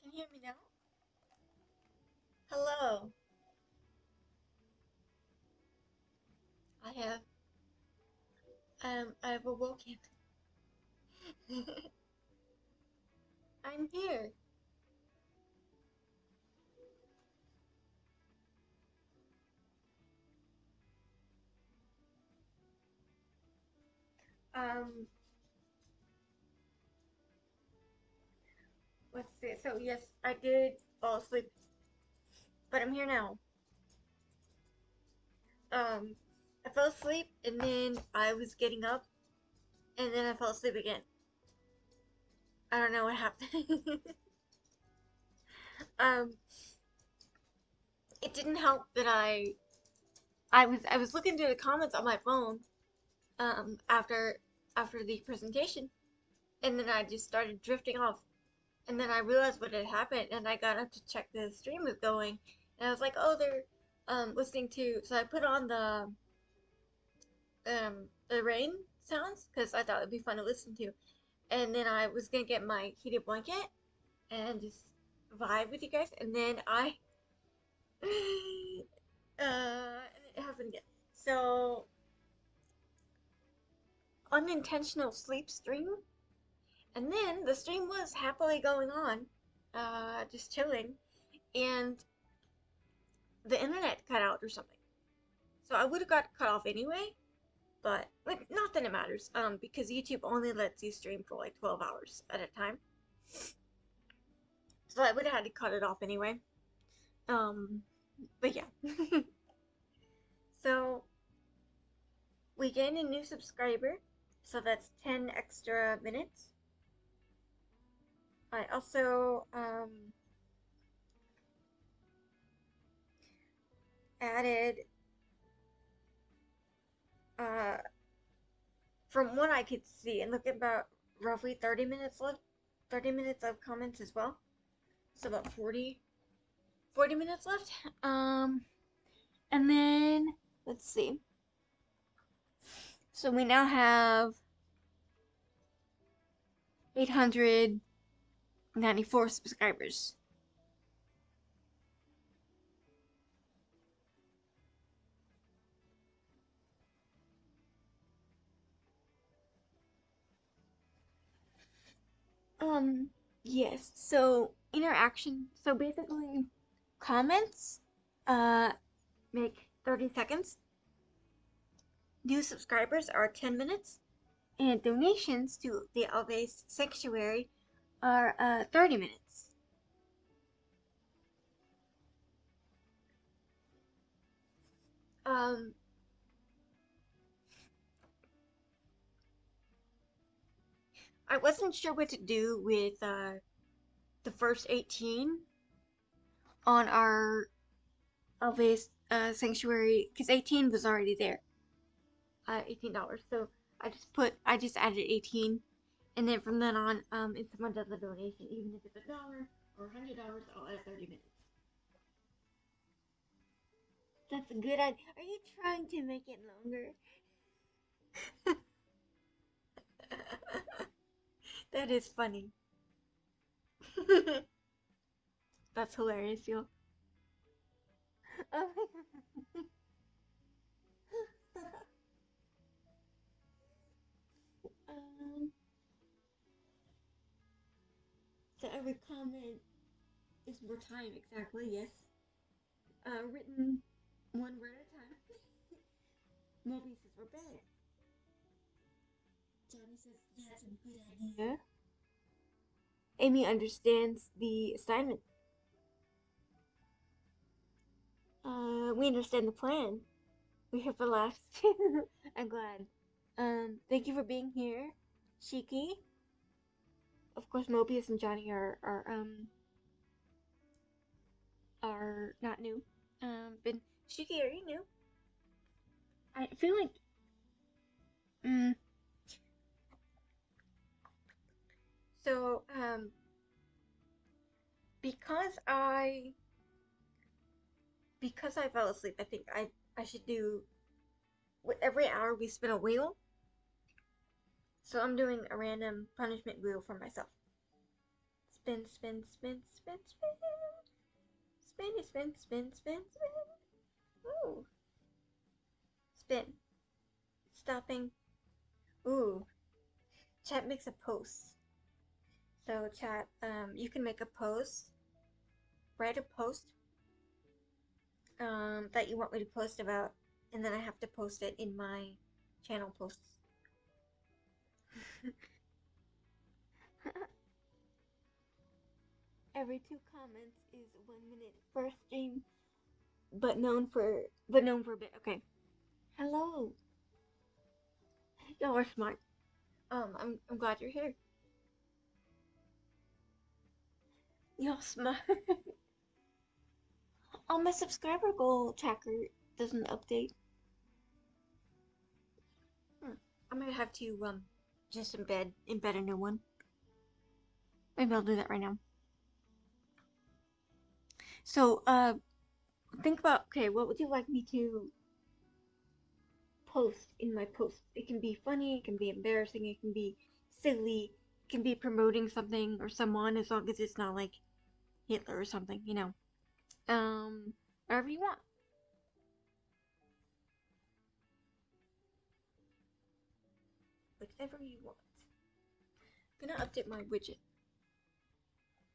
Can you hear me now? Hello. I have I've awoken. I'm here. Um let's see. So yes, I did fall asleep, but I'm here now. I fell asleep and then I was getting up and then I fell asleep again. I don't know what happened. um it didn't help that I was looking through the comments on my phone after the presentation and then I just started drifting off. And then I realized what had happened, and I got up to check the stream was going, and I was like, "Oh, they're listening to." So I put on the rain sounds because I thought it'd be fun to listen to, and then I was gonna get my heated blanket and just vibe with you guys, and then I and it happened again. So unintentional sleep stream, and then the stream was happily going on, just chilling, and the internet cut out or something. So I would have got cut off anyway, but not that it matters, because YouTube only lets you stream for like 12 hours at a time. So I would have had to cut it off anyway. Um, but yeah. So we gained a new subscriber, so that's 10 extra minutes. I also added, uh, from what I could see, and look at about roughly 30 minutes left, 30 minutes of comments as well. So about 40 minutes left. And then let's see. So we now have 894 subscribers. Yes. So interaction. So basically, comments, uh, make 30 seconds. New subscribers are 10 minutes, and donations to the Alves Sanctuary are 30 minutes. Um, I wasn't sure what to do with the first 18 on our Alves Sanctuary because 18 was already there. $18. So I just added 18, and then from then on, if someone does a donation, even if it's $1 or $100, I'll add 30 minutes. That's a good idea. Are you trying to make it longer? That is funny. That's hilarious, yo. Oh um, so every comment is more time, exactly, yes. Written one word at a time. Moby says we're better. Johnny says that's a good idea. Amy understands the assignment. We understand the plan. We have relaxed. I'm glad. Thank you for being here, Shiki. Of course, Mobius and Johnny are not new. But Shiki, are you new? I feel like mm, so because I fell asleep. I think I should do every hour we spin a wheel. So I'm doing a random punishment wheel for myself. Spin, spin, spin, spin, spin. Spin, spin, spin, spin, spin. Ooh. Spin. Stopping. Ooh. Chat makes a post. So chat, you can make a post, write a post, that you want me to post about, and then I have to post it in my channel posts. Every 2 comments is 1 minute first stream, but known for a bit. Okay. Hello. Y'all are smart. I'm glad you're here. Y'all smart. Oh, my subscriber goal tracker doesn't update. I might have to just embed a new one. Maybe I'll do that right now. So think about, okay, what would you like me to post in my post? It can be funny, it can be embarrassing, it can be silly, it can be promoting something or someone, as long as it's not like Hitler or something, you know. Whatever you want. Whatever you want. Gonna update my widget.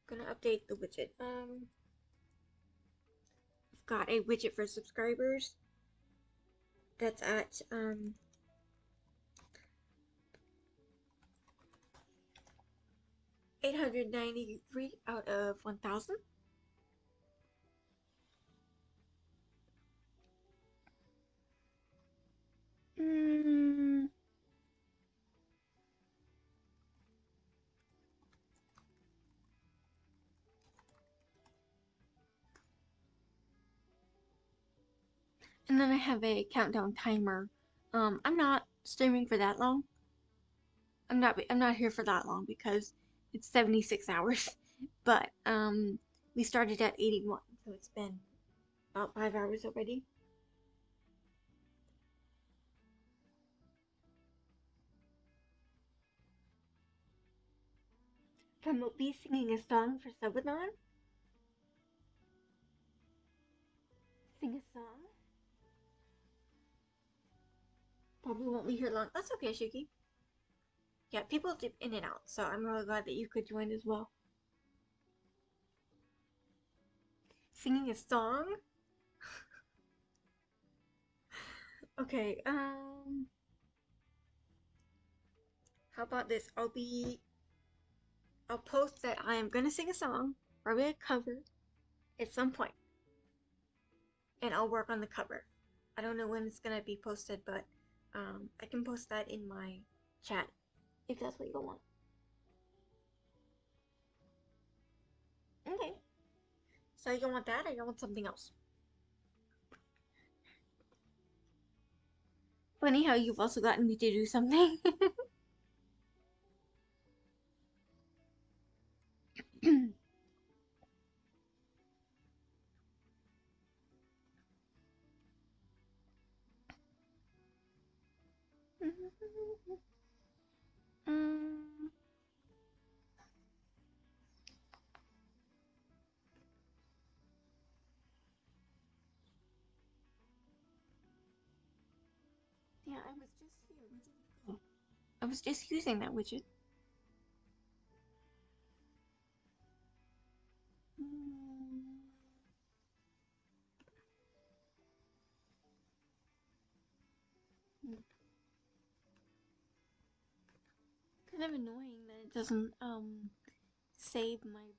Gonna update the widget. I've got a widget for subscribers that's at 893 out of 1,000. Mm. And then I have a countdown timer. I'm not streaming for that long. I'm not here for that long because it's 76 hours. But we started at 81, so it's been about 5 hours already. Promote me singing a song for Sub-a-thon? Sing a song? Probably won't be here long. That's okay, Shuki. Yeah, people dip in and out, so I'm really glad that you could join as well. Singing a song? Okay, how about this? I'll post that I am gonna sing a song, probably a cover, at some point, and I'll work on the cover. I don't know when it's gonna be posted, but I can post that in my chat if that's what you want. Okay. So you want that, or you want something else? Funny how you've also gotten me to do something. Mm. Yeah, I was just here. I was just using that widget. Kind of annoying that it doesn't save my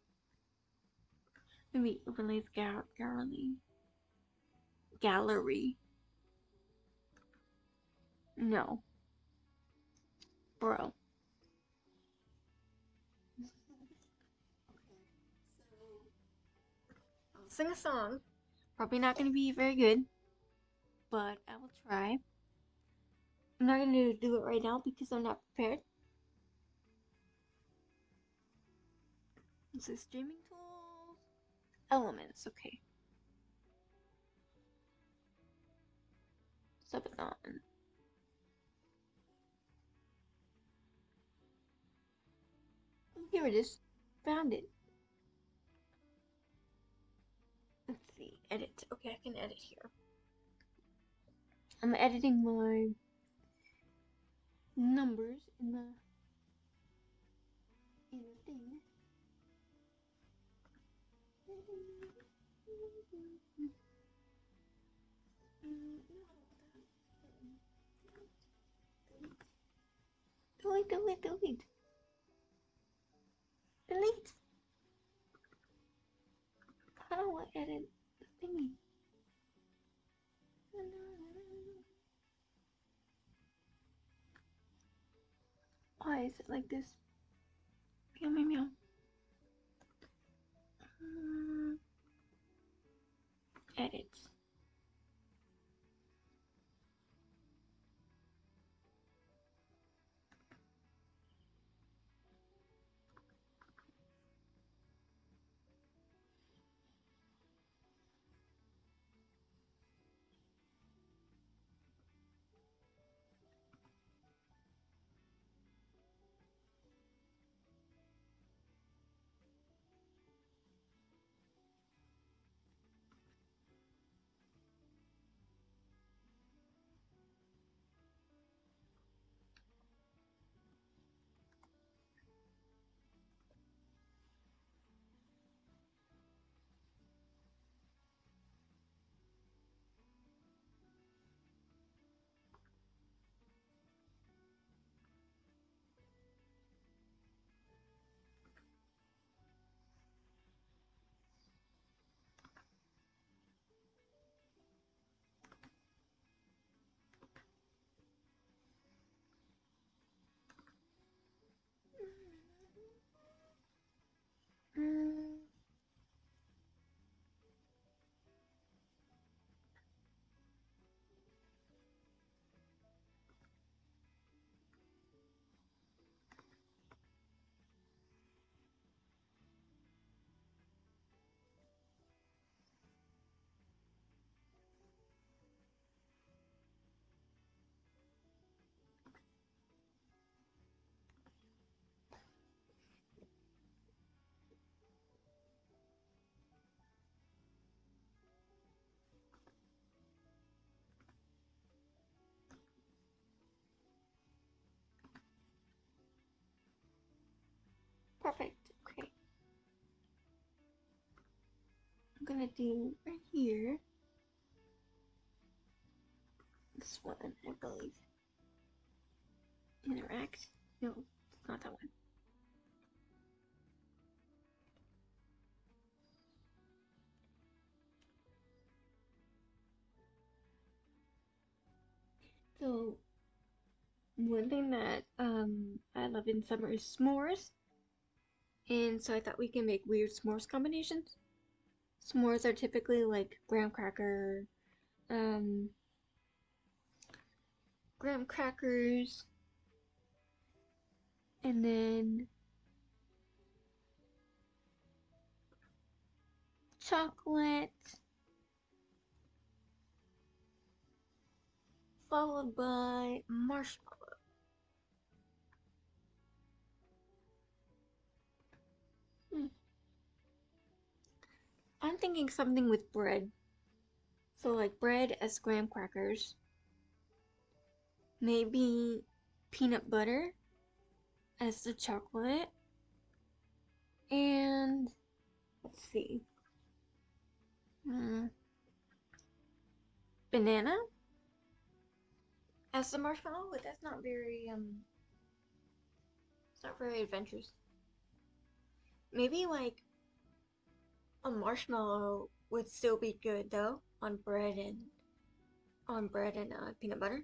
maybe overlays gallery. No, bro. I'll sing a song. Probably not going to be very good, but I will try. I'm not going to do it right now because I'm not prepared. This is streaming tools. Elements, okay. Sub-a-thon. Here it is. Found it. Let's see, edit. Okay, I can edit here. I'm editing my numbers in the thing. Delete, delete, delete. Delete. How do I edit the thingy? Why is it like this? Meow, meow, meow. Edit. Perfect. Okay. I'm gonna do right here. This one, I believe. Interact. No, it's not that one. So one thing that I love in summer is s'mores, and so I thought we can make weird s'mores combinations. S'mores are typically like um, graham crackers, and then chocolate, followed by marshmallow. Hmm. I'm thinking something with bread. So like bread as graham crackers, maybe peanut butter as the chocolate, and let's see, banana as the marshmallow, but that's not very it's not very adventurous. Maybe like a marshmallow would still be good though on bread and peanut butter.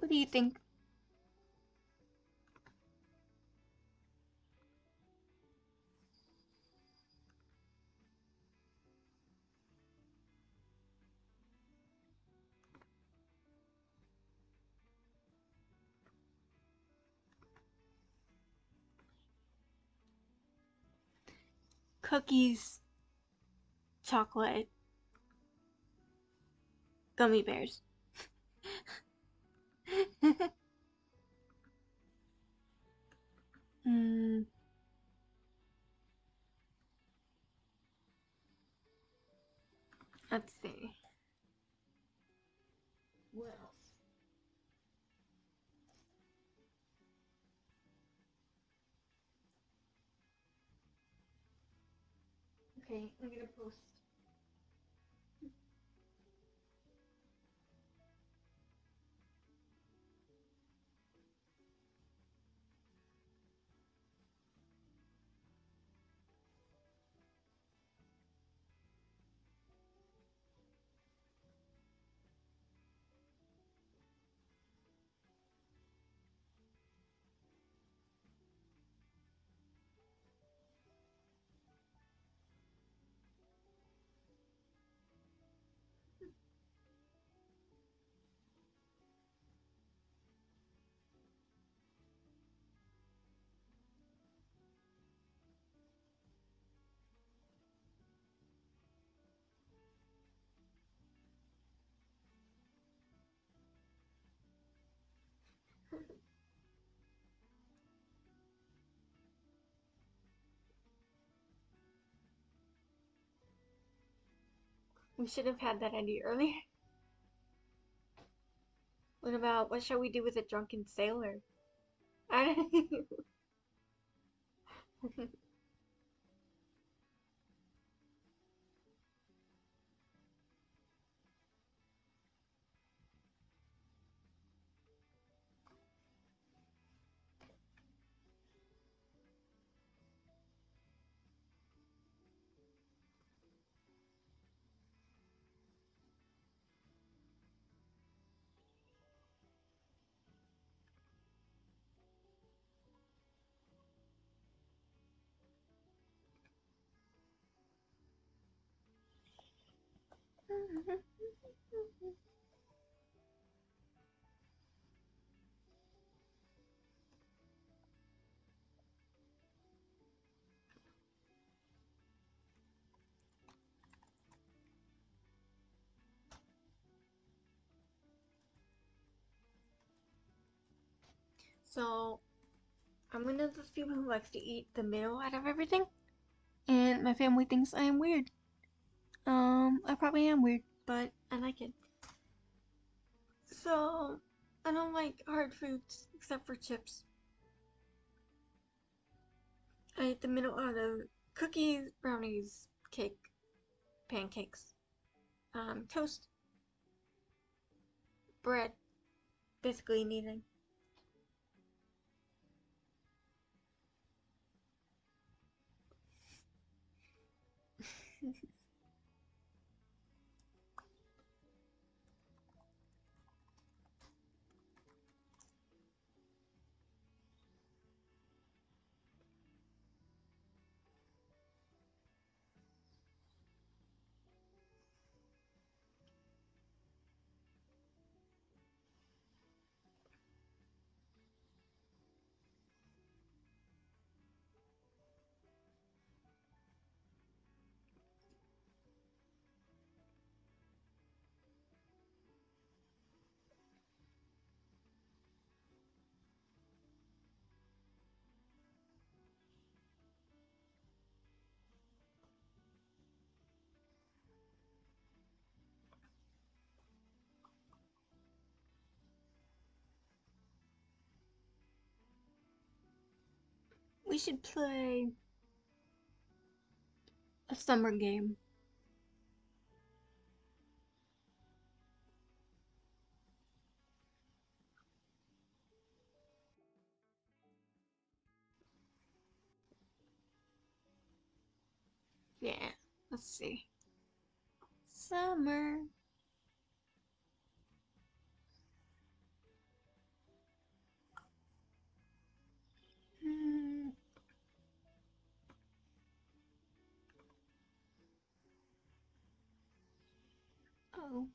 What do you think? Cookies, chocolate, gummy bears. mm, let's see. What else? Okay, I'm gonna post. We should have had that idea earlier. What about what shall we do with a drunken sailor? I don't. So I'm one of those people who likes to eat the middle out of everything, and my family thinks I am weird. I probably am weird, but I like it. So I don't like hard foods except for chips. I eat the middle out of cookies, brownies, cake, pancakes, toast, bread, basically anything. We should play a summer game. Yeah, let's see. Summer. Oh.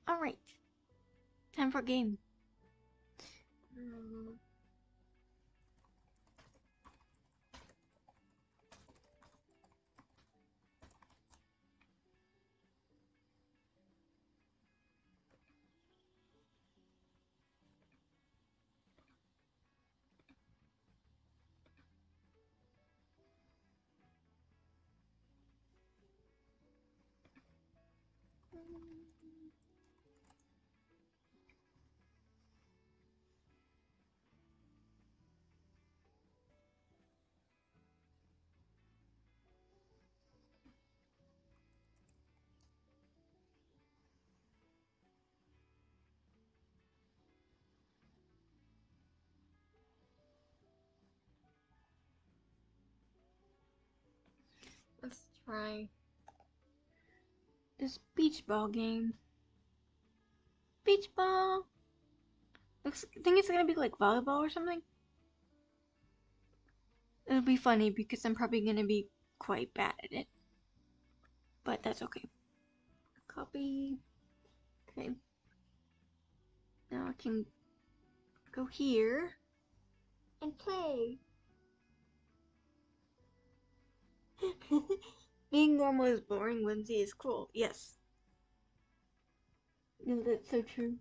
All right. Time for a game. Um, let's try this beach ball game. Beach ball. I think it's gonna be like volleyball or something. It'll be funny because I'm probably gonna be quite bad at it. But that's okay. Copy. Okay. Now I can go here and play. Being normal is boring, whimsy is cool. Yes. No, that's so true.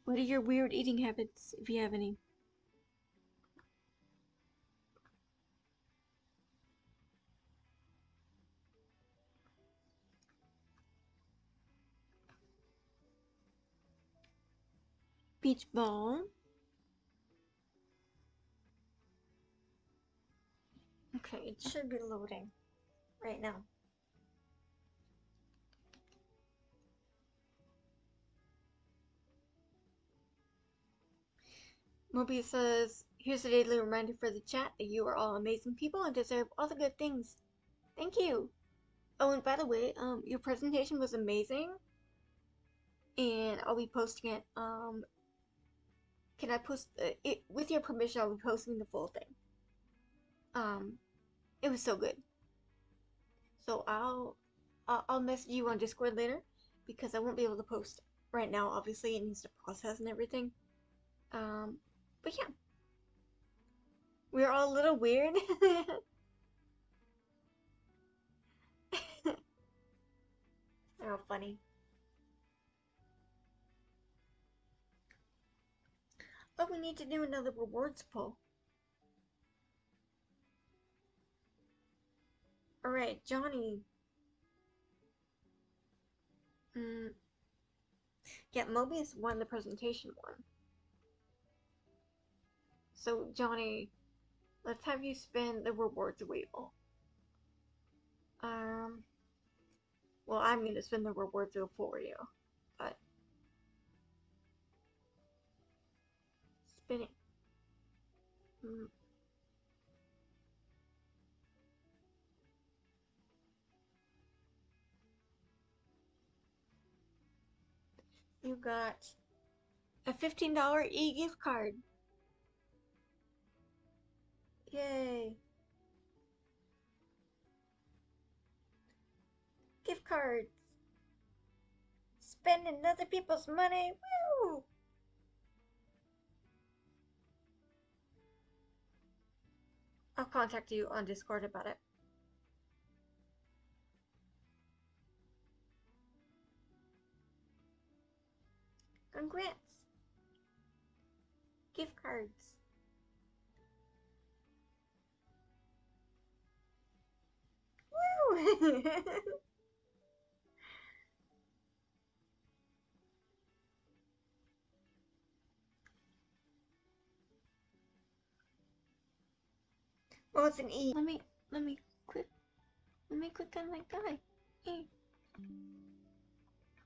What are your weird eating habits, if you have any? Beach ball. Okay, it should be loading right now. Mobius says, here's a daily reminder for the chat that you are all amazing people and deserve all the good things. Thank you. Oh, and by the way, your presentation was amazing, and I'll be posting it. Can I post it with your permission? I'll be posting the full thing. Um, it was so good. So I'll message you on Discord later because I won't be able to post right now. Obviously, it needs to process and everything. But yeah, we're all a little weird. Oh, funny. Oh, we need to do another rewards poll. Alright, Johnny. Mm, yeah, Mobius won the presentation one. So, Johnny, let's have you spin the rewards wheel. Um, well, I'm gonna spin the rewards wheel for you, but spin it. Mm, you got a $15 e-gift card. Yay. Gift cards. Spending other people's money. Woo! I'll contact you on Discord about it. Congrats. Gift cards. Oh, it's an E. Let me click let me click on that guy. E.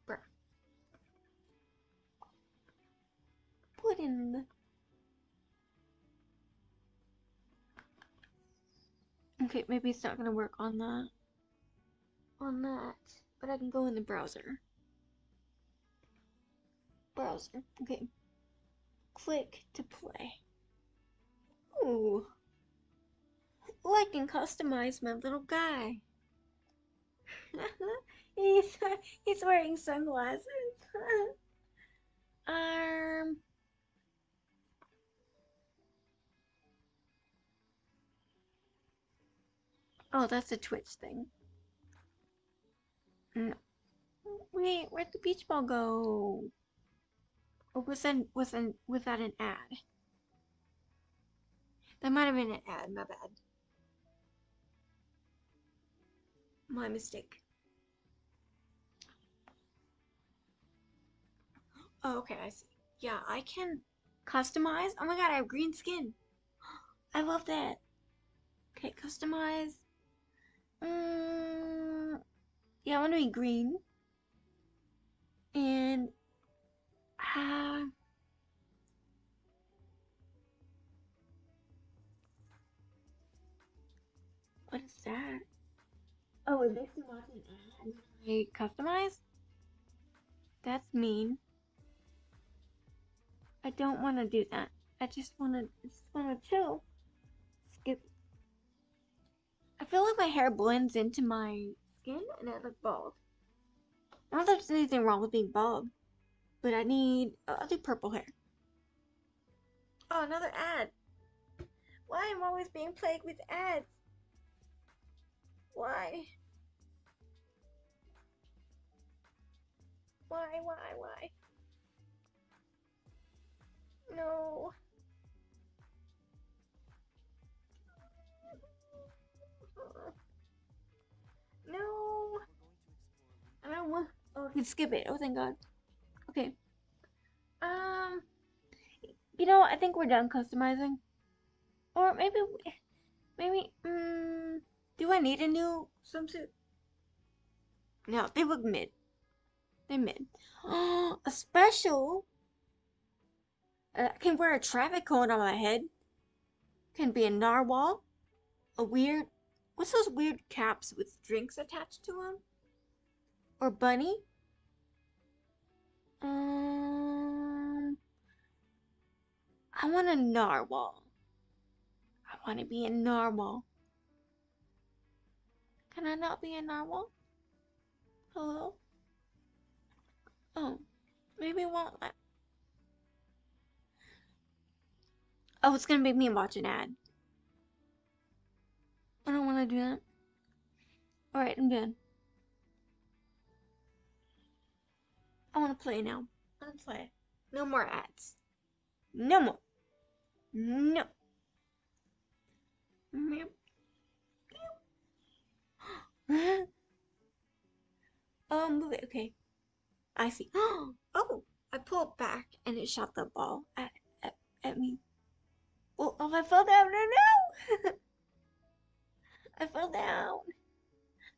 Bruh. Put in the Okay, maybe it's not gonna work on that. On that. But I can go in the browser. Browser. Okay. Click to play. Ooh. Oh, I can customize my little guy. he's he's wearing sunglasses. um. Oh, that's a Twitch thing. No. Wait, where'd the beach ball go? Or was that an ad? That might have been an ad. My bad. My mistake. Oh, okay, I see. Yeah, I can customize. Oh my god, I have green skin. I love that. Okay, customize. Yeah, I want to be green. And uh, what is that? Oh, it makes me watch an ad. I customize? That's mean. I don't want to do that. I just want to chill. Skip. I feel like my hair blends into my skin and I look bald. Not that there's anything wrong with being bald, but I'll do purple hair. Oh, another ad. Why am I always being plagued with ads? Why? Why? No. No. I don't want. Oh, I can skip it. Oh, thank God. Okay. Um. You know, I think we're done customizing. Or maybe. Do I need a new swimsuit? No, they look mid. They're mid. Oh, a special. I can wear a traffic cone on my head. Can be a narwhal. A weird. What's those weird caps with drinks attached to them? Or bunny? Um, I want a narwhal. I want to be a narwhal. Can I not be a narwhal? Hello? Oh, maybe it won't let. Oh, it's gonna make me watch an ad. I don't want to do that. Alright, I'm done. I want to play now. I want to play. No more ads. No more. No. Move it. Okay. I see. Oh, I pulled back and it shot the ball at me. Oh, I fell down. No, no. I fell down.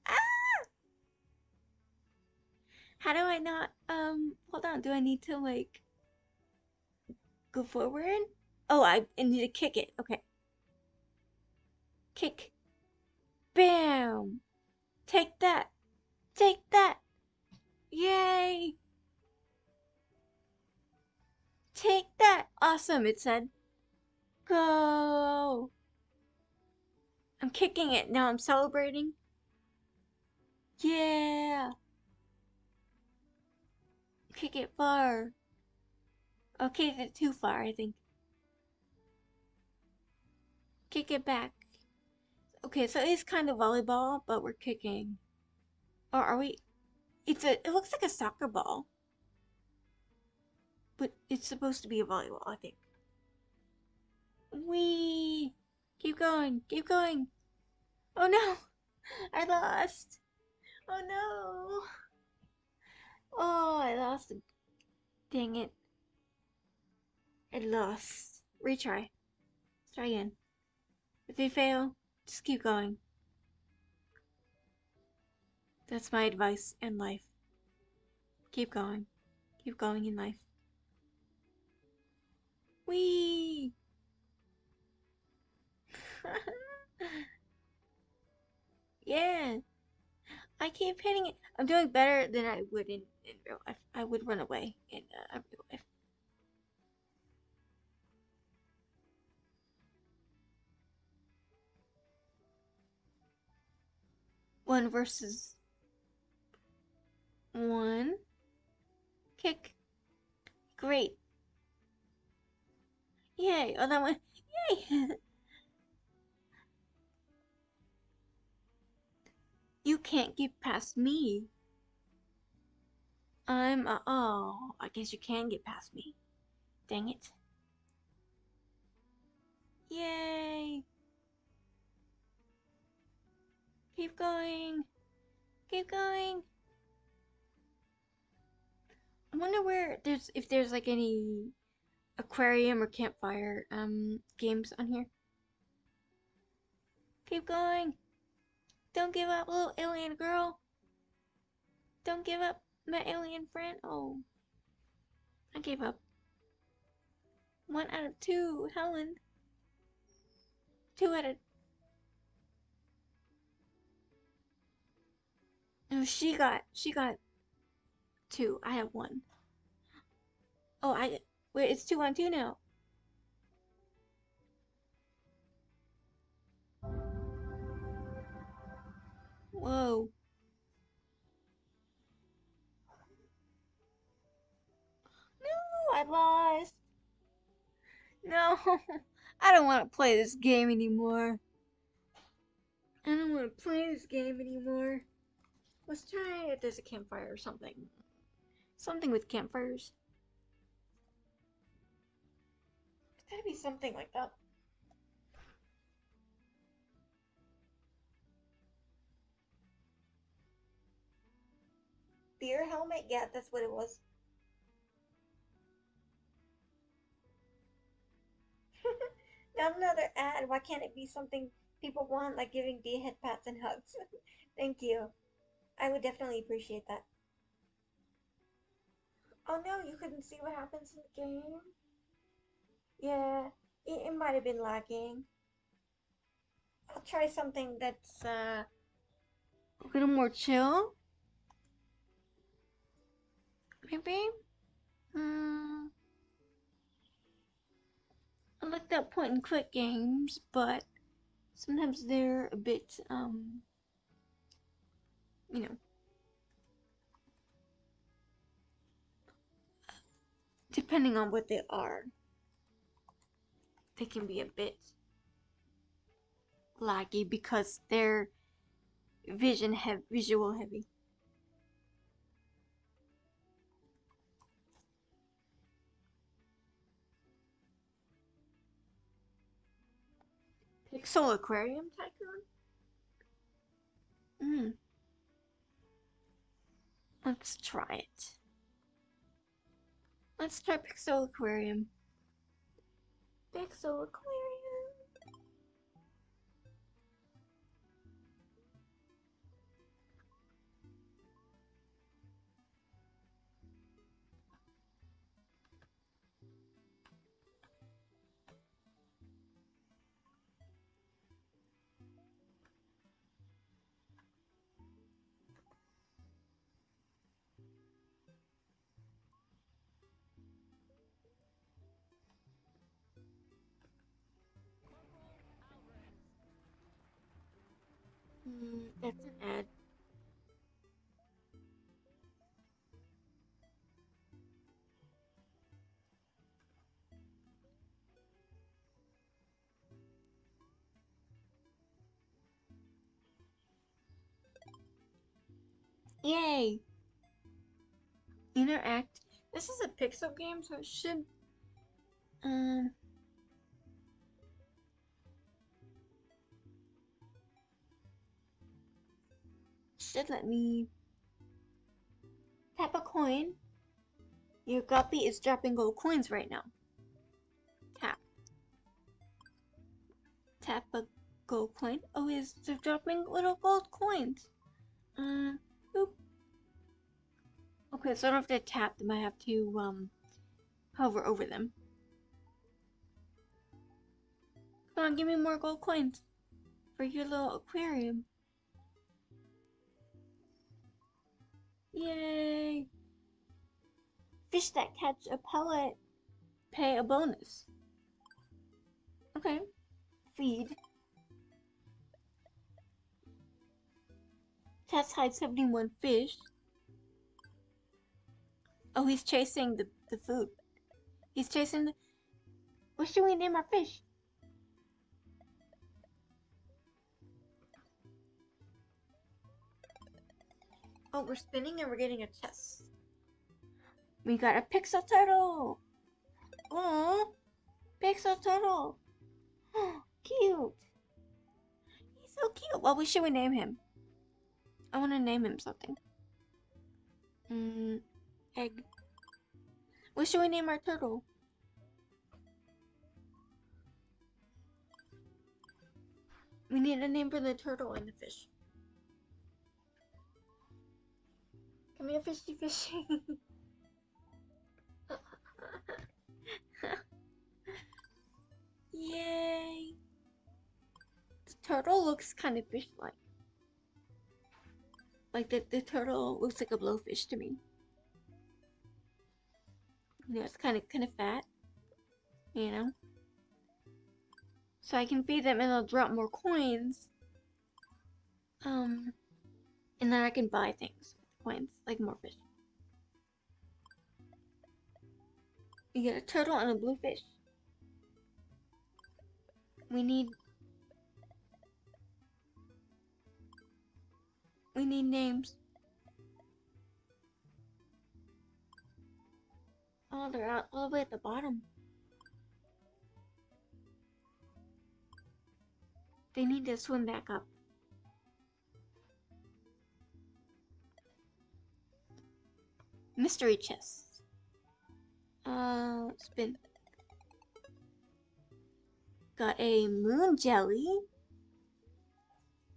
Ah! How do I not, hold on. Do I need to, like, go forward? Oh, I need to kick it. Okay. Kick. Bam. Take that. Take that. Yay. Take that. Awesome, it said. Go. I'm kicking it. Now I'm celebrating. Yeah. Kick it far. Okay, that's too far, I think. Kick it back. Okay, so it's kind of volleyball, but we're kicking. Or are we? It looks like a soccer ball. But it's supposed to be a volleyball, I think. Wee! Keep going, keep going. Oh no! I lost! Oh no. Oh, I lost. Dang it. I lost. Retry. Let's try again. If you fail, just keep going. That's my advice in life. Keep going. Keep going in life. Whee! Yeah. I keep hitting it. I'm doing better than I would in real life. I would run away in real life. One versus one. Kick. Great. Yay. Oh, that one. Yay. You can't get past me. Oh, I guess you can get past me. Dang it. Yay. Keep going. Keep going. I wonder where if there's like any aquarium or campfire games on here. Keep going. Don't give up, little alien girl. Don't give up, my alien friend. Oh, I gave up. 1 out of 2, Helen. 2 out of. No, she got 2. I have 1. Oh, wait. It's 2-on-2 now. Whoa. No, I lost. No, I don't want to play this game anymore. I don't want to play this game anymore. Let's try if there's a campfire or something. Something with campfires. There's gotta be something like that. Beer helmet? Yeah, that's what it was. Not another ad. Why can't it be something people want, like giving bee head pats and hugs? Thank you. I would definitely appreciate that. Oh no, you couldn't see what happens in the game? Yeah, it might have been lagging. I'll try something that's a little more chill. Maybe? Hmm. I like that point and click games, but sometimes they're a bit, you know, depending on what they are, they can be a bit laggy because they're visual heavy. Pixel Aquarium Tycoon? Hmm. Let's try it. Let's try Pixel Aquarium. Pixel Aquarium. That's an ad. Yay! Interact. This is a pixel game, so it should. Um. should let me tap a coin. Your guppy is dropping gold coins right now. Tap. Tap a gold coin. Oh, they're dropping little gold coins. Boop. Okay, so I don't have to tap them. I have to, hover over them. Come on, give me more gold coins for your little aquarium. Yay! Fish that catch a pellet pay a bonus. Okay. Feed. Test hides 71 fish. Oh, he's chasing the food. He's chasing the... What should we name our fish? Oh, we're spinning and we're getting a chest. We got a pixel turtle. Oh, pixel turtle. Cute. He's so cute. What should we name him? I want to name him something. Egg. What should we name our turtle? We need a name for the turtle and the fish. Come here, fishy fishy. Yay! The turtle looks kind of fish-like. Like the turtle looks like a blowfish to me. You know, it's kind of fat. You know. So I can feed them and they'll drop more coins. And then I can buy things with coins, like more fish. You get a turtle and a blue fish. We need names. Oh, they're out all the way at the bottom. They need to swim back up. Mystery chest. Spin. Got a moon jelly.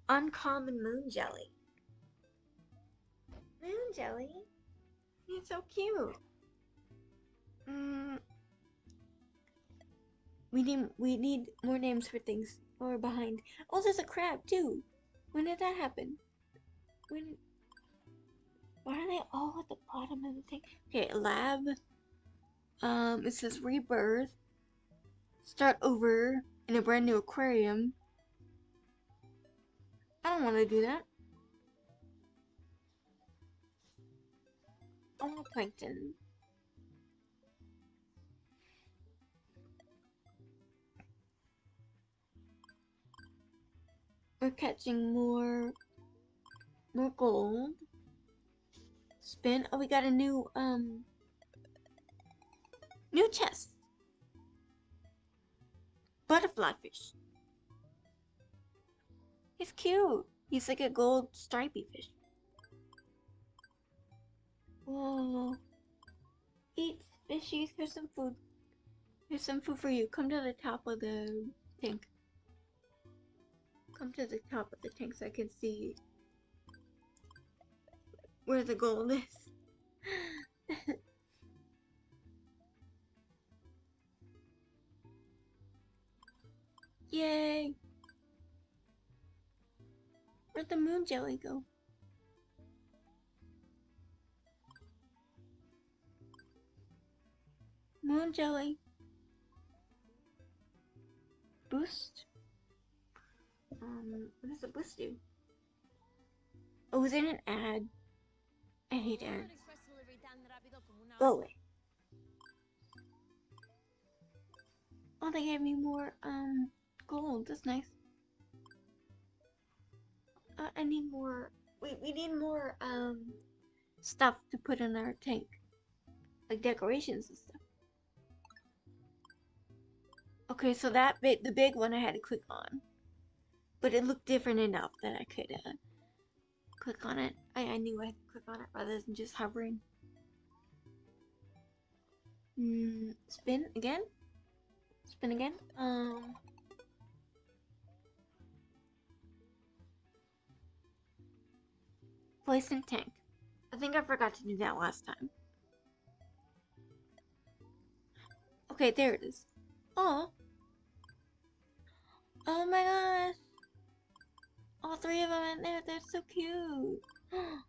Uncommon moon jelly. Moon jelly? It's so cute. We need more names for things or behind. Oh, there's a crab too. When did that happen? Why are they all at the bottom of the thing? Okay, lab. It says rebirth. Start over in a brand new aquarium. I don't want to do that. I want plankton. We're catching more gold. Spin. Oh, we got a new chest. Butterfly fish. He's cute. He's like a gold stripy fish. Whoa. Eat, fishies. Here's some food. Here's some food for you. Come to the top of the tank. Come to the top of the tank so I can see where the gold is. Yay! Where'd the moon jelly go? Moon jelly. Boost? What does the boost do? Oh, was it an ad? I hate ads. Go away. Oh, they gave me more, gold. That's nice. I need more. We need more, stuff to put in our tank. Like decorations and stuff. Okay, so the big one I had to click on. But it looked different enough that I could click on it. I knew I had to click on it rather than just hovering. Spin again? Spin again? Place in tank. I think I forgot to do that last time. Okay, there it is. Oh. Oh my gosh. All three of them in there. They're so cute. I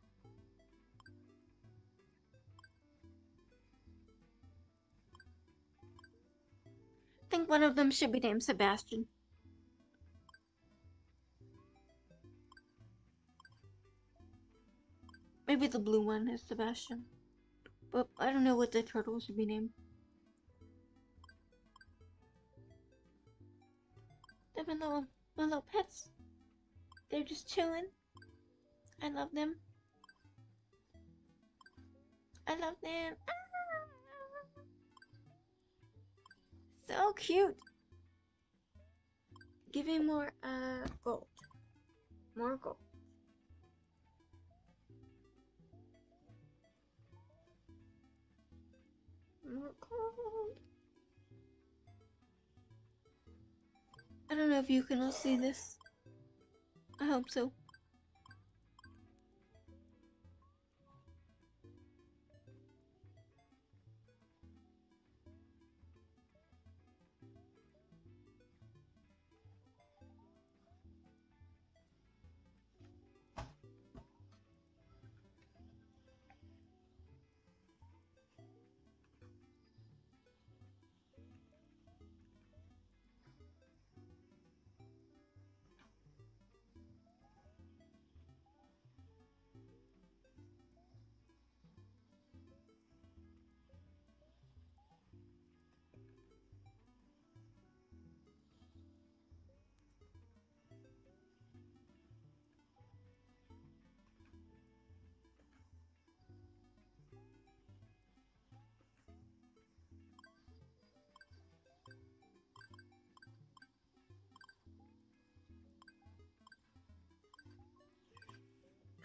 think one of them should be named Sebastian. Maybe the blue one is Sebastian. But I don't know what the turtle should be named. They're my little pets. They're just chilling. I love them. I love them. So cute. Give me more gold. More gold. More gold. I don't know if you can all see this. I hope so.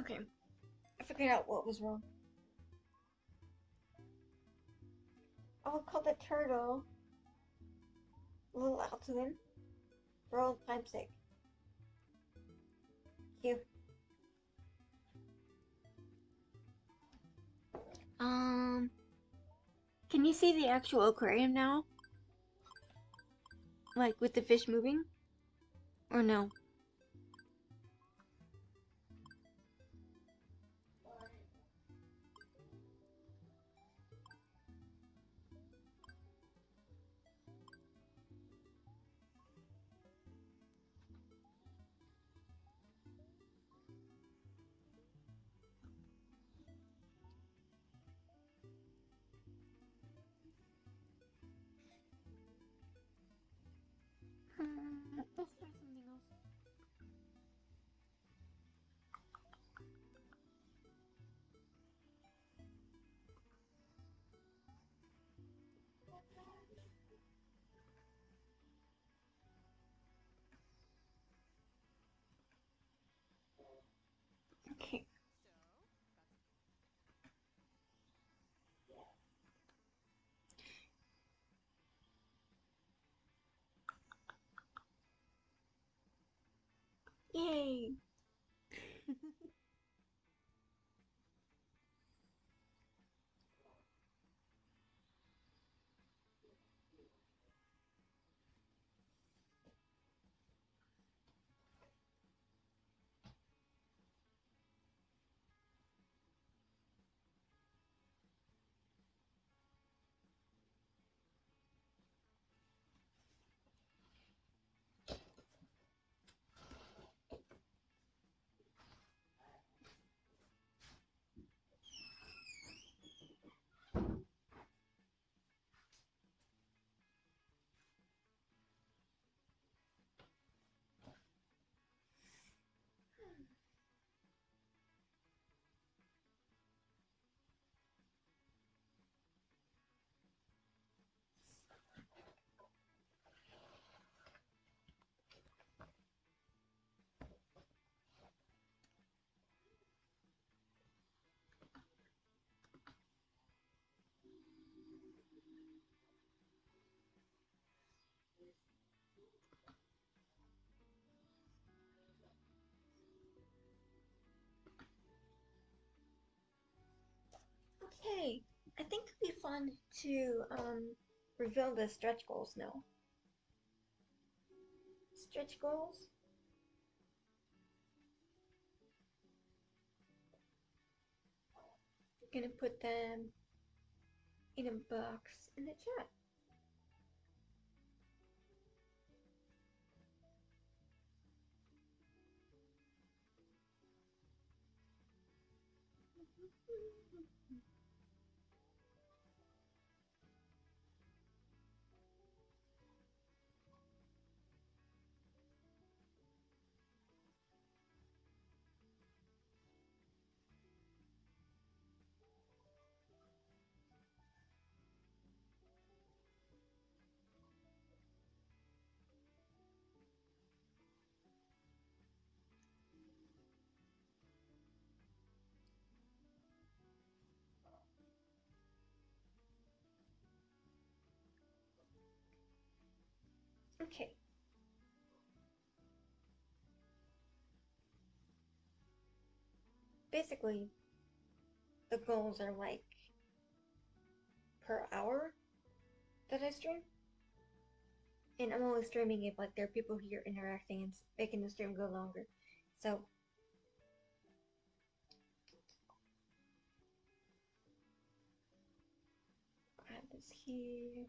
Okay, I figured out what was wrong. I'll call the turtle Little Altoon for old time's sake. Cute. Can you see the actual aquarium now? Like with the fish moving? Or no? Let's try something else. Okay. Yay! I think it'd be fun to reveal the stretch goals now. Stretch goals. I'm gonna put them in a box in the chat. Okay. Basically, the goals are like per hour that I stream. And I'm only streaming if like there are people here interacting and making the stream go longer. So add this here.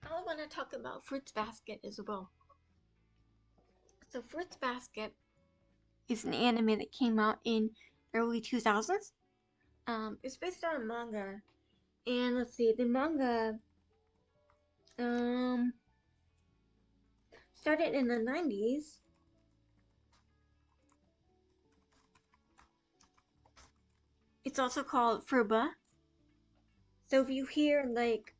I want to talk about Fruits Basket as well. So Fruits Basket is an anime that came out in early 2000s. It's based on a manga, and let's see, the manga um started in the 90s. It's also called Furuba. So if you hear like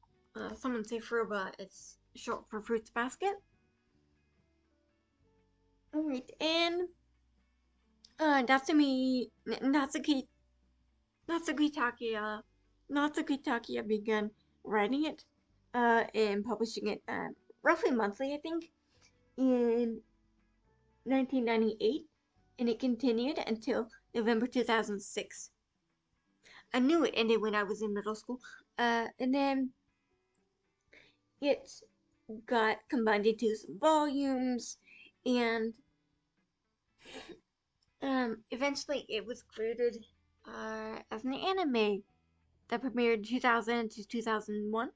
someone say Furuba, it's short for Fruits Basket. Alright, and Natsuki Takia began writing it and publishing it roughly monthly, I think, in 1998, and it continued until November 2006. I knew it ended when I was in middle school, and then it got combined into some volumes, and eventually it was created as an anime that premiered 2000 to 2001.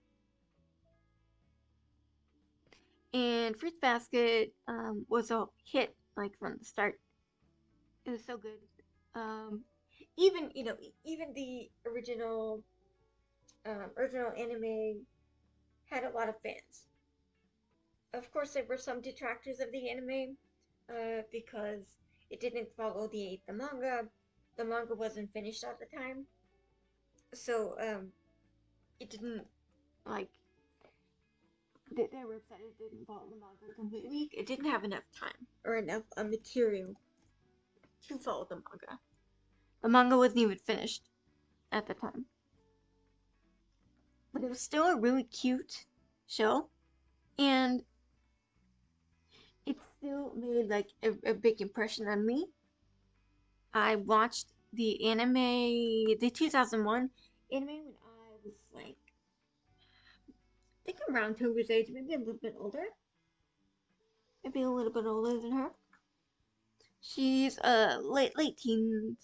And Fruits Basket was a hit like from the start. It was so good. Um, even the original anime had a lot of fans. Of course, there were some detractors of the anime because it didn't follow the manga. The manga wasn't finished at the time, so it didn't like they were upset it didn't follow the manga completely. It didn't have enough time or enough material to follow the manga. The manga wasn't even finished at the time, but it was still a really cute show, and it still made like a big impression on me. I watched the 2001 anime when I was like, I think around Tober's age, maybe a little bit older. Maybe a little bit older than her. She's late teens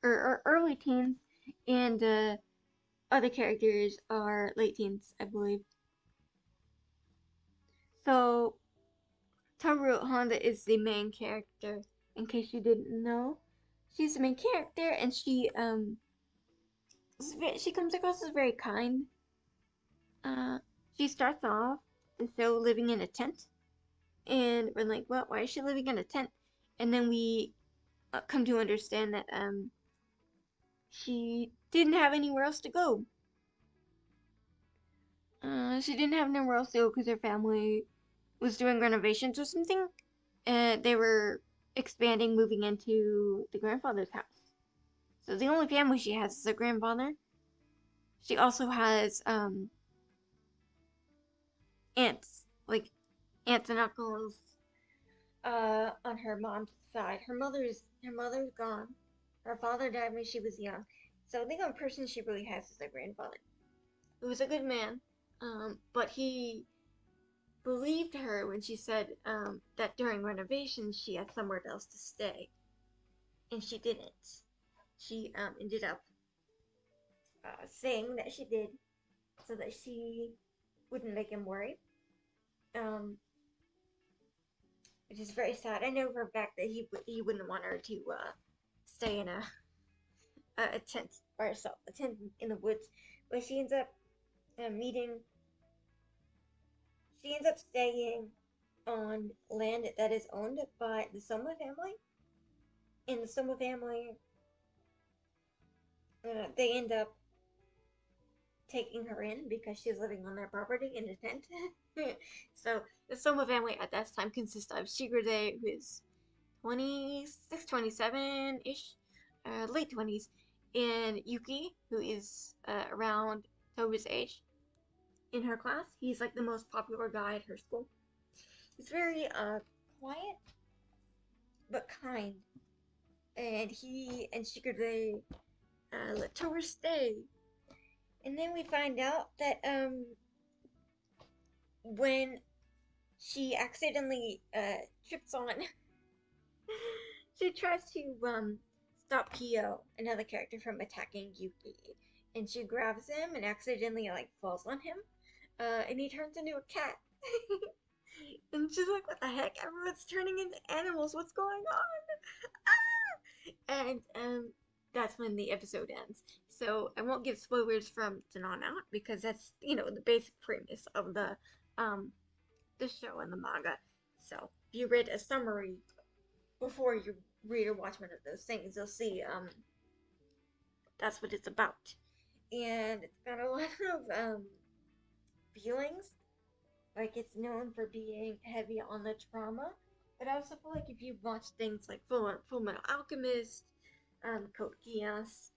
or early teens, and other characters are late teens, I believe. So Toru Honda is the main character. In case you didn't know, she's the main character, and she comes across as very kind. Uh, she starts off the show living in a tent, and we're like, "Well, why is she living in a tent?" And then we come to understand that she didn't have anywhere else to go. She didn't have nowhere else to go because her family was doing renovations or something, and they were expanding, moving into the grandfather's house. So the only family she has is her grandfather. She also has aunts, like aunts and uncles on her mom's side. Her mother's gone. Her father died when she was young. So the only person she really has is her grandfather, who was a good man. But he believed her when she said that during renovations she had somewhere else to stay, and she didn't. She ended up saying that she did so that she wouldn't make him worry. Um, which is very sad. I know for a fact that he wouldn't want her to stay in a tent by herself, a tent in the woods. But uh, meeting. She ends up staying on land that is owned by the Soma family, and the Soma family they end up taking her in because she's living on their property in a tent. So the Soma family at that time consists of Shigure, who is 26, 27 ish, late 20s, and Yuki, who is around Toba's age in her class. He's like the most popular guy at her school. He's very quiet but kind, and he and Shigure let Toba stay. And then we find out that when she accidentally trips on she tries to stop Kyo, another character, from attacking Yuki, and she grabs him and accidentally like falls on him, and he turns into a cat. And she's like, "What the heck? Everyone's turning into animals. What's going on?" And that's when the episode ends. So I won't give spoilers from then on out because that's the basic premise of the show and the manga. So if you read a summary before you read or watch one of those things, you'll see that's what it's about. And it's got a lot of feelings. Like, it's known for being heavy on the trauma, but I also feel like if you've watched things like Full Metal Alchemist, Code Geass,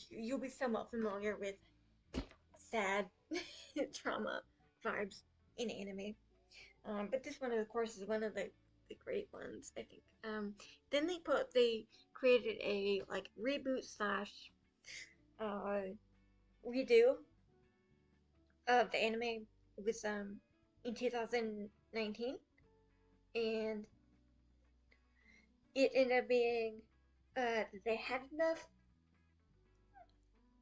you'll be somewhat familiar with sad trauma vibes in anime. But this one, of course, is one of the great ones, I think. Then they created a like reboot slash uh, redo of the anime. It was in 2019, and it ended up being they had enough.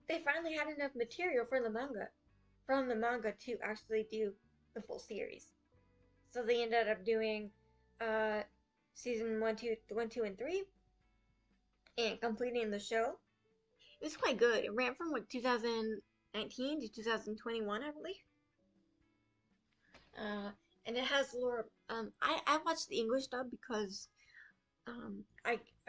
They finally had enough material from the manga to actually do the full series. So they ended up doing uh, season 1, 2, and 3, and completing the show. It was quite good. It ran from like 2019 to 2021, I believe. Uh, and it has lore. I watched the English dub because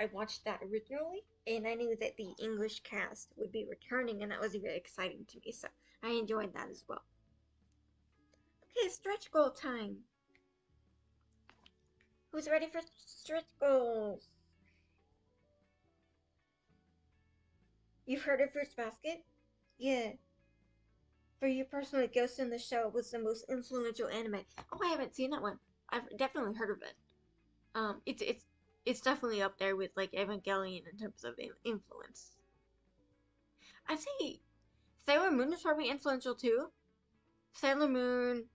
I watched that originally, and I knew that the English cast would be returning, and that was very exciting to me. So I enjoyed that as well. Okay, stretch goal time. Who's ready for stretch goals? You've heard of Fruits Basket? Yeah. For you personally, Ghost in the Shell was the most influential anime. Oh, I haven't seen that one. I've definitely heard of it. It's definitely up there with like Evangelion in terms of influence. I'd say Sailor Moon is probably influential too. Sailor Moon,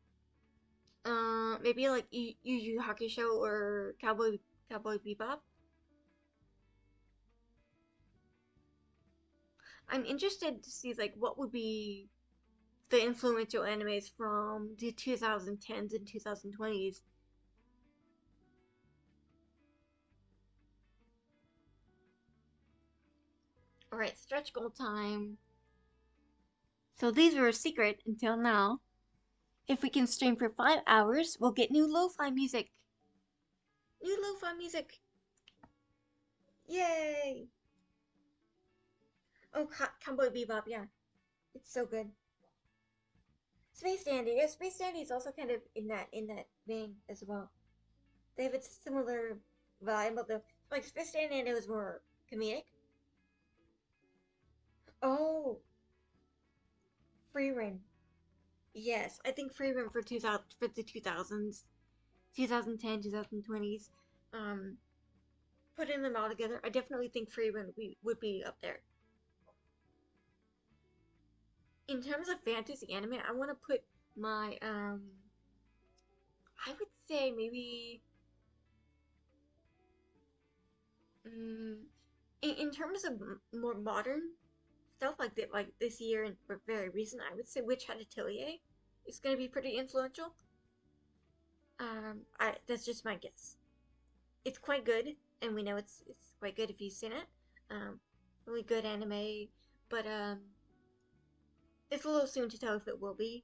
maybe like Yu Yu Hakusho or Cowboy Bebop. I'm interested to see like what would be the influential animes from the 2010s and 2020s. Alright, stretch goal time. So these were a secret until now. If we can stream for 5 hours, we'll get new lo-fi music. New lo-fi music. Yay! Oh, Cowboy Bebop, yeah. It's so good. Space Dandy, yeah, Space Dandy is also kind of in that vein as well. They have a similar vibe, although like Space Dandy was more comedic, Oh, free reign. Yes, I think free reign for 2000 for the 2000s, 2010, 2020s. Um, Putting them all together, I definitely think free reign would be up there. In terms of fantasy anime, I want to put my I would say maybe um, in terms of more modern stuff like this year and very recent, I would say Witch Hat Atelier is going to be pretty influential. I That's just my guess. It's quite good, and we know it's quite good if you've seen it. Um, really good anime, but it's a little soon to tell if it will be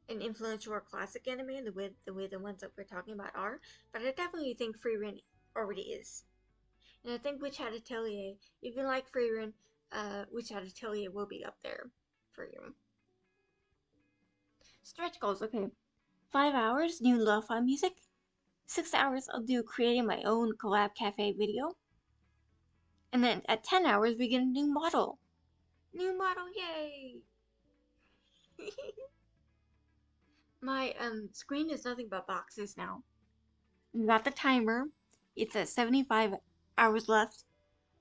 an influential or classic anime the way the ones that we're talking about are. But I definitely think Free Run already is, and I think Witch Hat Atelier, if you like Free Run, Witch Hat Atelier will be up there for you. Stretch goals, okay. 5 hours new lo-fi music. 6 hours I'll do creating my own collab cafe video. And then at 10 hours we get a new model. New model, yay! My screen is nothing but boxes now. We've got the timer. It's at 75 hours left.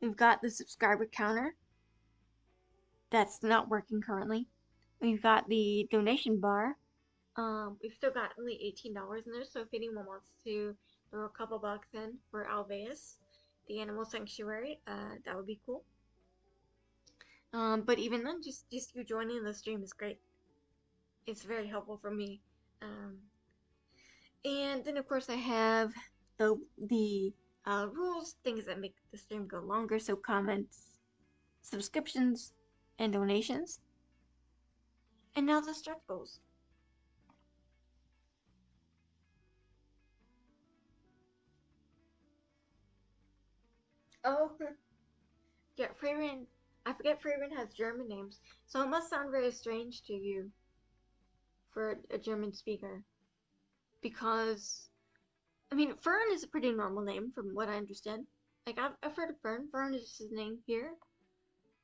We've got the subscriber counter. That's not working currently. We've got the donation bar. We've still got only $18 in there, so if anyone wants to throw a couple bucks in for Alveus, the animal sanctuary, that would be cool. But even then, just you joining the stream is great. It's very helpful for me. And then of course I have the rules, things that make the stream go longer, so comments, subscriptions, and donations. And now the stretch goals. Oh, yeah, Freeman. I forget Freeman has German names, so it must sound very strange to you for a German speaker. Because, I mean, Fern is a pretty normal name from what I understand. Like, I've heard of Fern. Fern is his name here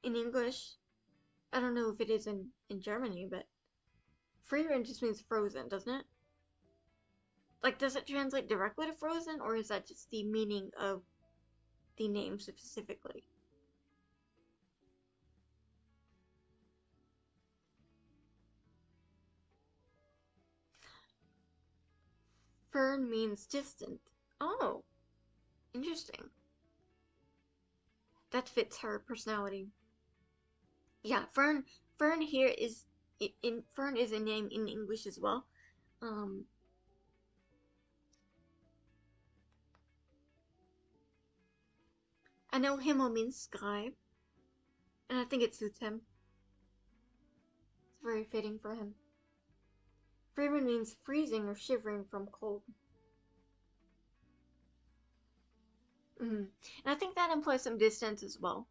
in English. I don't know if it is in Germany, but Freeman just means frozen, doesn't it? Like, does it translate directly to frozen, or is that just the meaning of the name specifically? Fern means distant. Oh, interesting. That fits her personality. Yeah, Fern here is in Fern is a name in English as well. Um, I know Himmel means sky, and I think it suits him. It's very fitting for him. Freeman means freezing or shivering from cold. And I think that implies some distance as well,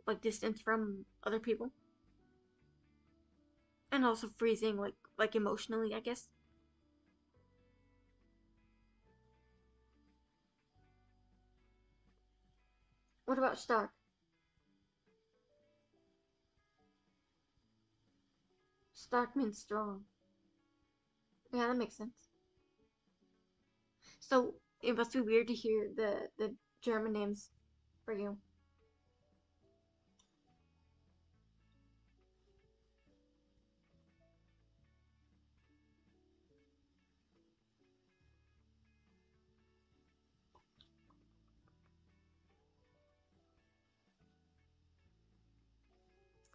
like distance from other people, and also freezing, like emotionally, I guess. What about Stark? Stark means strong. Yeah, that makes sense. So it must be weird to hear the German names for you.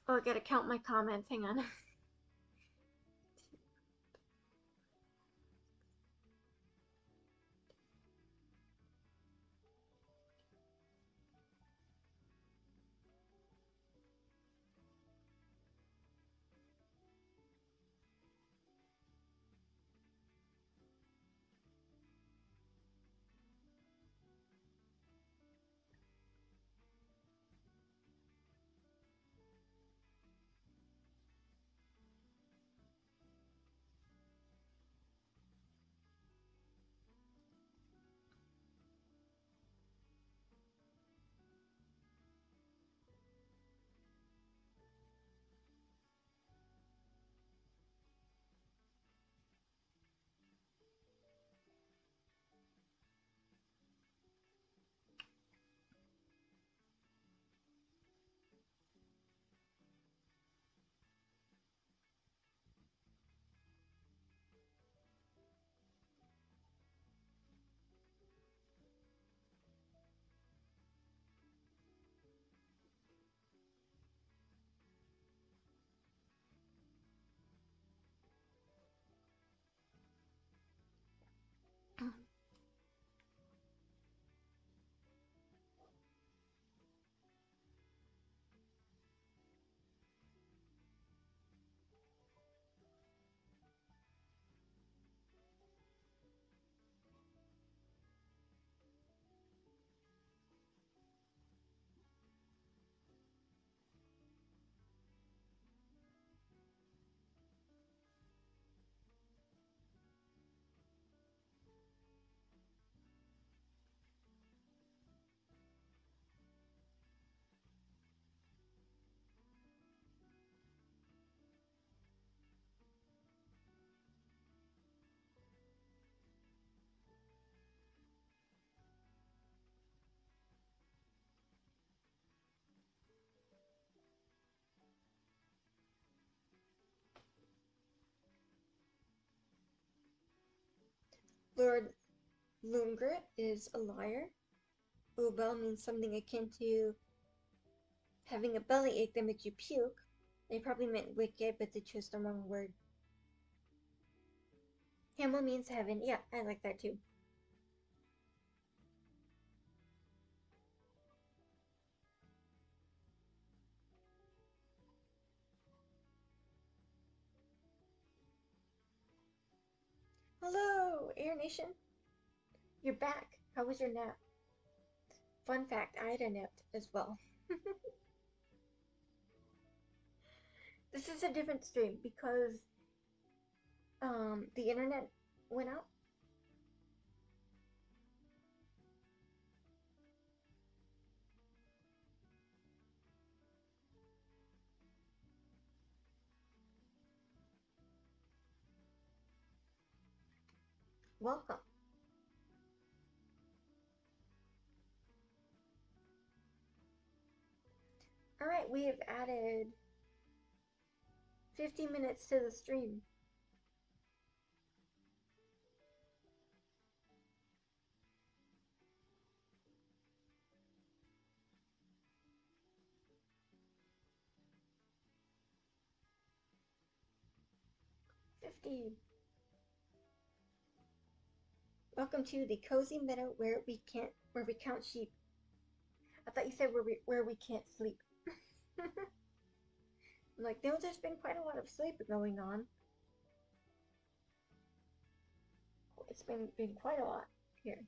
Oh, I gotta count my comments. Hang on. Lord Lungret is a liar. Ubel means something akin to having a belly ache that makes you puke. They probably meant wicked, but they chose the wrong word. Himmel means heaven. Yeah, I like that too. Hello, Air Nation. You're back. How was your nap? Fun fact, I had a nap as well. This is a different stream because the internet went out. Welcome. Alright, we have added 50 minutes to the stream. Welcome to the cozy meadow where we count sheep. I thought you said where we can't sleep. I'm like, no, there's been quite a lot of sleep going on. It's been quite a lot here.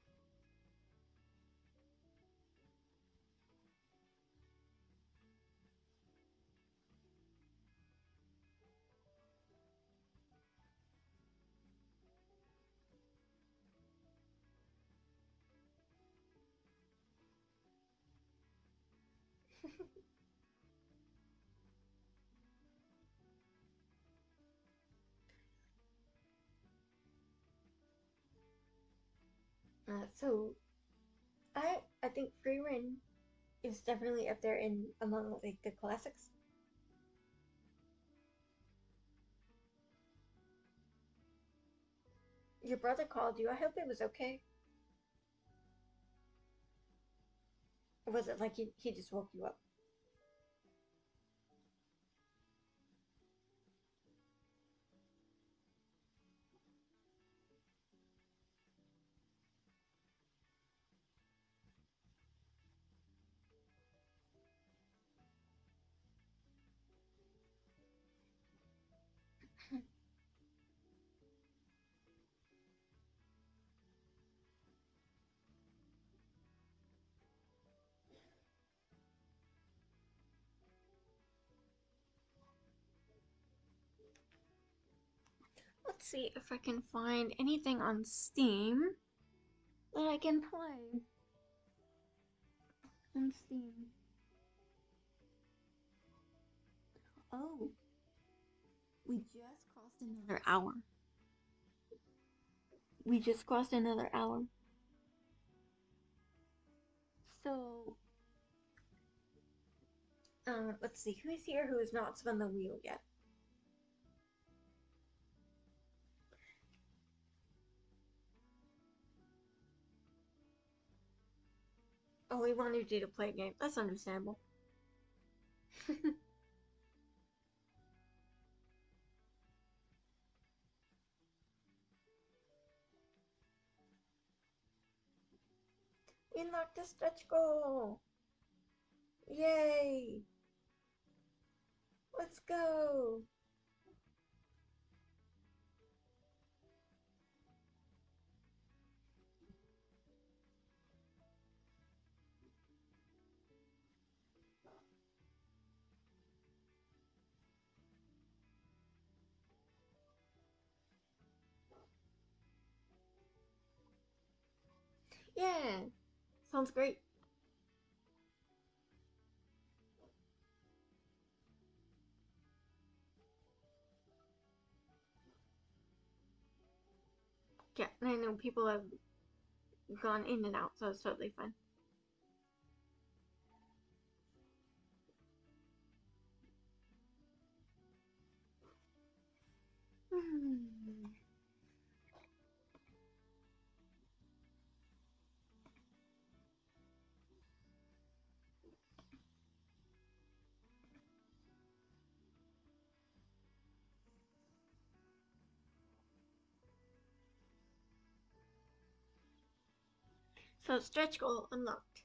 So I think Free Reign is definitely up there in among like the classics. Your brother called you. I hope it was okay. Or was it like he just woke you up? Let's see if I can find anything on Steam that I can play. On Steam. Oh, we just crossed another hour. We just crossed another hour. So, let's see. Who's here who has not spun the wheel yet? Oh, we wanted you to play a game. That's understandable. We knocked a stretch goal! Yay! Let's go! Yeah! Sounds great. Yeah, I know people have gone in and out, so it's totally fine. So stretch goal unlocked.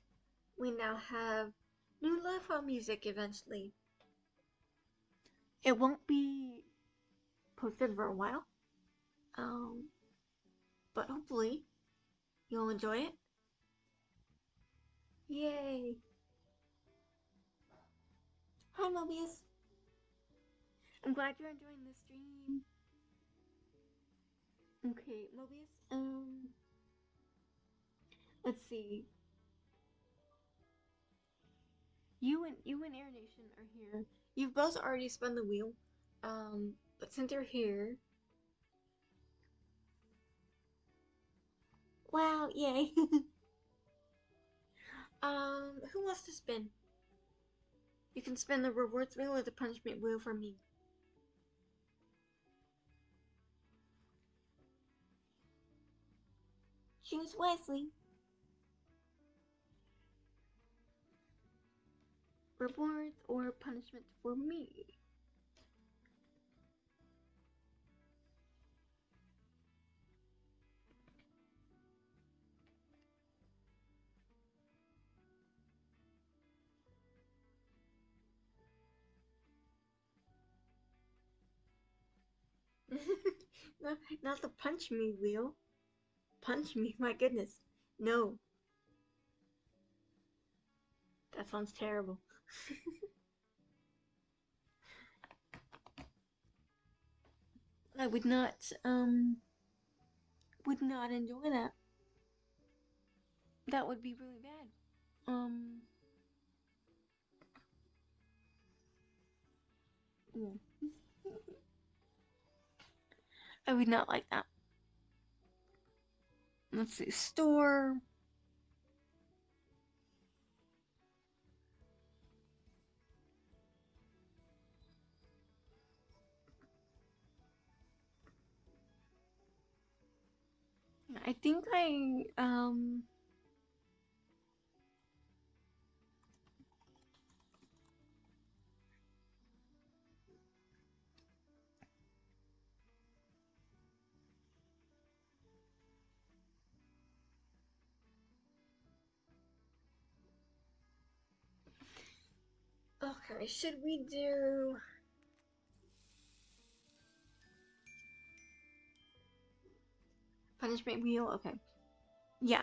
We now have new lo-fi music eventually. It won't be posted for a while. Um, but hopefully you'll enjoy it. Yay! Hi Mobius. I'm glad you're enjoying the stream. Okay, Mobius, let's see. You and Air Nation are here. You've both already spun the wheel. But since you're here, wow, yay. Who wants to spin? You can spin the rewards wheel or the punishment wheel for me. Choose Wesley. Rewards or punishment for me. No, not the punch me wheel. Punch me, my goodness. No, that sounds terrible. I would not enjoy that. That would be really bad. Yeah. I would not like that. Let's see, store. I think okay, should we do punishment wheel? Okay. Yeah.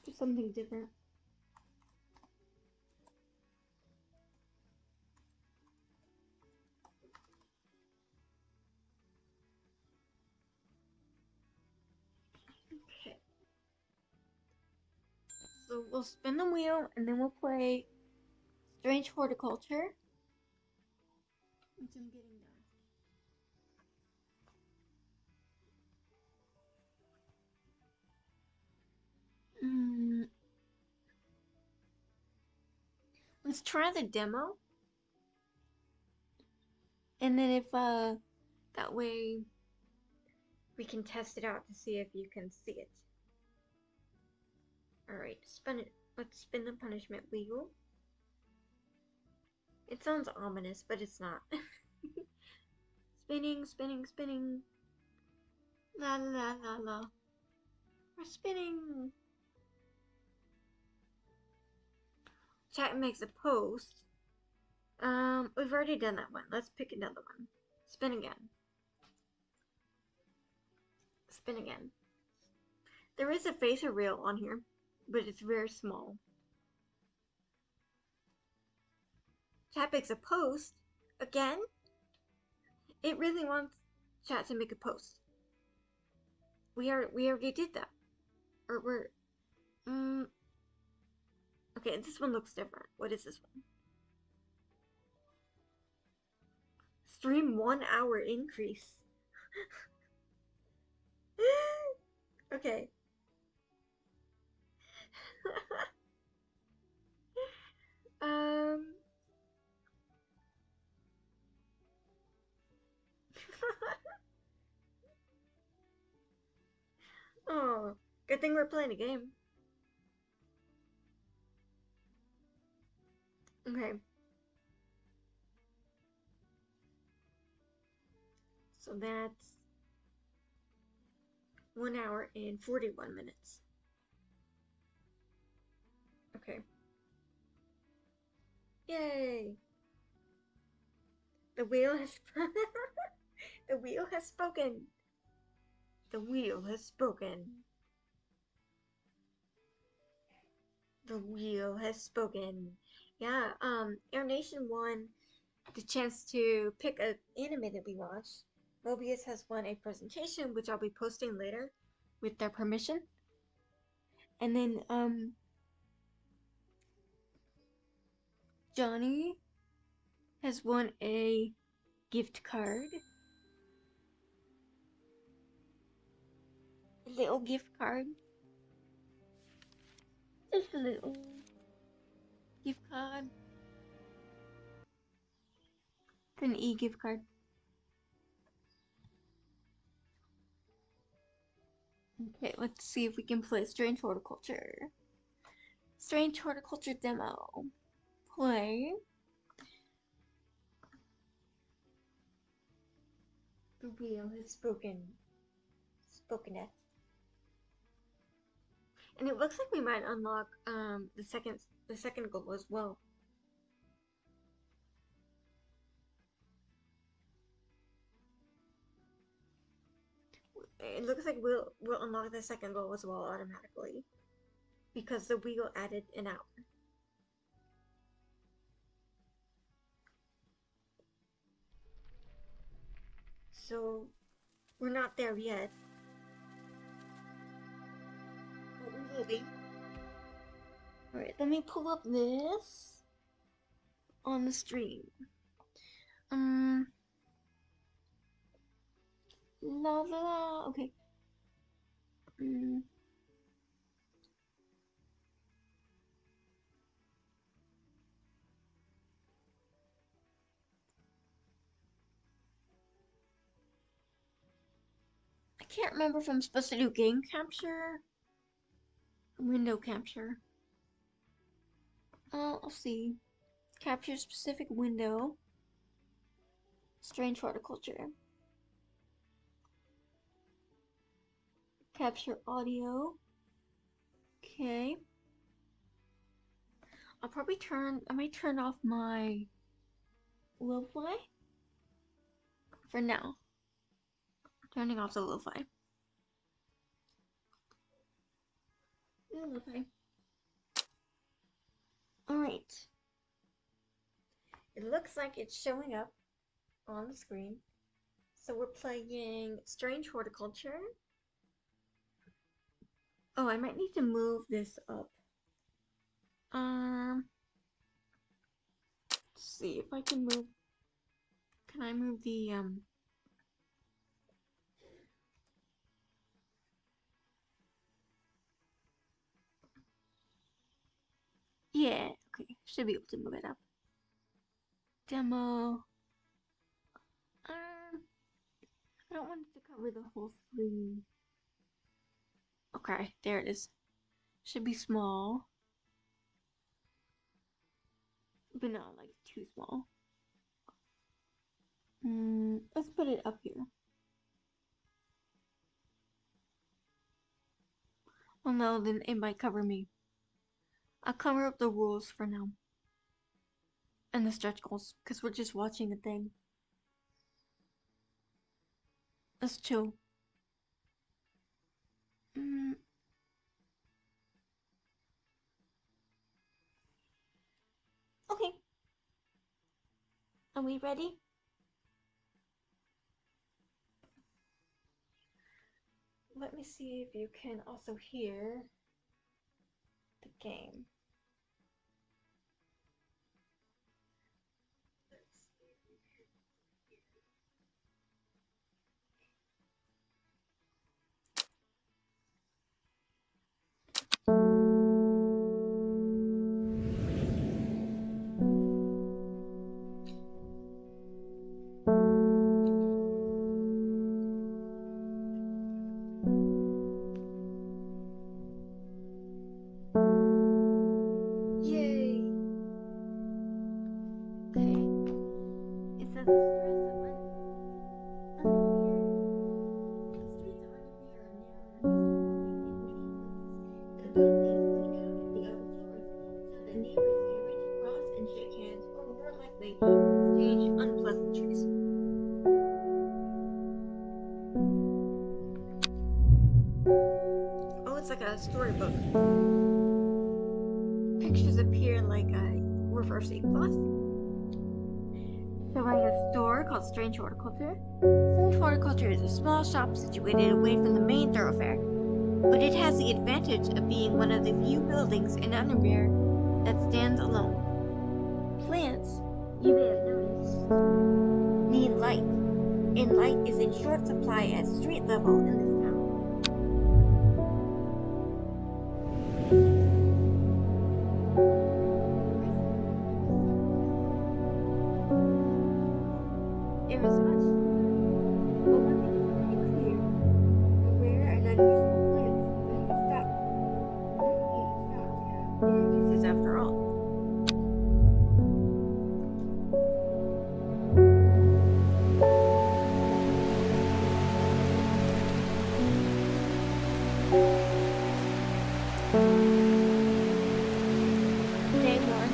Do something different. Okay. So we'll spin the wheel and then we'll play Strange Horticulture. Which I'm getting done. Let's try the demo. And then if that way we can test it out to see if you can see it. Alright, spin it. Let's spin the punishment wheel. It sounds ominous, but it's not. Spinning, spinning, spinning. La la la la. We're spinning. Chat makes a post. We've already done that one. Let's pick another one. Spin again. Spin again. There is a phaser reel on here, but it's very small. Chat makes a post. Again? It really wants chat to make a post. We already did that. Or okay, this one looks different. What is this one? Stream 1 hour increase. Okay. um Oh, good thing we're playing a game. Okay. So that's 1 hour and 41 minutes. Okay. Yay! The wheel has the wheel has spoken. The wheel has spoken. The wheel has spoken. Yeah, Air Nation won the chance to pick an anime that we watched. Mobius has won a presentation, which I'll be posting later with their permission. And then, Johnny has won a gift card. A little gift card. Just a little gift card. It's an e-gift card. Okay, let's see if we can play Strange Horticulture. Strange Horticulture demo. Play. The wheel has spoken. Spoken it. And it looks like we might unlock the second goal as well. It looks like we'll unlock the second goal as well automatically because the wheel added an hour. So we're not there yet, but we will be. All right, let me pull up this on the stream. La la la. Okay. I can't remember if I'm supposed to do game capture or window capture. I'll see. Capture specific window. Strange horticulture. Capture audio. Okay. I might turn off my lo-fi for now. Turning off the lo-fi. Lo-fi. Alright. It looks like it's showing up on the screen. So we're playing Strange Horticulture. Oh, I might need to move this up. Let's see if I can move. Can I move the Yeah, okay. Should be able to move it up. Demo. I don't want it to cover the whole screen. Okay, there it is. Should be small. But not like too small. Let's put it up here. Oh no, then it might cover me. I'll cover up the rules for now. And the stretch goals, because we're just watching a thing. Let's chill. Okay. Are we ready? Let me see if you can also hear the game. strange unpleasantries. Oh, it's like a storybook. Pictures appear like a reverse A+. Showing a store called Strange Horticulture. Strange Horticulture is a small shop situated away from the main thoroughfare, but it has the advantage of being one of the few buildings in Undermere that stands alone. Plants, you may have noticed, need light, and light is in short supply at street level in this town. There is much, but one thing is pretty clear: the rare and unusual plants that have uses after all. Day 1.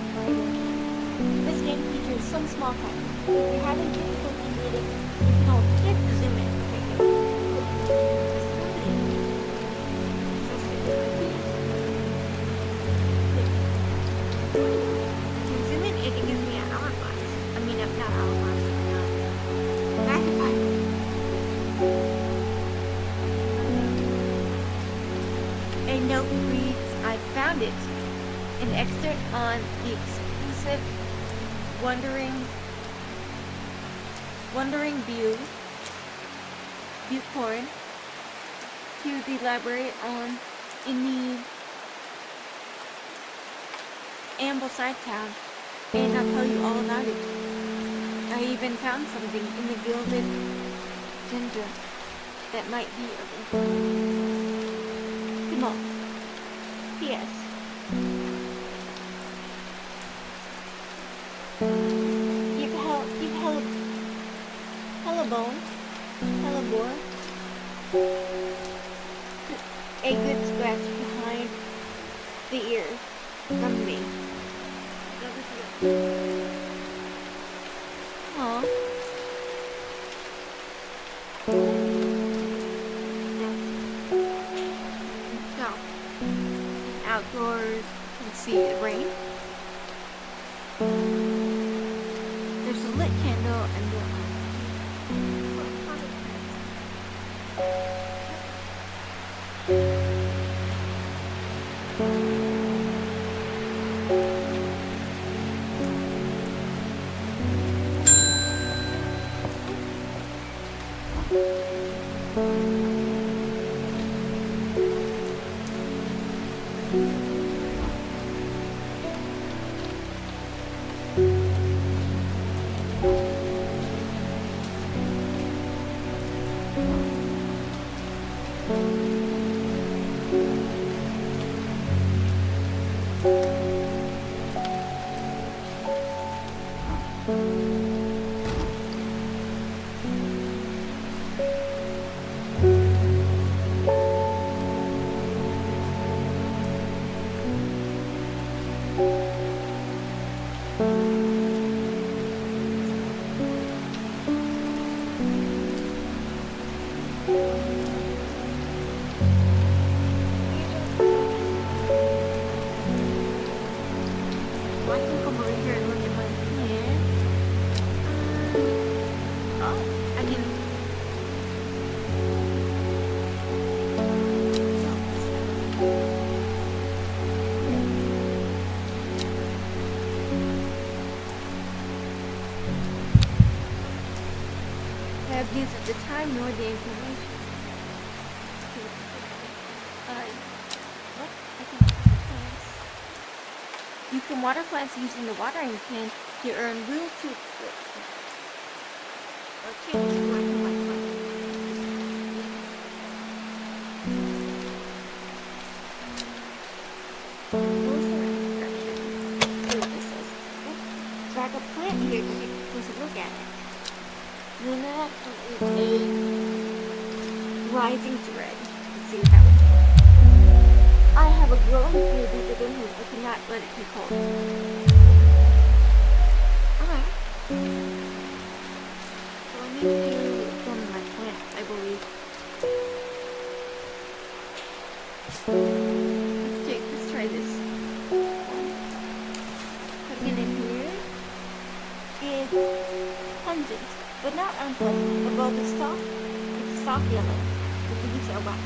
This game features some small types. If you're having difficulty reading, you can hold shift to zoom in. To zoom in, it gives me an hourglass. I mean, not hourglass, magnifier. A note reads, "I found it." An excerpt on the exclusive Wandering Butecorn to the library in the Ambleside town, and I'll tell you all about it. I even found something in the gilded ginger that might be of interest. Come on. P.S. You've hellebore, a good scratch behind the ear from me. Aw. So, outdoors, you can see the rain. There's a lit candle and the neither the time nor the inclination. What? I can water plants. You can water plants using the watering can to earn real tooth or change to black and white plants. Drag a plant here to take a closer look at it. Then that is a rising thread. Let's see how it goes. I have a growing fear deeper than me. I cannot let it take hold. Alright. pungent, but not unpleasant. Above the stalk, it's a soft yellow. The leaves are waxy.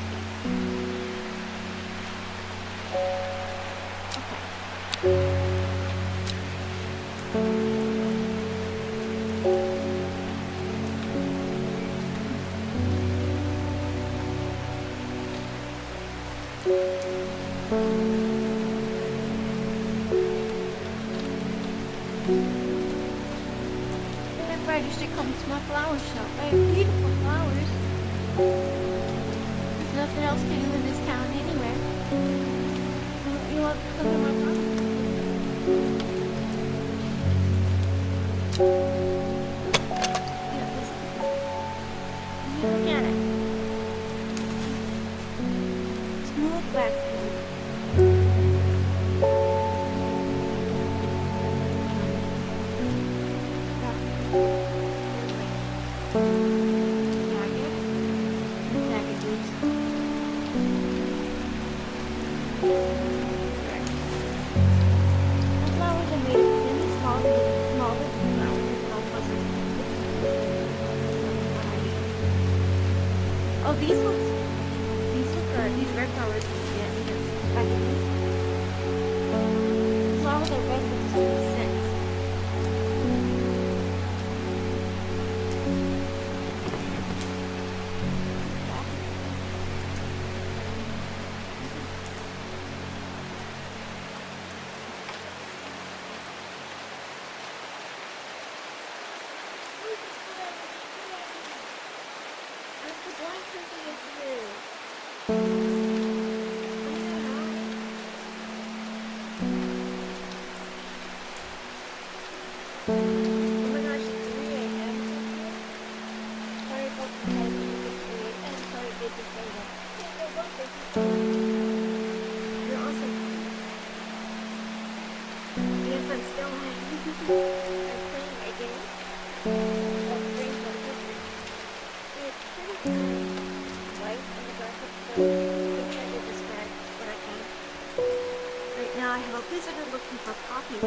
Remember, I used to come to my flower shop. I have beautiful flowers. There's nothing else to do in this town anyway. You want to come to my farm? Look at it. Smooth black. Oh, these red flowers you get back in these. Flowers are red with sweet scents. That's the blind person is here. Oh my gosh, it's 3 a.m. Sorry about the time it's 3 a.m. Sorry, baby, say that. You're awesome. Yes, I'm still I'm playing a game. It's pretty white on the graphics, but I'm trying to describe what I can. Right now, I have a visitor looking for coffee.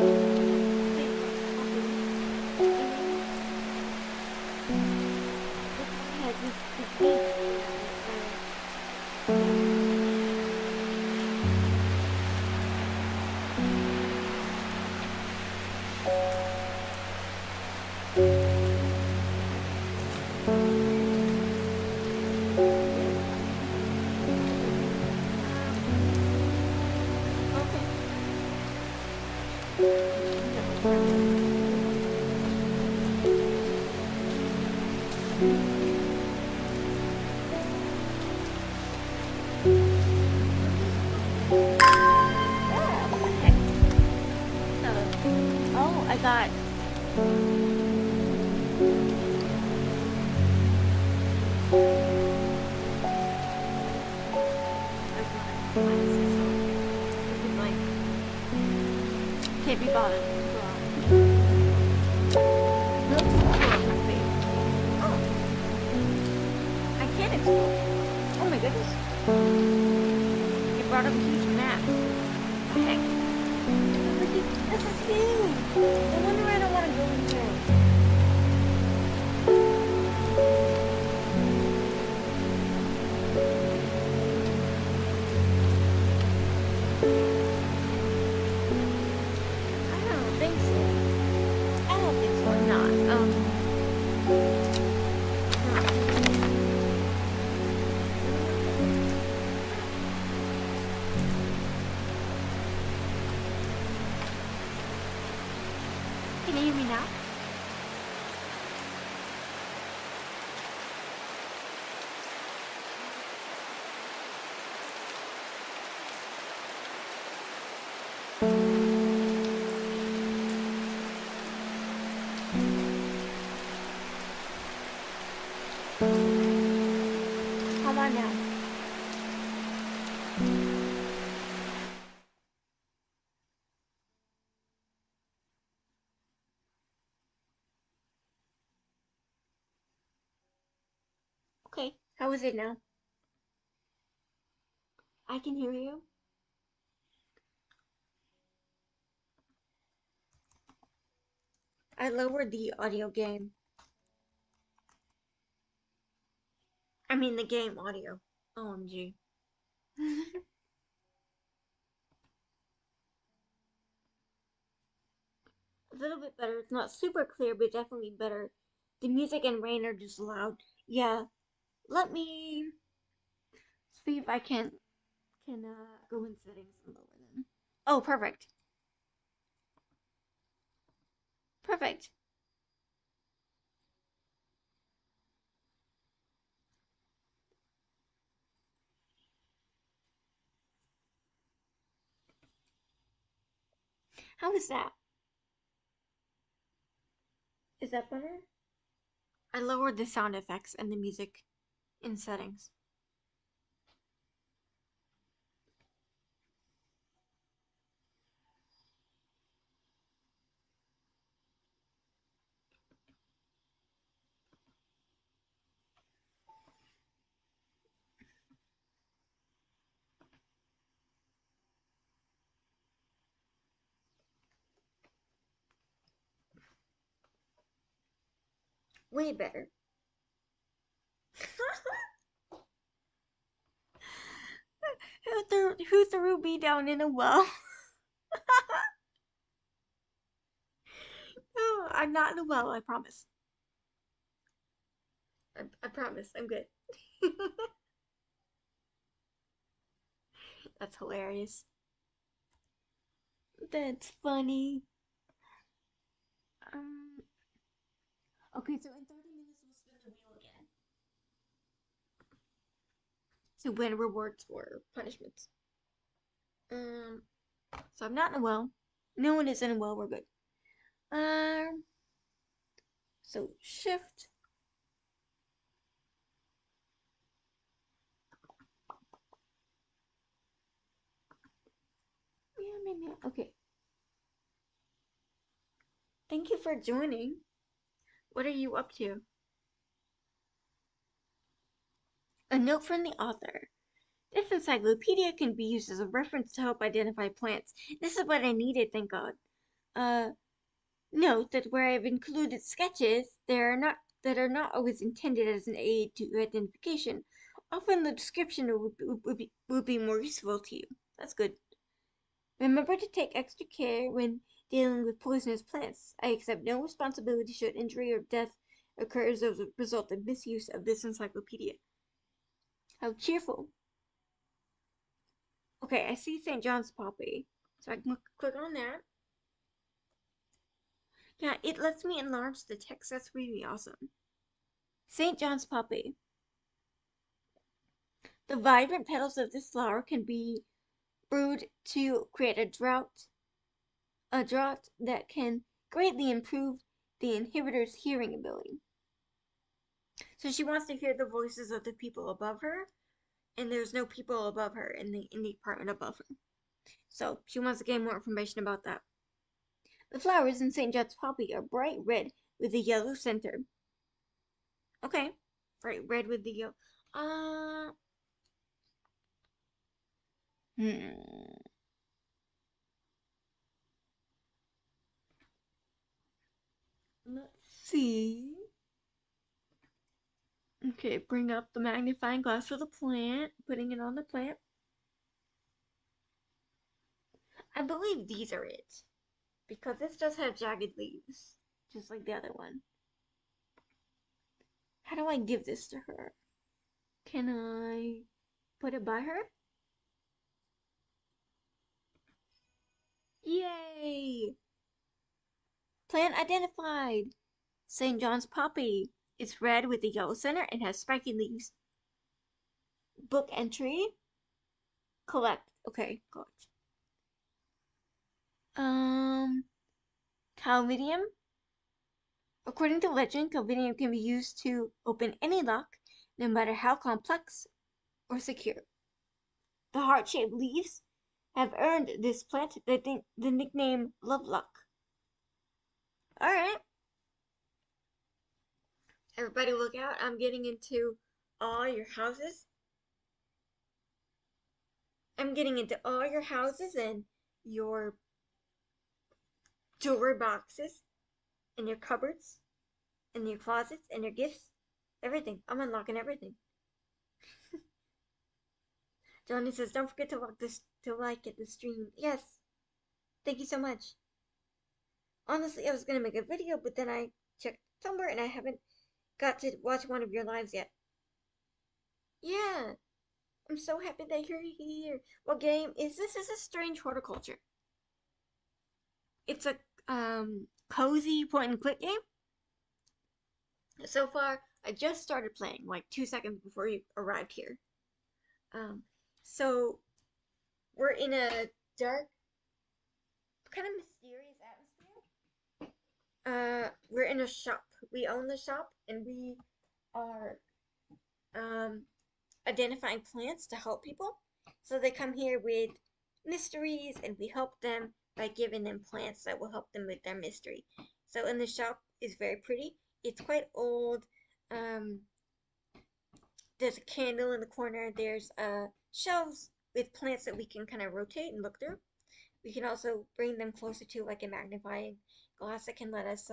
I got can't be bothered. I can't explore. Oh my goodness. It brought up a huge map. What the heck? This is huge. No wonder I don't want to go in here. I don't think so. I'm not. Can you hear me now? How about now? Okay, how is it now? I can hear you. I lowered the audio gain. I mean the game audio. OMG. A little bit better. It's not super clear, but definitely better. The music and rain are just loud. Yeah. Let me see if I can go in settings and lower them. Oh, perfect. Perfect. How is that? Is that better? I lowered the sound effects and the music in settings. Way better. Who threw me down in a well? Oh, I'm not in a well, I promise. I promise, I'm good. That's hilarious. That's funny. Um, okay, so in 30 minutes we'll spin the wheel again to win rewards or punishments. Um, so I'm not in a well. No one is in a well, we're good. Um, so shift. Yeah. Okay. Thank you for joining. What are you up to? A note from the author. This encyclopedia can be used as a reference to help identify plants. This is what I needed, thank God. Uh, Note that where I've included sketches, that are not always intended as an aid to identification. Often the description would be more useful to you. That's good. Remember to take extra care when dealing with poisonous plants. I accept no responsibility should injury or death occur as a result of misuse of this encyclopedia. How cheerful. Okay, I see St. John's Poppy. So I can click on that. Yeah, it lets me enlarge the text. That's really awesome. St. John's Poppy. The vibrant petals of this flower can be brewed to create a draught that can greatly improve the inhibitor's hearing ability. So she wants to hear the voices of the people above her, and there's no people above her in the apartment above her. So she wants to gain more information about that. The flowers in St. John's Poppy are bright red with a yellow center. Okay, bright red with the yellow. Uh, hmm. Let's see. Okay, bring up the magnifying glass for the plant, putting it on the plant. I believe these are it, because this does have jagged leaves, just like the other one. How do I give this to her? Can I put it by her? Yay! Plant identified! St. John's Poppy. It's red with a yellow center and has spiky leaves. Book entry. Collect. Okay, collect. Um, Calvidium. According to legend, Calvidium can be used to open any lock, no matter how complex or secure. The heart-shaped leaves have earned this plant the nickname Lovelock. Alright, everybody look out. I'm getting into all your houses. I'm getting into all your houses and your jewelry boxes and your cupboards and your closets and your gifts. Everything. I'm unlocking everything. Johnny says, "Don't forget to like it the stream." Yes, thank you so much. Honestly, I was gonna make a video, but then I checked somewhere and I haven't got to watch one of your lives yet. Yeah, I'm so happy that you're here. What game is this? Is a strange horticulture. It's a cozy point and click game. So far, I just started playing like 2 seconds before you arrived here. Um, so we're in a dark, kind of mysterious atmosphere. We're in a shop. We own the shop, and we are um identifying plants to help people. So they come here with mysteries, and we help them by giving them plants that will help them with their mystery. So, in the shop is very pretty. It's quite old. Um, there's a candle in the corner. There's shelves with plants that we can kind of rotate and look through. We can also bring them closer to like a magnifying glass that can let us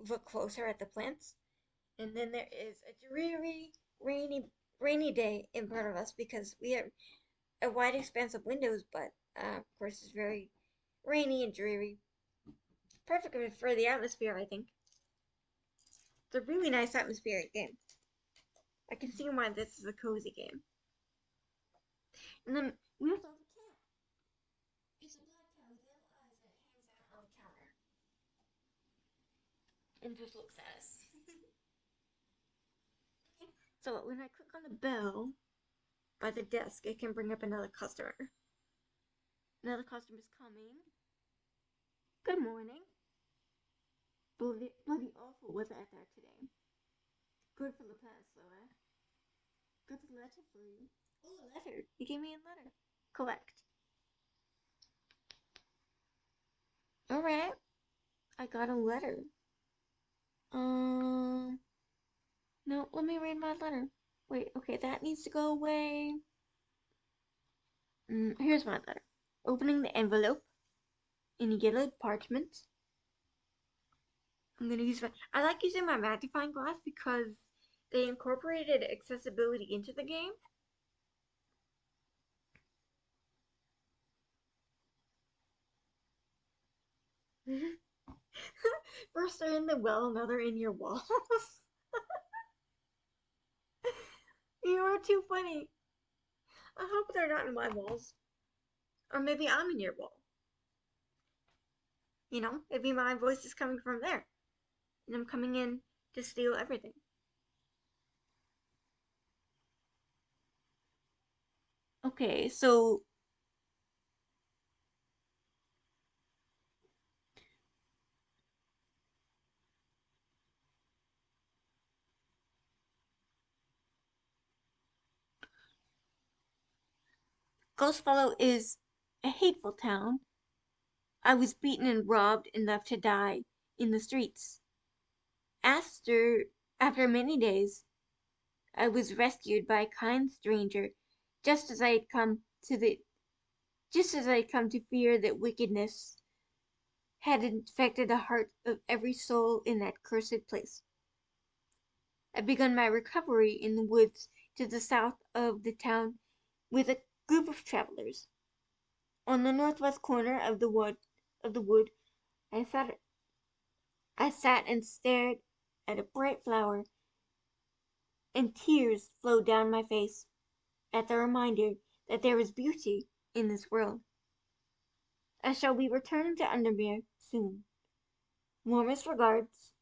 look closer at the plants. And then there is a dreary, rainy day in front of us because we have a wide expanse of windows, but of course it's very rainy and dreary. Perfect for the atmosphere, I think. It's a really nice atmospheric game. I can see why this is a cozy game. And then we also have a cat. It's a black cat with little eyes that hangs out on the counter and just looks at us. Okay. So when I click on the bell by the desk, it can bring up another customer. Another customer's coming. Good morning. Bloody awful weather out there today. Good for the past, though, eh? Got a letter for you. Oh, a letter. You gave me a letter. Collect. Alright. I got a letter. No, let me read my letter. Wait, okay, that needs to go away. Here's my letter. Opening the envelope in yellow parchment. I'm gonna use I like using my magnifying glass because they incorporated accessibility into the game. First they're in the well, now they're in your walls. You are too funny. I hope they're not in my walls. Or maybe I'm in your wall. You know, maybe my voice is coming from there. And I'm coming in to steal everything. Okay, so Ghostfellow is a hateful town. I was beaten and robbed and left to die in the streets. After after many days, I was rescued by a kind stranger, just as I had come to the just as I had come to fear that wickedness had infected the heart of every soul in that cursed place. I began my recovery in the woods to the south of the town with a group of travelers. On the northwest corner of the wood, I sat I sat and stared at a bright flower, and tears flowed down my face at the reminder that there is beauty in this world. I shall be returning to Undermere soon. Warmest regards,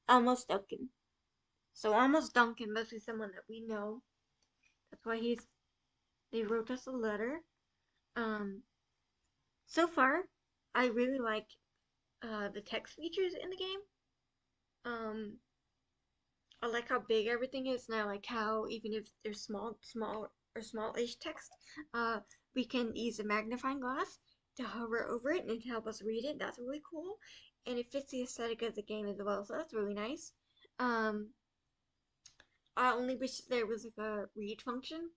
Almost Duncan. So Almost Duncan must be someone that we know. That's why they wrote us a letter. Um, so far, I really like the text features in the game. Um, I like how big everything is, and I like how even if there's smallish text, uh, we can use a magnifying glass to hover over it and to help us read it. That's really cool, and it fits the aesthetic of the game as well, so that's really nice. Um, I only wish there was like a read function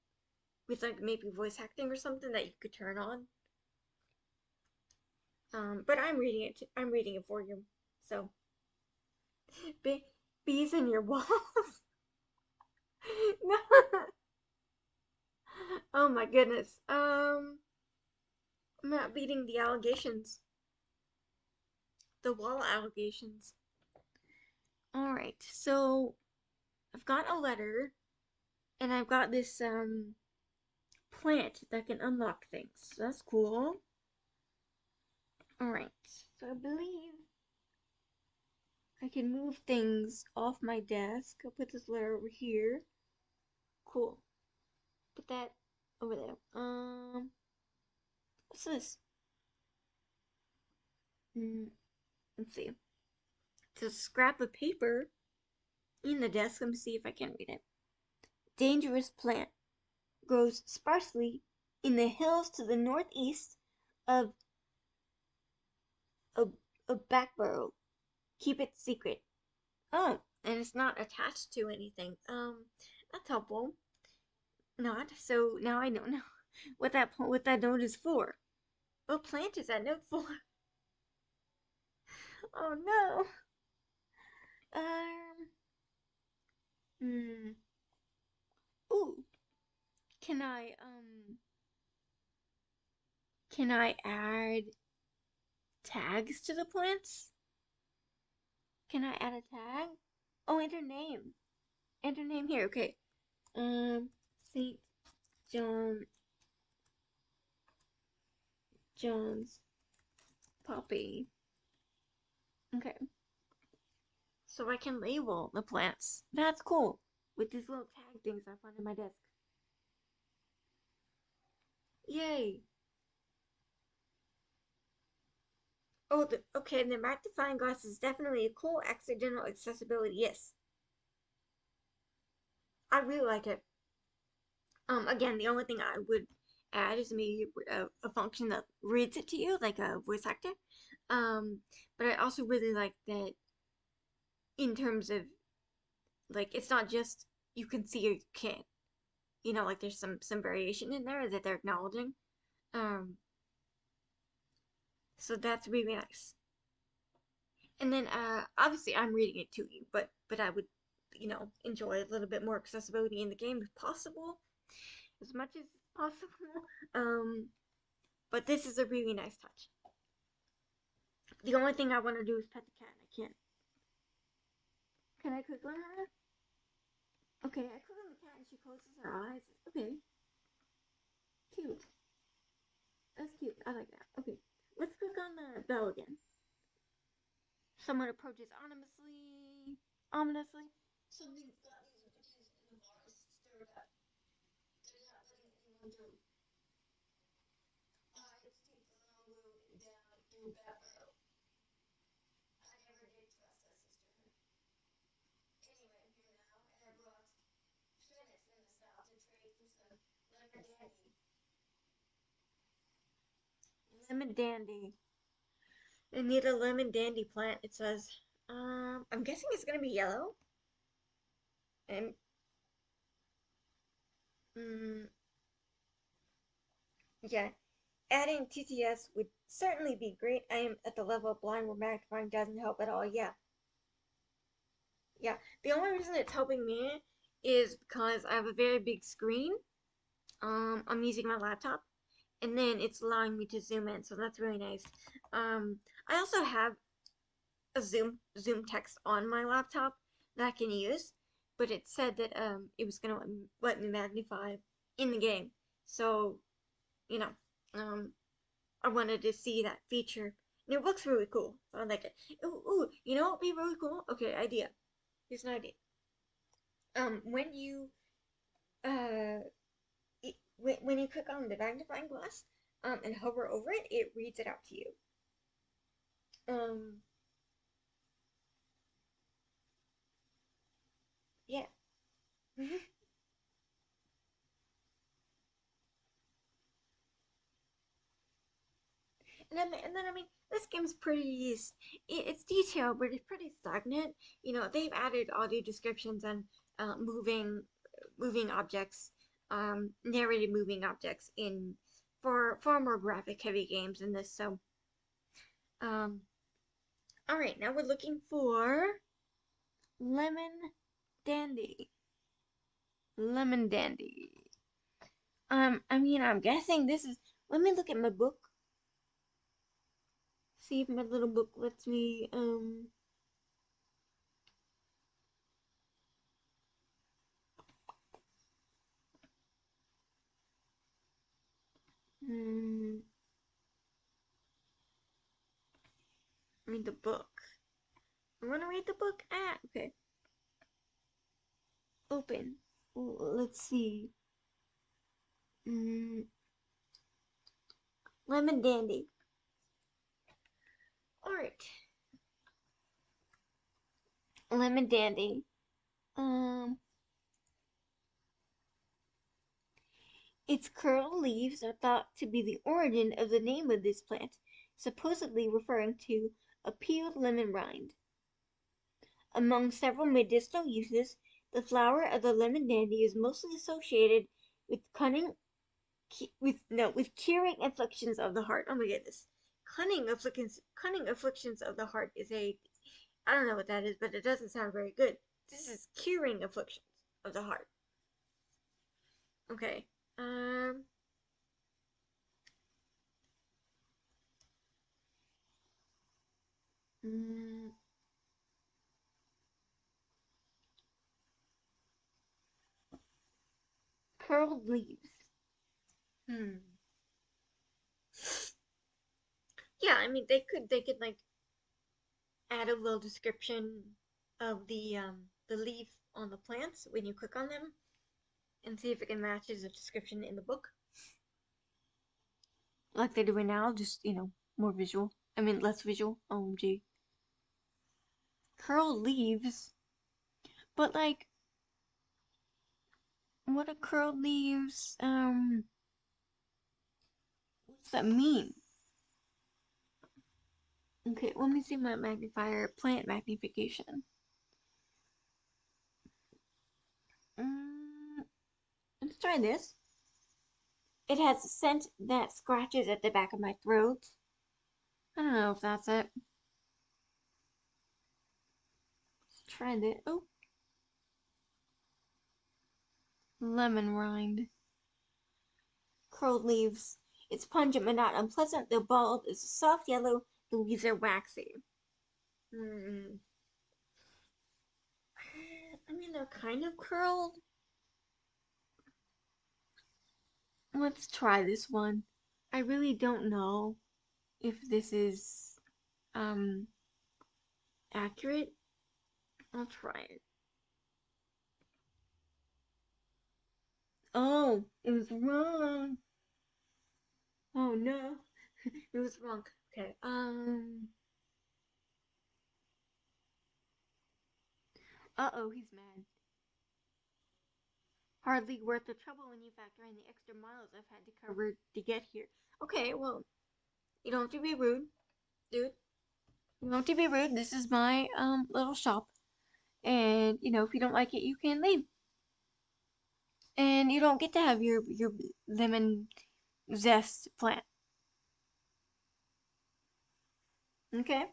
with like maybe voice acting or something that you could turn on. But I'm reading it. I'm reading it for you. So, bees in your walls. No. Oh my goodness. I'm not beating the allegations. The wall allegations. Alright, so I've got a letter and I've got this plant that can unlock things. So that's cool. Alright, so I believe I can move things off my desk. I'll put this letter over here. Cool. Put that over there. What's this? Let's see. It's a scrap of paper in the desk. Let me see if I can read it. Dangerous plant. Grows sparsely in the hills to the northeast of a, a backborough. Keep it secret. Oh, and it's not attached to anything. That's helpful. Not. So now I don't know what that note is for. What plant is that note for? Oh no. Um. Hmm. Ooh. Can I can I add tags to the plants? Can I add a tag? Oh, enter name. Enter name here. Okay. Saint John John's poppy. Okay. So I can label the plants. That's cool. With these little tag things I found in my desk. Yay. Oh, okay. The magnifying glass is definitely a cool accidental accessibility. Yes, I really like it. Again, the only thing I would add is maybe a function that reads it to you, like a voice actor. Um, but I also really like that in terms of like it's not just you can see or you can't. You know, like there's some variation in there that they're acknowledging. Um, so that's really nice. And then obviously I'm reading it to you, but I would enjoy a little bit more accessibility in the game if possible, as much as possible. Um, but this is a really nice touch. The only thing I want to do is pet the cat, and I can't. Can I click on her? Okay, I click on the cat and she closes her eyes. Okay, cute. That's cute. I like that. Okay, let's click on the bell again. Someone approaches ominously. Ominously. Something's got these witches in the forest stirred up. They're not letting anyone through. I have to take the long road down through Beverly. I never did trust a sisterhood. Anyway, I'm here now, and I brought Shreddits in the south to trade for some lemon dandy. Lemon dandy. I need a lemon dandy plant. It says, I'm guessing it's gonna be yellow. And, mm, yeah. Adding TTS would certainly be great. I am at the level of blind where magnifying doesn't help at all. Yeah. Yeah. The only reason it's helping me is because I have a very big screen. I'm using my laptop, and then it's allowing me to zoom in, so that's really nice. I also have a zoom text on my laptop that I can use, but it said that it was gonna let me magnify in the game. So, you know, um I wanted to see that feature. And it looks really cool. So I like it. Ooh, you know what would be really cool? Okay, idea. Here's an idea. When you uh when you click on the magnifying glass and hover over it, it reads it out to you. Um yeah. And then I mean, this game's pretty. It's detailed, but it's pretty stagnant. You know, they've added audio descriptions and moving objects, narrated moving objects in far more graphic heavy games than this. So, um, all right, now we're looking for lemon dandy. Lemon dandy. I mean, I'm guessing this is. Let me look at my book. See if my little book lets me. Hmm, read the book. I want to read the book. Ah, okay. Open. Let's see. Mm, lemon dandy. All right. Lemon dandy. Um, its curled leaves are thought to be the origin of the name of this plant, supposedly referring to a peeled lemon rind. Among several medicinal uses, the flower of the lemon dandy is mostly associated with with curing afflictions of the heart. Oh my goodness, cunning afflictions of the heart is a I don't know what that is, but it doesn't sound very good. This is curing afflictions of the heart. Okay. Um. mm, Curled leaves. Hmm. Yeah, I mean they could like add a little description of the leaf on the plants when you click on them and see if it can match the description in the book. Like they're doing now, just more visual. I mean less visual. OMG. Curled leaves. But like what are curled leaves? What's that mean? Okay, let me see my magnifier. Plant magnification. Mm, let's try this. It has a scent that scratches at the back of my throat. I don't know if that's it. Let's try this. Oh, lemon rind. Curled leaves. It's pungent but not unpleasant. The bulb is soft yellow. The leaves are waxy. Hmm. I mean, they're kind of curled. Let's try this one. I really don't know if this is um accurate. I'll try it. Oh, it was wrong. Oh no, it was wrong. Okay. Uh-oh, he's mad. Hardly worth the trouble when you factor in the extra miles I've had to cover to get here. Okay, well, you don't have to be rude, dude. You don't have to be rude. This is my little shop, and if you don't like it, you can leave, and you don't get to have your lemon zest plant. Okay,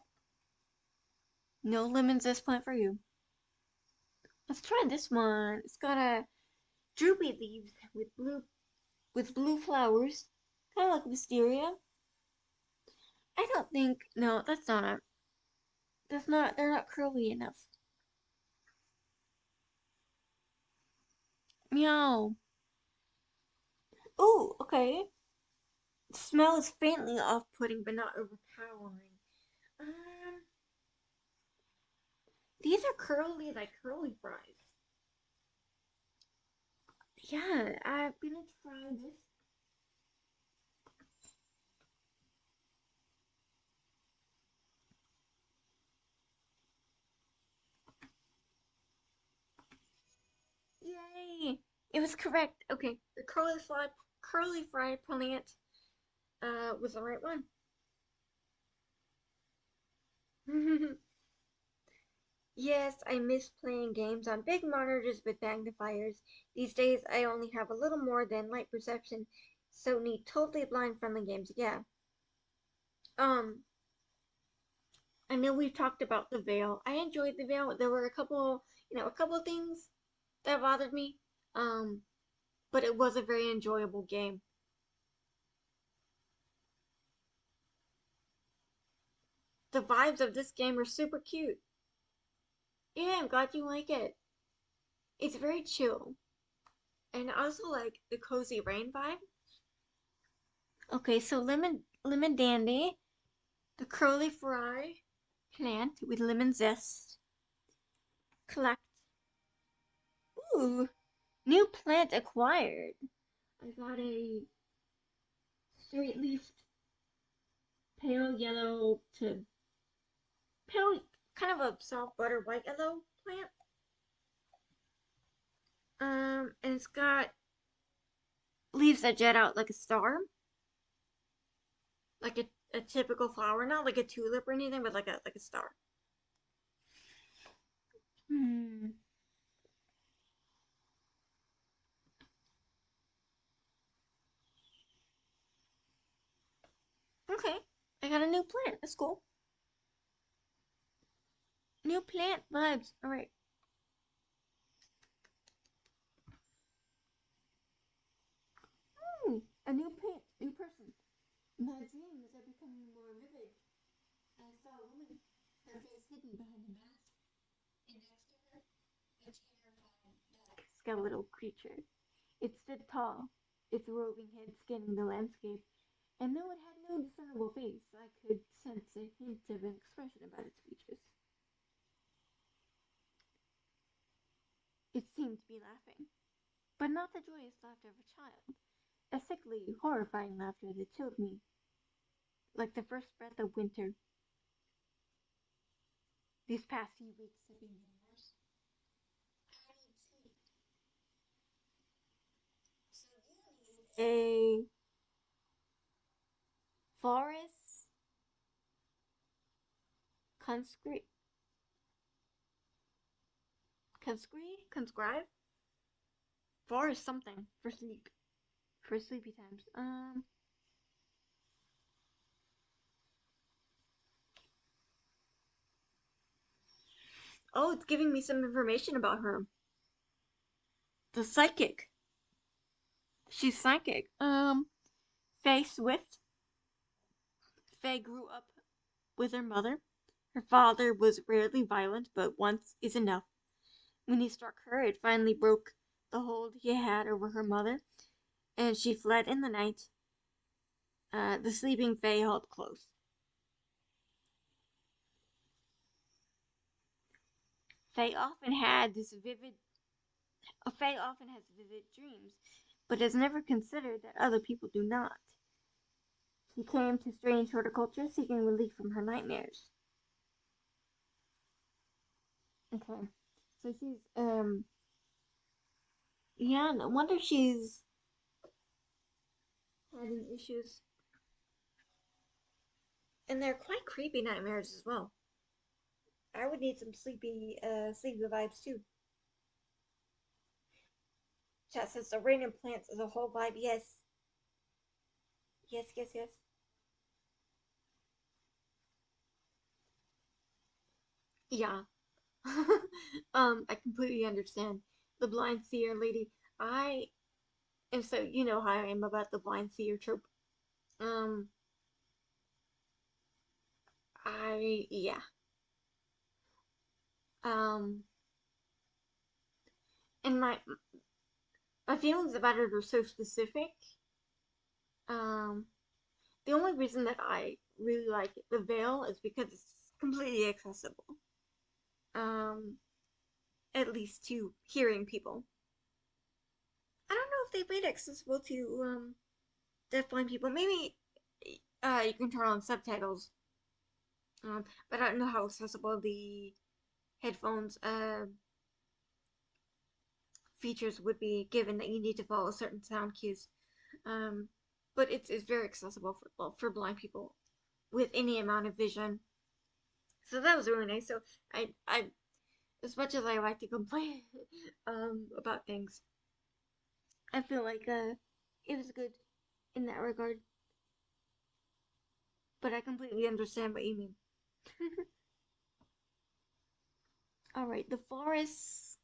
no lemon zest plant for you. Let's try this one. It's got a droopy leaves with blue flowers, kind of like wisteria. I don't think no, that's not a that's not they're not curly enough. Meow. Oh, okay. The smell is faintly off-putting, but not overpowering. Um, these are like curly fries. Yeah, I'm gonna try this. Yay! It was correct. Okay, the curly fry plant was the right one. Yes, I miss playing games on big monitors with magnifiers. These days, I only have a little more than light perception, so need totally blind friendly games. Yeah. Um, I know we've talked about the veil. I enjoyed the veil. There were a couple things that bothered me. Um, but it was a very enjoyable game. The vibes of this game are super cute. Yeah, I'm glad you like it. It's very chill. And I also like the cozy rain vibe. Okay, so lemon dandy, the curly fry plant with lemon zest. Collect. Ooh, new plant acquired. I got a straight leafed pale yellow to pale, kind of a soft butter white yellow plant. And it's got leaves that jet out like a star, like a typical flower, not like a tulip or anything, but like a star. Hmm. Okay, I got a new plant. That's cool. New plant vibes. All right. Hmm. A new plant, new person. My dreams are becoming more vivid. I saw a woman, her face hidden behind a mask, and next to her, a terrifying black skeletal creature. It stood tall, its roving head scanning the landscape, and though it had no discernible face, I could sense a hint of an expression about its features. It seemed to be laughing, but not the joyous laughter of a child, a sickly, horrifying laughter that chilled me, like the first breath of winter. These past few weeks have been getting worse. I need sleep. So you need a forest conscript conscribe forest something for sleep for sleepy times. Oh, it's giving me some information about her. The psychic. She's psychic. Faye Swift. Faye grew up with her mother. Her father was rarely violent, but once is enough. When he struck her, it finally broke the hold he had over her mother, and she fled in the night. The sleeping Fae held close. Fae often had this vivid. Fae often has vivid dreams, but has never considered that other people do not. She came to strange horticulture seeking relief from her nightmares. Okay, so she's yeah, no wonder she's having issues, and they're quite creepy nightmares as well. I would need some sleepy vibes too. Chat says the rain and plants as a whole vibe. Yes, yes, yes, yes. Yeah. I completely understand. The blind seer lady. I and so you know how I am about the blind seer trope. Um, yeah. Um, and my feelings about it are so specific. Um, the only reason that I really like the veil is because it's completely accessible. Um, at least to hearing people. I don't know if they made it accessible to deafblind people. Maybe you can turn on subtitles. But I don't know how accessible the headphones features would be, given that you need to follow certain sound cues. Um, but it's very accessible for for blind people with any amount of vision. So that was really nice. So I as much as I like to complain about things, I feel like it was good in that regard. But I completely understand what you mean. All right, the forest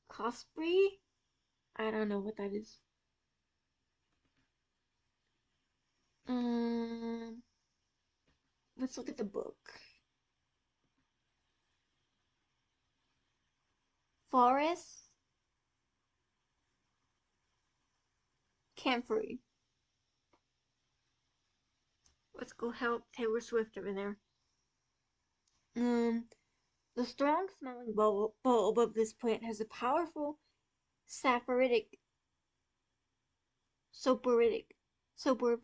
cosprey. I don't know what that is. Um, let's look at the book. Forest Camphor. Let's go help Taylor Swift over there. Um, the strong smelling bulb of this plant has a powerful sapphiric, soporific, sopor,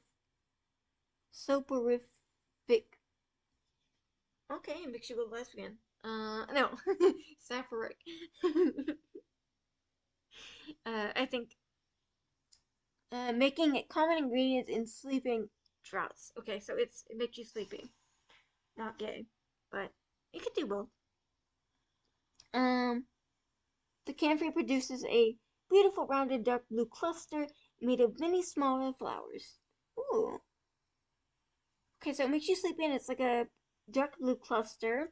soporific. Okay, makes you go lesbian. No, sapphiric. I think making it common ingredients in sleeping draughts. Okay, so it makes you sleepy, not gay, but it could do both. Um, the camphor produces a beautiful rounded dark blue cluster made of many smaller flowers. Ooh. Okay, so it makes you sleepy and it's like a dark blue cluster,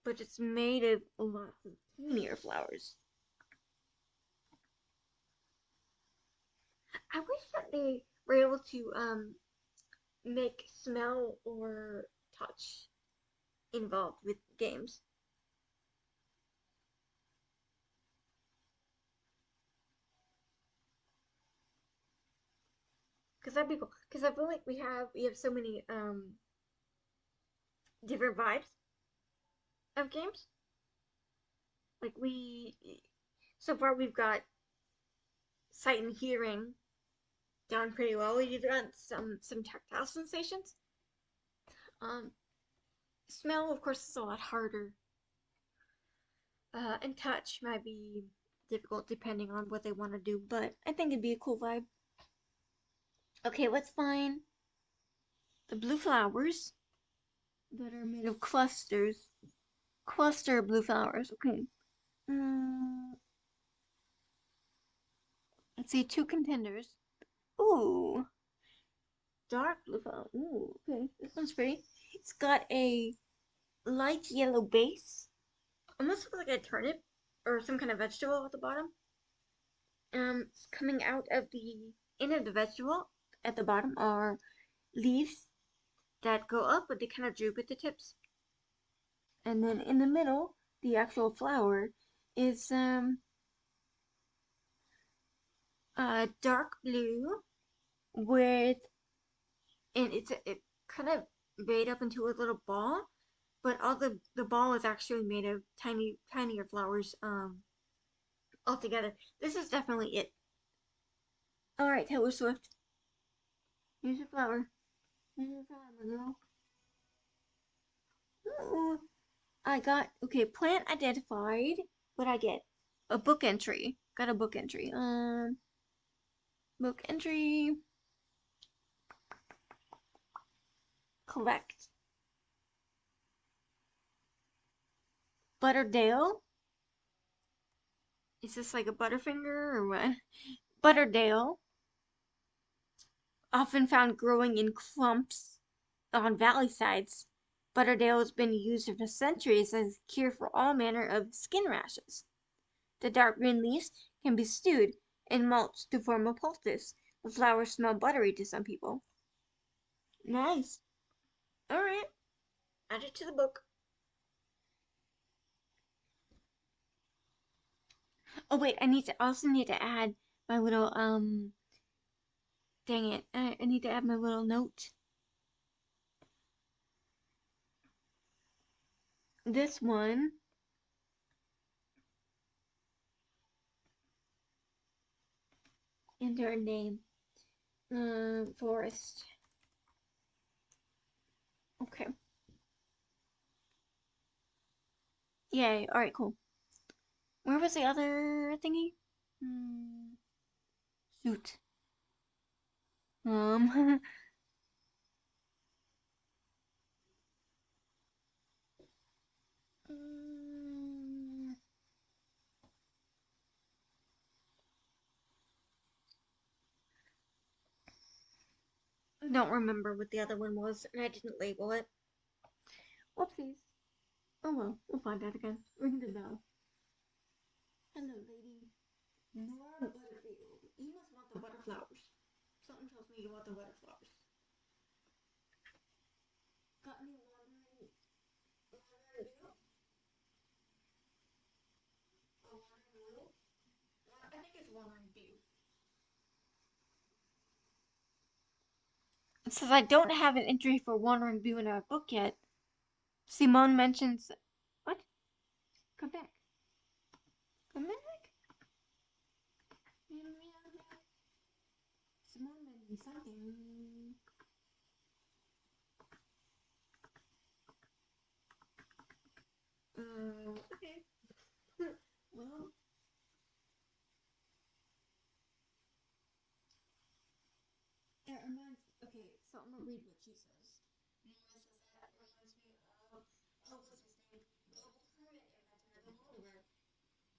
but it's made of lots of tinier flowers. I wish that they were able to make smell or touch involved with games. Cause that'd be cool. Cause I feel like we have so many different vibes of games. Like we so far we've got sight and hearing down pretty well. We've got some tactile sensations. Um, smell of course is a lot harder. And touch might be difficult depending on what they want to do, but I think it'd be a cool vibe. Okay, let's find the blue flowers that are made of clusters. Cluster of blue flowers. Okay. Mm, let's see, two contenders. Ooh, dark blue flower. Ooh, okay. This one's pretty. It's got a light yellow base. Almost looks like a turnip or some kind of vegetable at the bottom. Coming out of the end of the vegetable at the bottom are leaves that go up, but they kind of droop at the tips. And then in the middle, the actual flower is dark blue with and it kind of made up into a little ball, but all the ball is actually made of tinier flowers all together. This is definitely it. All right, Taylor Swift, here's your flower. Here's your flower, my girl. Ooh, I got okay. Plant identified. What I get? A book entry. Got a book entry. Book entry. Collect. Butterdale. Is this like a Butterfinger or what? Butterdale, often found growing in clumps on valley sides. Butterdale has been used for centuries as a cure for all manner of skin rashes. The dark green leaves can be stewed and mulched to form a poultice. The flowers smell buttery to some people. Nice. All right. Add it to the book. Oh wait, I also need to add my little dang it. I need to add my little note. This one and her name. Forest. Okay. Yay. All right. Cool. Where was the other thingy? Hmm. Shoot. Um. I don't remember what the other one was, and I didn't label it. Whoopsies. Oh well, we'll find out again. Ring the bell. Hello, lady. More flowers. Something tells me you want the water flowers. Got any wandering blue? Or wandering blue? I think it's wandering blue. It says I don't have an entry for wandering blue in our book yet. Simone mentions what? Come back. Come back. Simone mentioned something. Okay. Well, it reminds. Okay, so I'm gonna read what she says. You know what says that? It reminds me of what's his name? The hermit inventor, the Moulder.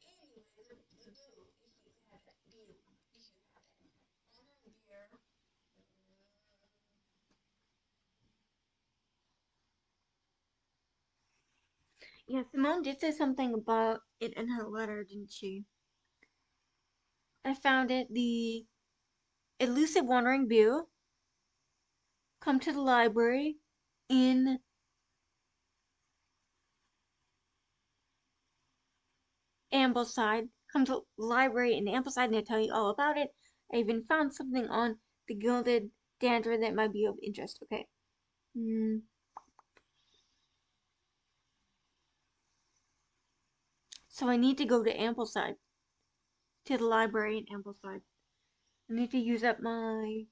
Anyway, the boo, if you have it, boo, if you have it. Wandering beer. Yeah, Simone did say something about it in her letter, didn't she? I found it. The elusive wandering beau come to the library in Ambleside. Come to the library in Ambleside and I tell you all about it. I even found something on the gilded dander that might be of interest. Okay. So I need to go to Ambleside, to the library in Ambleside. I need to use up my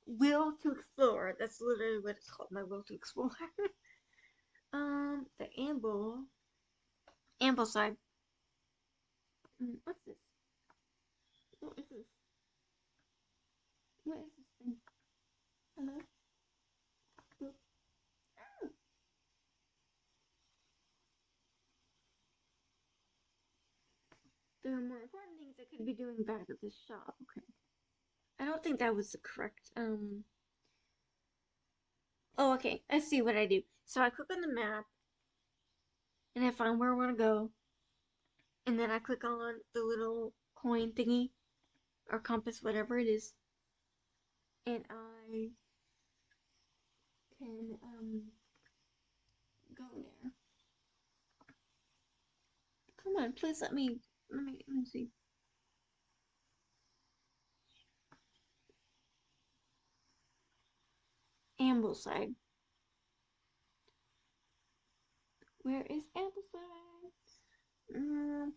will to explore. That's literally what it's called, my will to explore. The Ambleside. What's this? What is this? What is this thing? Hello? Oh. There are more important things I could be doing back at this shop. Okay. I don't think that was the correct, Oh, okay. I see what I do. So I click on the map, and I find where I want to go, and then I click on the little coin thingy, or compass, whatever it is, and I can, go there. Come on, please let me see. Ambleside. Where is Ambleside? Mm,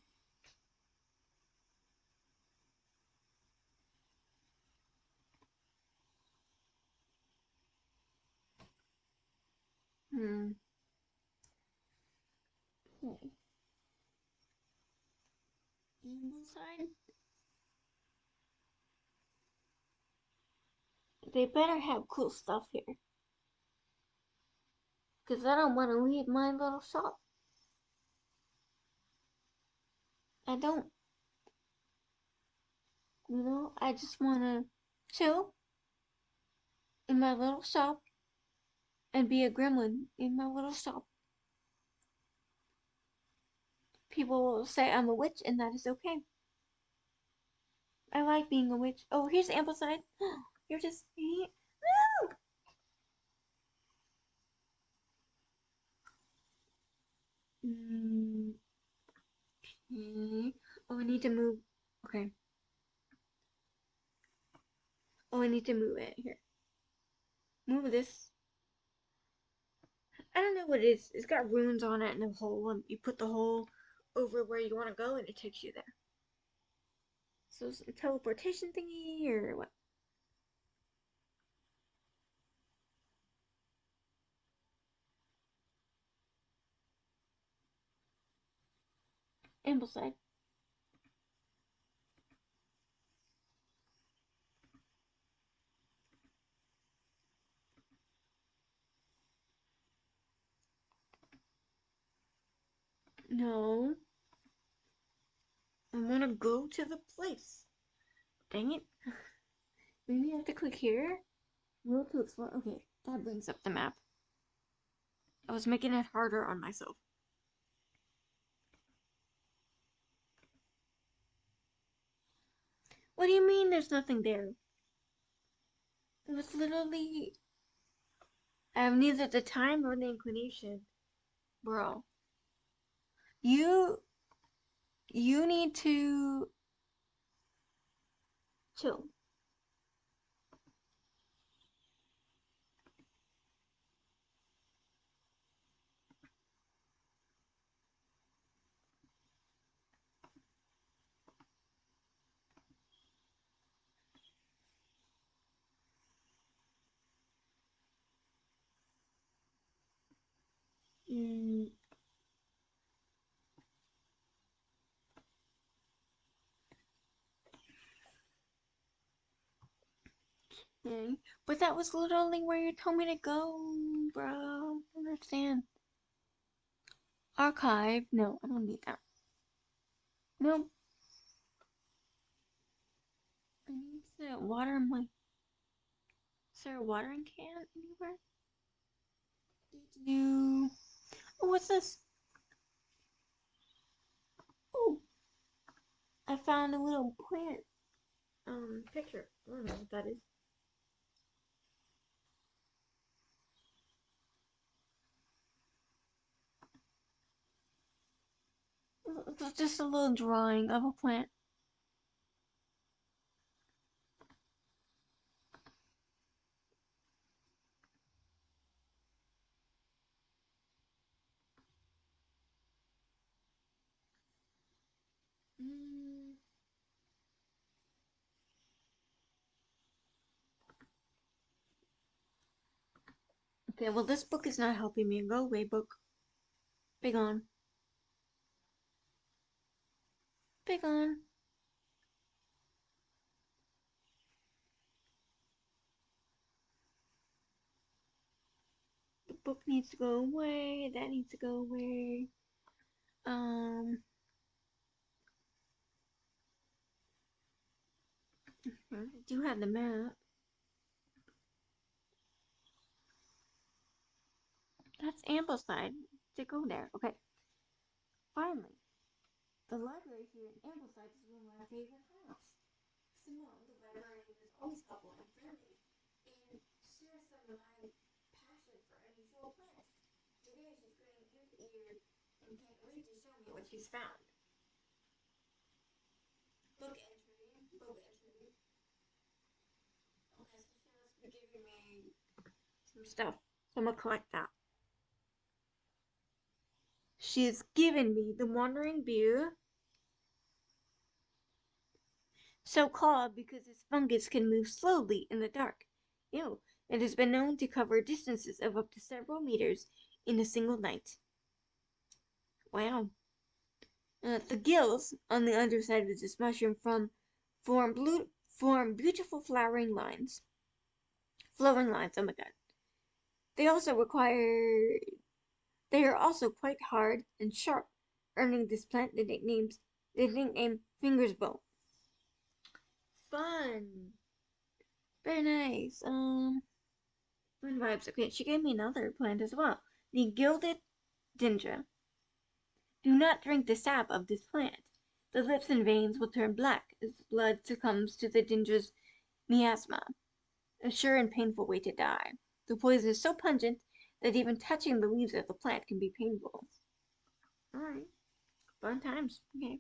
hmm. Okay. Ambleside? They better have cool stuff here. Because I don't want to leave my little shop. I don't. I just want to chill in my little shop and be a gremlin in my little shop. People will say I'm a witch, and that is okay. I like being a witch. Oh, here's Ambleside. You're just. No! Mm, okay. Oh, I need to move. Okay. Oh, I need to move it here. Move this. I don't know what it is. It's got runes on it and a hole, and you put the hole over where you want to go, and it takes you there. So it's a teleportation thingy, or what? Ambleside. No. I want to go to the place. Dang it. Maybe I have to click here? Will to explore. Okay, that brings up the map. I was making it harder on myself. What do you mean there's nothing there? It was literally, I have neither the time nor the inclination. Bro, you, you need to chill. Mm, okay. But that was literally where you told me to go, bro. I don't understand. Archive? No, I don't need that. No, I need to water my. Is there a watering can anywhere? Did you? Oh, what's this? Oh, I found a little plant. Picture. I don't know what that is. It's just a little drawing of a plant. Mm. Okay, well, this book is not helping me. Go away, book. Big on. Big on. The book needs to go away. That needs to go away. Um, I do have the map. That's Ambleside. To go there. Okay. Finally, the library here in Ambleside is one of my favorite house. Simone, the librarian, is always helpful and friendly, and shares some of my passion for unusual plants. Today she's grinning ear to ear and can't wait to show me what she's found. Book entry. Book entry. Okay, so she must be giving me some stuff. So I'm gonna collect that. She's given me the Wandering Beer, so called because its fungus can move slowly in the dark. Ew. It has been known to cover distances of up to several meters in a single night. Wow. The gills on the underside of this mushroom form beautiful flowering lines. Flowing lines. Oh my god. They also require. They are also quite hard and sharp, earning this plant the nickname Finger's Bone. Fun. Very nice. Fun vibes. Okay, she gave me another plant as well. The gilded dendra. Do not drink the sap of this plant. The lips and veins will turn black as blood succumbs to the dendra's miasma. A sure and painful way to die. The poison is so pungent that even touching the leaves of the plant can be painful. Alright, fun times. Okay.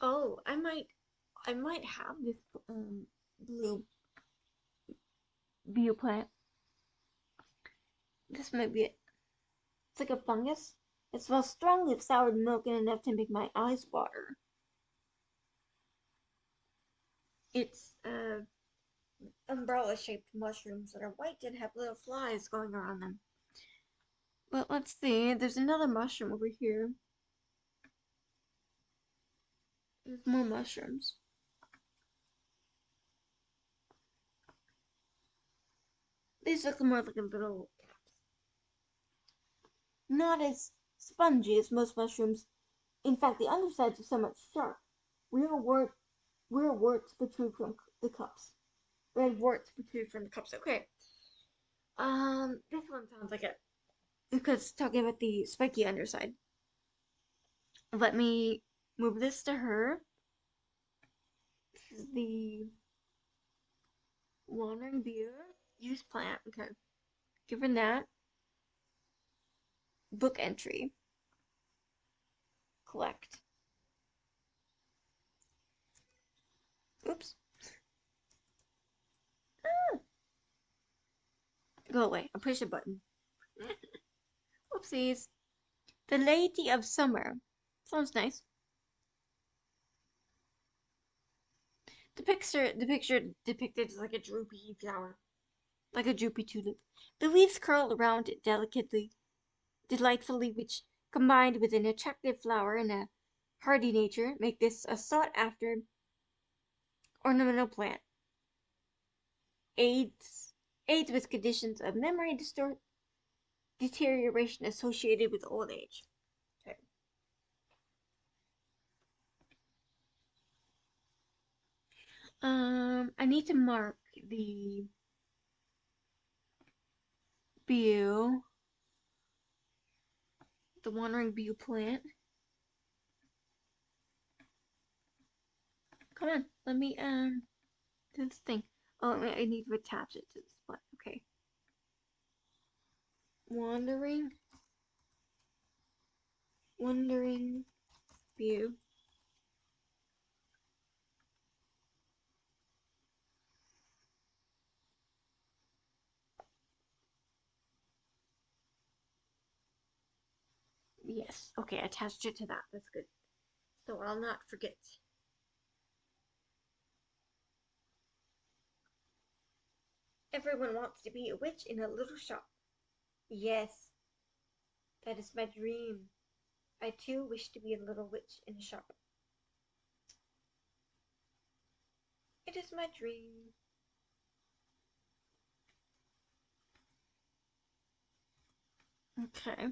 Oh, I might have this blue bio plant. This might be it. It's like a fungus. It smells strongly of soured milk and enough to make my eyes water. It's umbrella-shaped mushrooms that are white and have little flies going around them. But let's see. There's another mushroom over here. There's more mushrooms. These look more like a little, not as spongy as most mushrooms. In fact, the undersides are somewhat sharp. Real wort, real warts protrude from the cups. Red warts protrude from the cups. Okay. This one sounds like it. because talking about the spiky underside. Let me move this to her. This is the wandering view. Use plant. Okay. Given that, book entry. Collect. Oops. Ah, go away. I push a button. Oopsies. The Lady of Summer. Sounds nice. The picture depicted is like a droopy flower. Like a droopy tulip. The leaves curl around it delicately, delightfully, which, combined with an attractive flower and a hardy nature, make this a sought-after ornamental plant. Aids with conditions of memory deterioration associated with old age. Okay. I need to mark the view, the wandering view plant. Come on, let me do this thing. Oh, I need to attach it to this one. Okay. Wandering view. Yes. Okay, I attached it to that. That's good. So I'll not forget. Everyone wants to be a witch in a little shop. Yes, that is my dream. I too wish to be a little witch in a shop. It is my dream. Okay.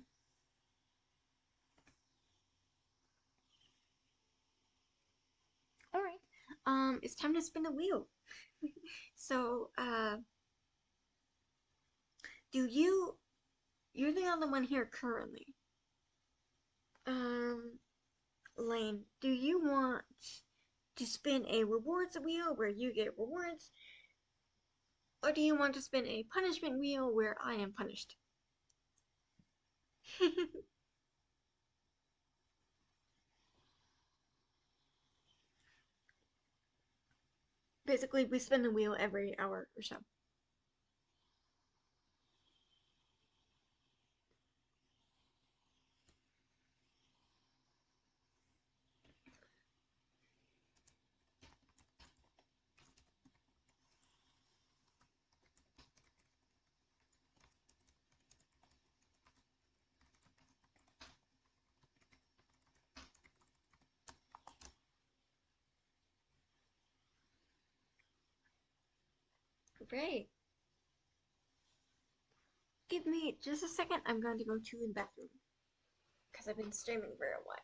All right. It's time to spin the wheel. So, do you? You're the only one here currently. Um, Lane, do you want to spin a rewards wheel where you get rewards, or do you want to spin a punishment wheel where I am punished? Basically, we spin the wheel every hour or so. Great. Give me just a second. I'm going to go to the bathroom because I've been streaming for a while.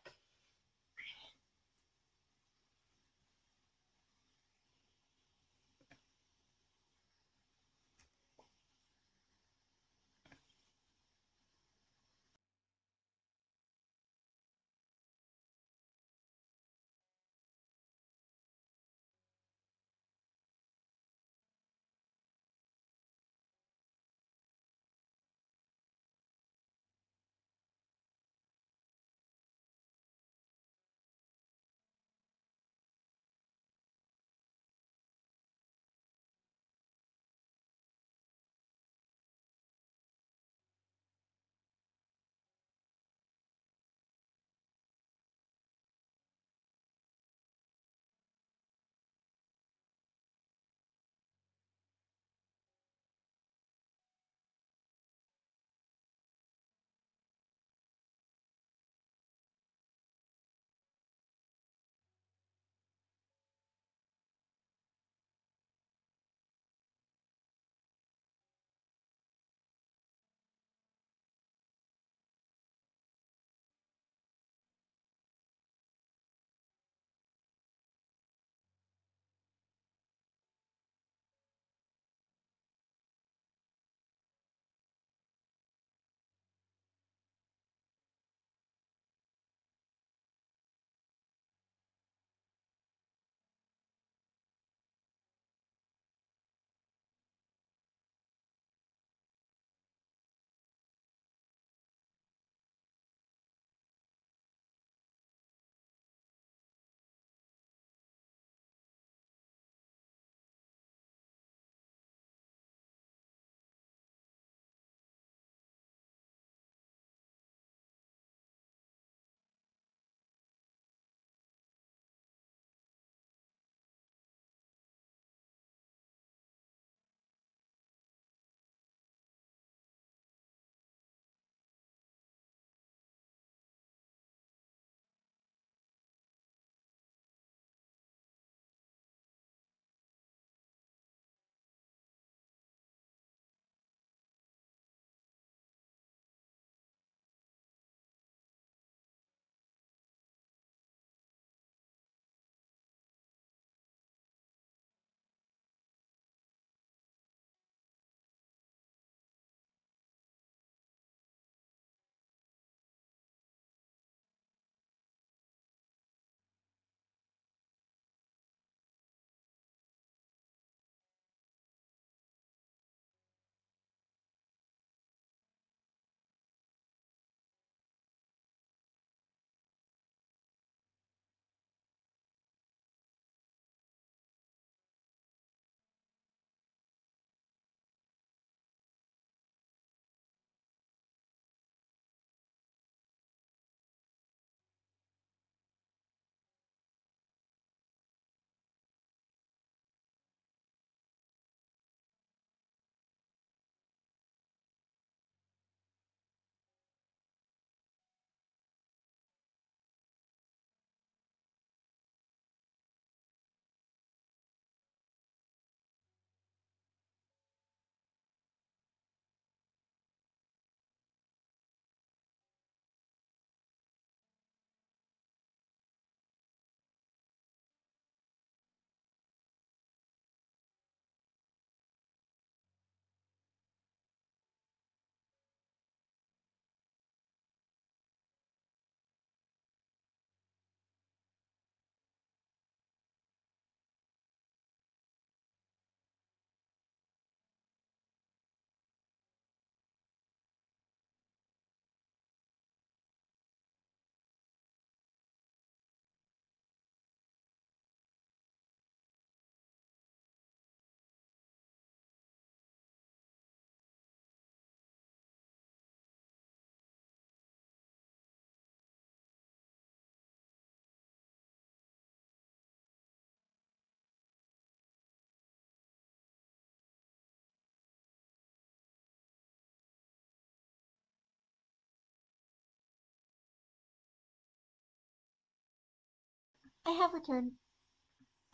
I have returned.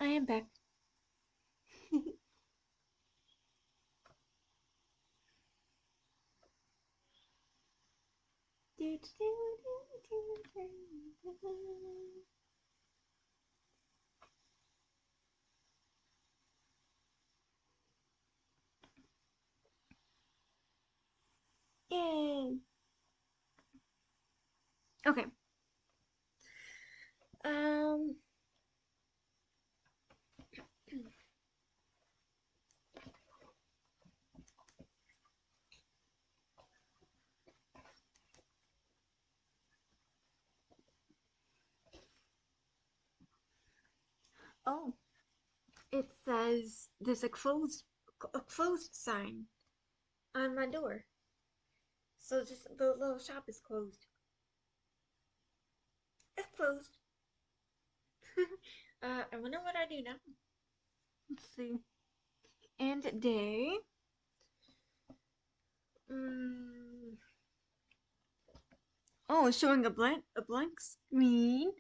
I am back. Yay! Okay. Um. Oh, it says there's a closed sign on my door. So just the little shop is closed. It's closed. I wonder what I do now. Let's see. And day. Mm. Oh, it's showing a blank screen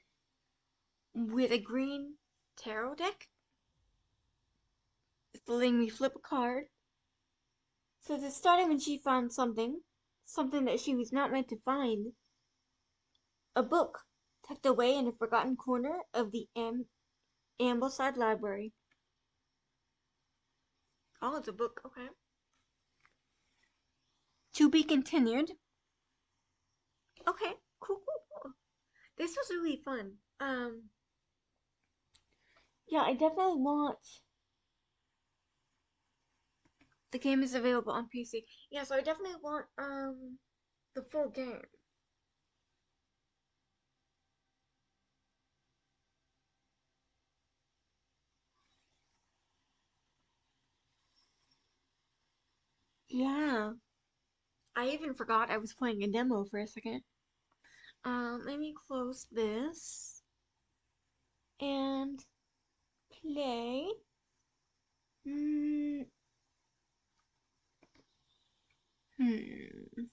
with a green tarot deck. It's letting me flip a card. So it started when she found something that she was not meant to find. A book tucked away in a forgotten corner of the Ambleside Library. Oh, it's a book. Okay. To be continued. Okay. Cool, cool, cool. This was really fun. Yeah, I definitely want. The game is available on PC. Yeah, so I definitely want the full game. Yeah. I even forgot I was playing a demo for a second. Let me close this and play. Hmm. Hmm.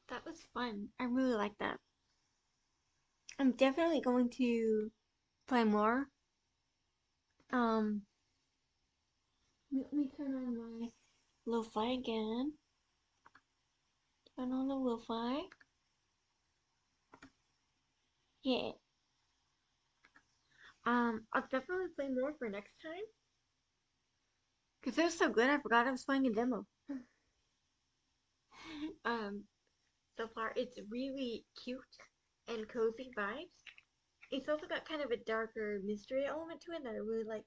That was fun. I really like that. I'm definitely going to play more. Um, let me turn on my lo-fi again. Turn on the lo-fi. Yeah. I'll definitely play more for next time. Because it was so good, I forgot I was playing a demo. um, so far, it's really cute and cozy vibes. It's also got kind of a darker mystery element to it that I really like.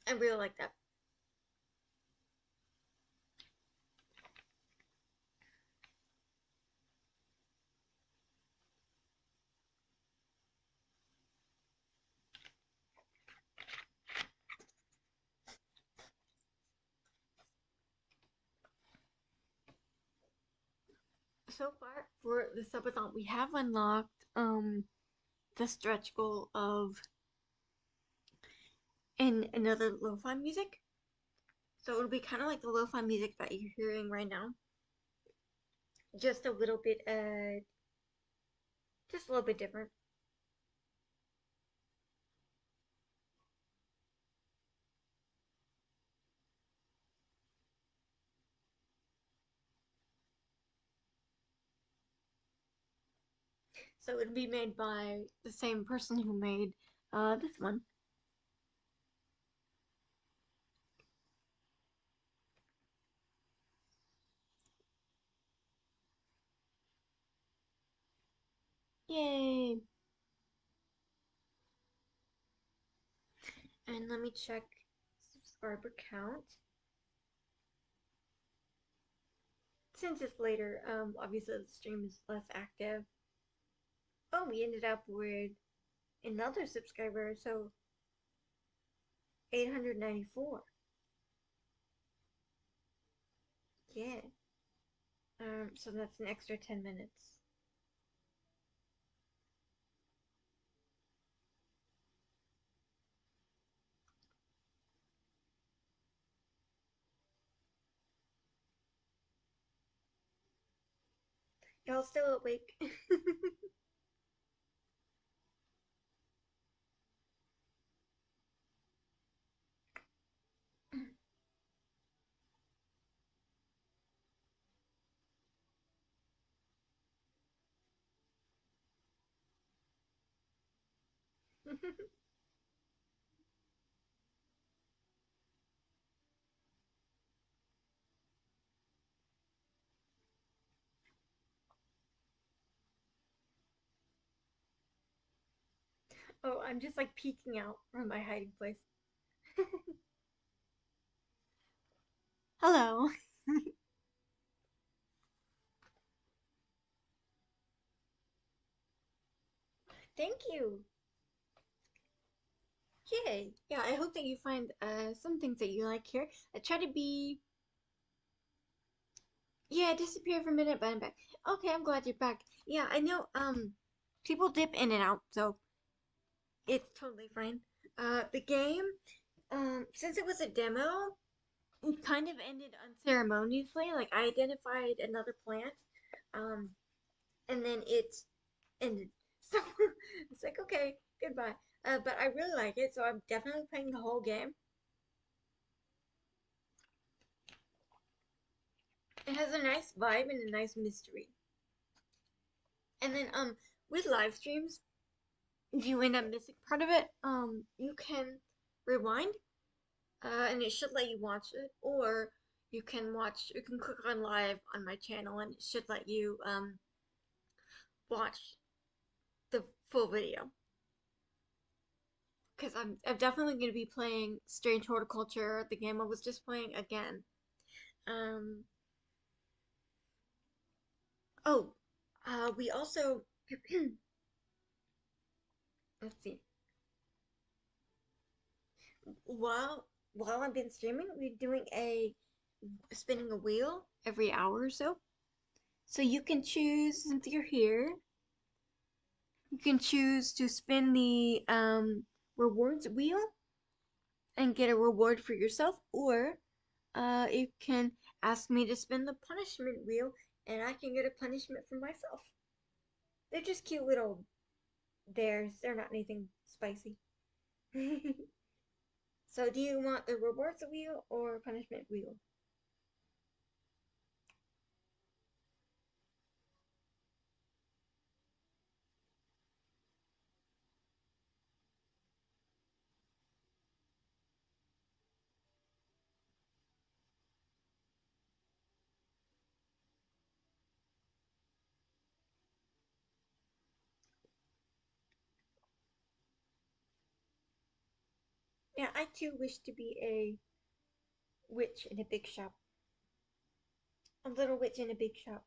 I really like that. So far for the subathon, we have unlocked the stretch goal of in another lo-fi music. So it'll be kind of like the lo-fi music that you're hearing right now, just a little bit just a little bit different. So it'll be made by the same person who made this one. Yay! And let me check subscriber count. Since it's later, obviously the stream is less active. Oh, we ended up with another subscriber, so 894. Yeah. So that's an extra 10 minutes. Y'all still awake? Oh, I'm just like peeking out from my hiding place. Hello. Thank you. Yay. Yeah, I hope that you find some things that you like here. I try to be. Yeah, I disappeared for a minute, but I'm back. Okay, I'm glad you're back. Yeah, I know. People dip in and out, so it's totally fine. The game, since it was a demo, it kind of ended unceremoniously. Like I identified another plant, um, and then it ended. So it's like, okay, goodbye. But I really like it, so I'm definitely playing the whole game. It has a nice vibe and a nice mystery. And then with live streams, if you end up missing part of it, you can rewind, and it should let you watch it, or you can click on live on my channel, and it should let you watch the full video. Because I'm definitely going to be playing Strange Horticulture, the game I was just playing again. Um, oh, we also, let's see, while I've been streaming, we're doing a spinning a wheel every hour or so. So you can choose, since you're here, you can choose to spin the rewards wheel and get a reward for yourself, or you can ask me to spin the punishment wheel and I can get a punishment for myself. They're just cute little dares. They're not anything spicy. So, do you want the rewards wheel or punishment wheel? Yeah, I too wish to be a witch in a big shop. A little witch in a big shop.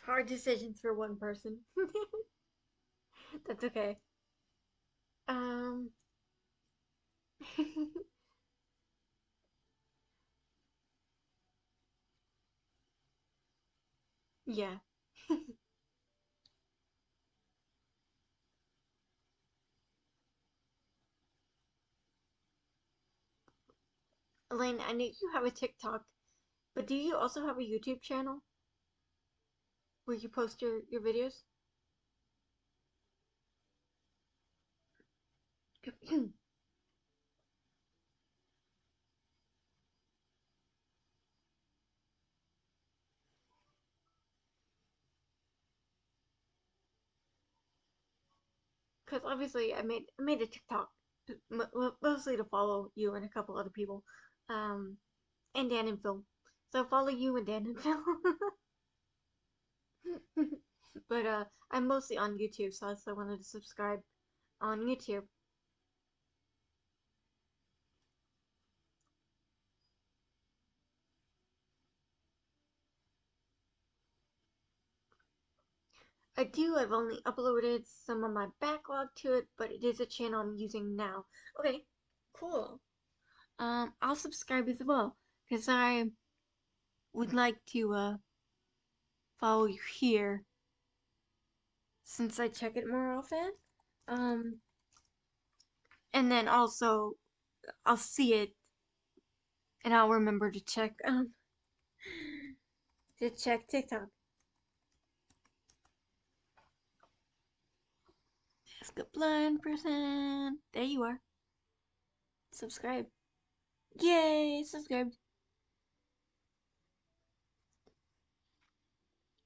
Hard decisions for one person. That's okay. Um, yeah. Elaine, I know you have a TikTok, but do you also have a YouTube channel where you post your videos? Because obviously I made a TikTok mostly to follow you and a couple other people, um, and Dan and Phil. So follow you and Dan and Phil. But I'm mostly on YouTube, so I also wanted to subscribe on YouTube. I do. I've only uploaded some of my backlog to it, but it is a channel I'm using now. Okay, cool. I'll subscribe as well because I would like to follow you here since I check it more often. Um, and then also I'll see it and I'll remember to check TikTok. Ask a blind person. There you are. Subscribe. Yay, subscribed.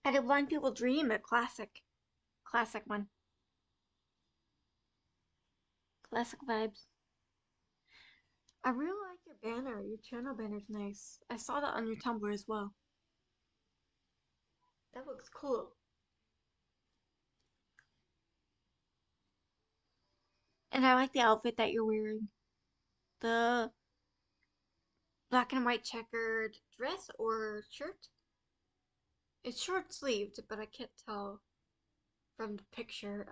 How do blind people dream? A classic one. Classic vibes. I really like your banner. Your channel banner's nice. I saw that on your Tumblr as well. That looks cool. And I like the outfit that you're wearing. The black and white checkered dress or shirt. It's short sleeved, but I can't tell from the picture.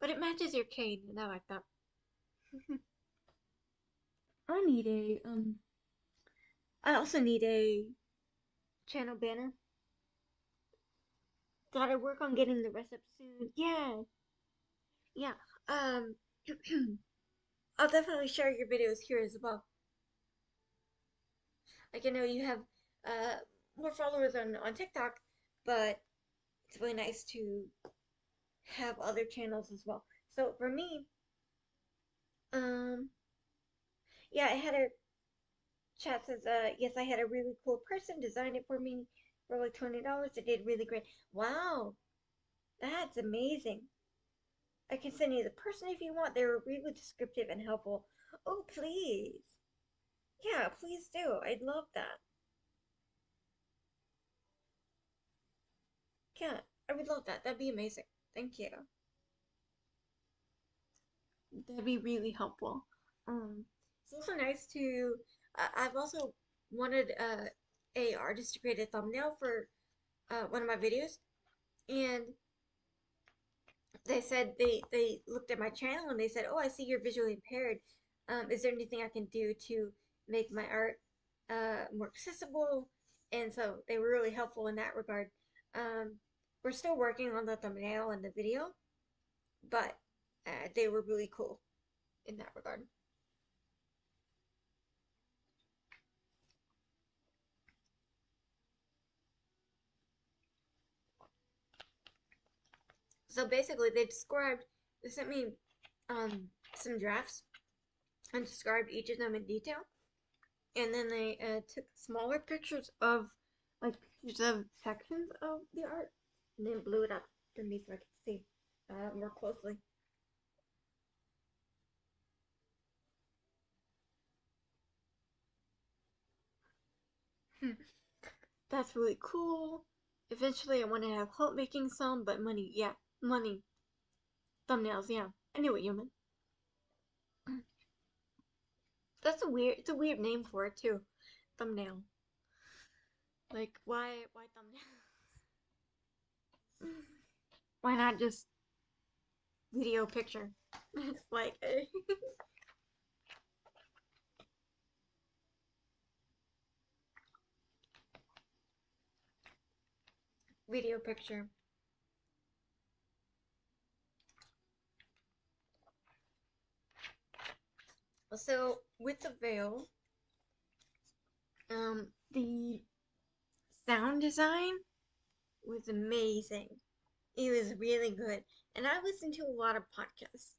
But it matches your cane, and I like that. I need a I also need a channel banner. Gotta work on getting the rest up soon. Yeah, yeah. Um, I'll definitely share your videos here as well. Like I know you have uh more followers on TikTok, but it's really nice to have other channels as well. So for me, um, yeah, I had a chat says, yes, I had a really cool person design it for me for like $20. It did really great. Wow, that's amazing. I can send you the person if you want. They were really descriptive and helpful. Oh, please. Yeah, please do. I'd love that. Yeah, I would love that. That'd be amazing. Thank you. That'd be really helpful. It's also nice to. I've also wanted a artist to create a thumbnail for one of my videos, and they said they looked at my channel and they said, "Oh, I see you're visually impaired. Is there anything I can do to make my art more accessible?" And so they were really helpful in that regard. Um, we're still working on the thumbnail and the video, but they were really cool in that regard. So basically, they sent me some drafts and described each of them in detail, and then they took smaller pictures of like pictures of sections of the art, and then blew it up for me so I could see more closely. Hmm. That's really cool. Eventually, I want to have help making some, but money, yeah, money, thumbnails, yeah. I knew what you meant. It's a weird name for it too, thumbnail. Like why thumbnail? Why not just video picture? Like, video picture. So, with the veil, the sound design was amazing. It was really good. And I listen to a lot of podcasts.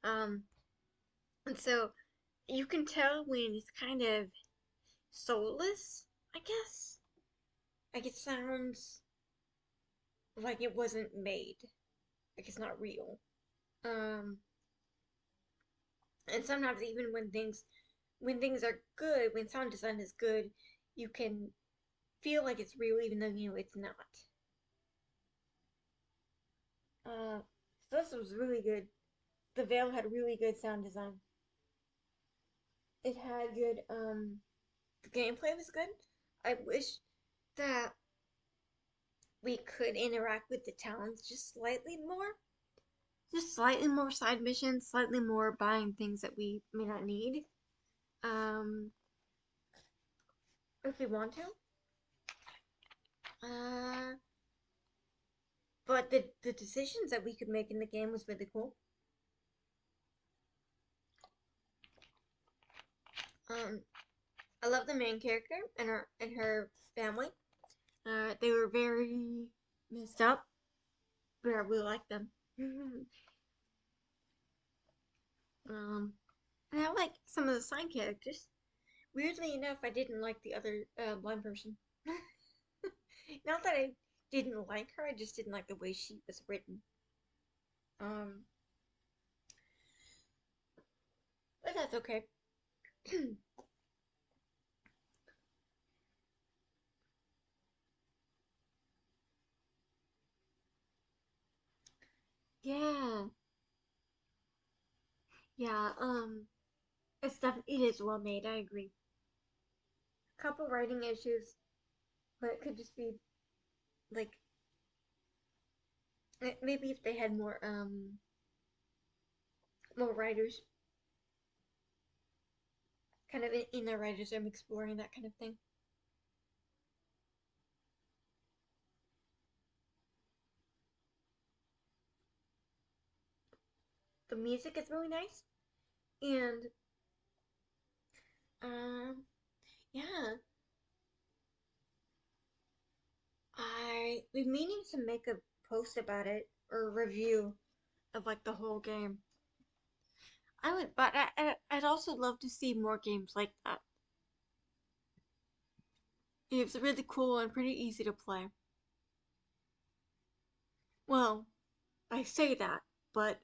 Um, and so you can tell when it's kind of soulless, I guess. Like it sounds like it wasn't made. Like it's not real. Um, and sometimes even when things are good, when sound design is good, you can feel like it's real even though you know it's not. Uh, so this was really good. The Veil had really good sound design. It had good the gameplay was good. I wish that we could interact with the towns just slightly more. Just slightly more side missions, slightly more buying things that we may not need. Um if we want to. Uh but the decisions that we could make in the game was really cool. Um I love the main character and her family. They were very messed up, but I really like them. um and I like some of the side characters. Weirdly enough, I didn't like the other blind person. Not that I didn't like her, I just didn't like the way she was written. Um, but that's okay. Yeah, yeah. It is well made. I agree. Couple writing issues, but it could just be like maybe if they had more writers, kind of in the writers' room exploring that kind of thing. The music is really nice, and um, yeah, I've been meaning to make a post about it or a review of like the whole game. I would, but I'd also love to see more games like that. It's really cool and pretty easy to play. Well, I say that, but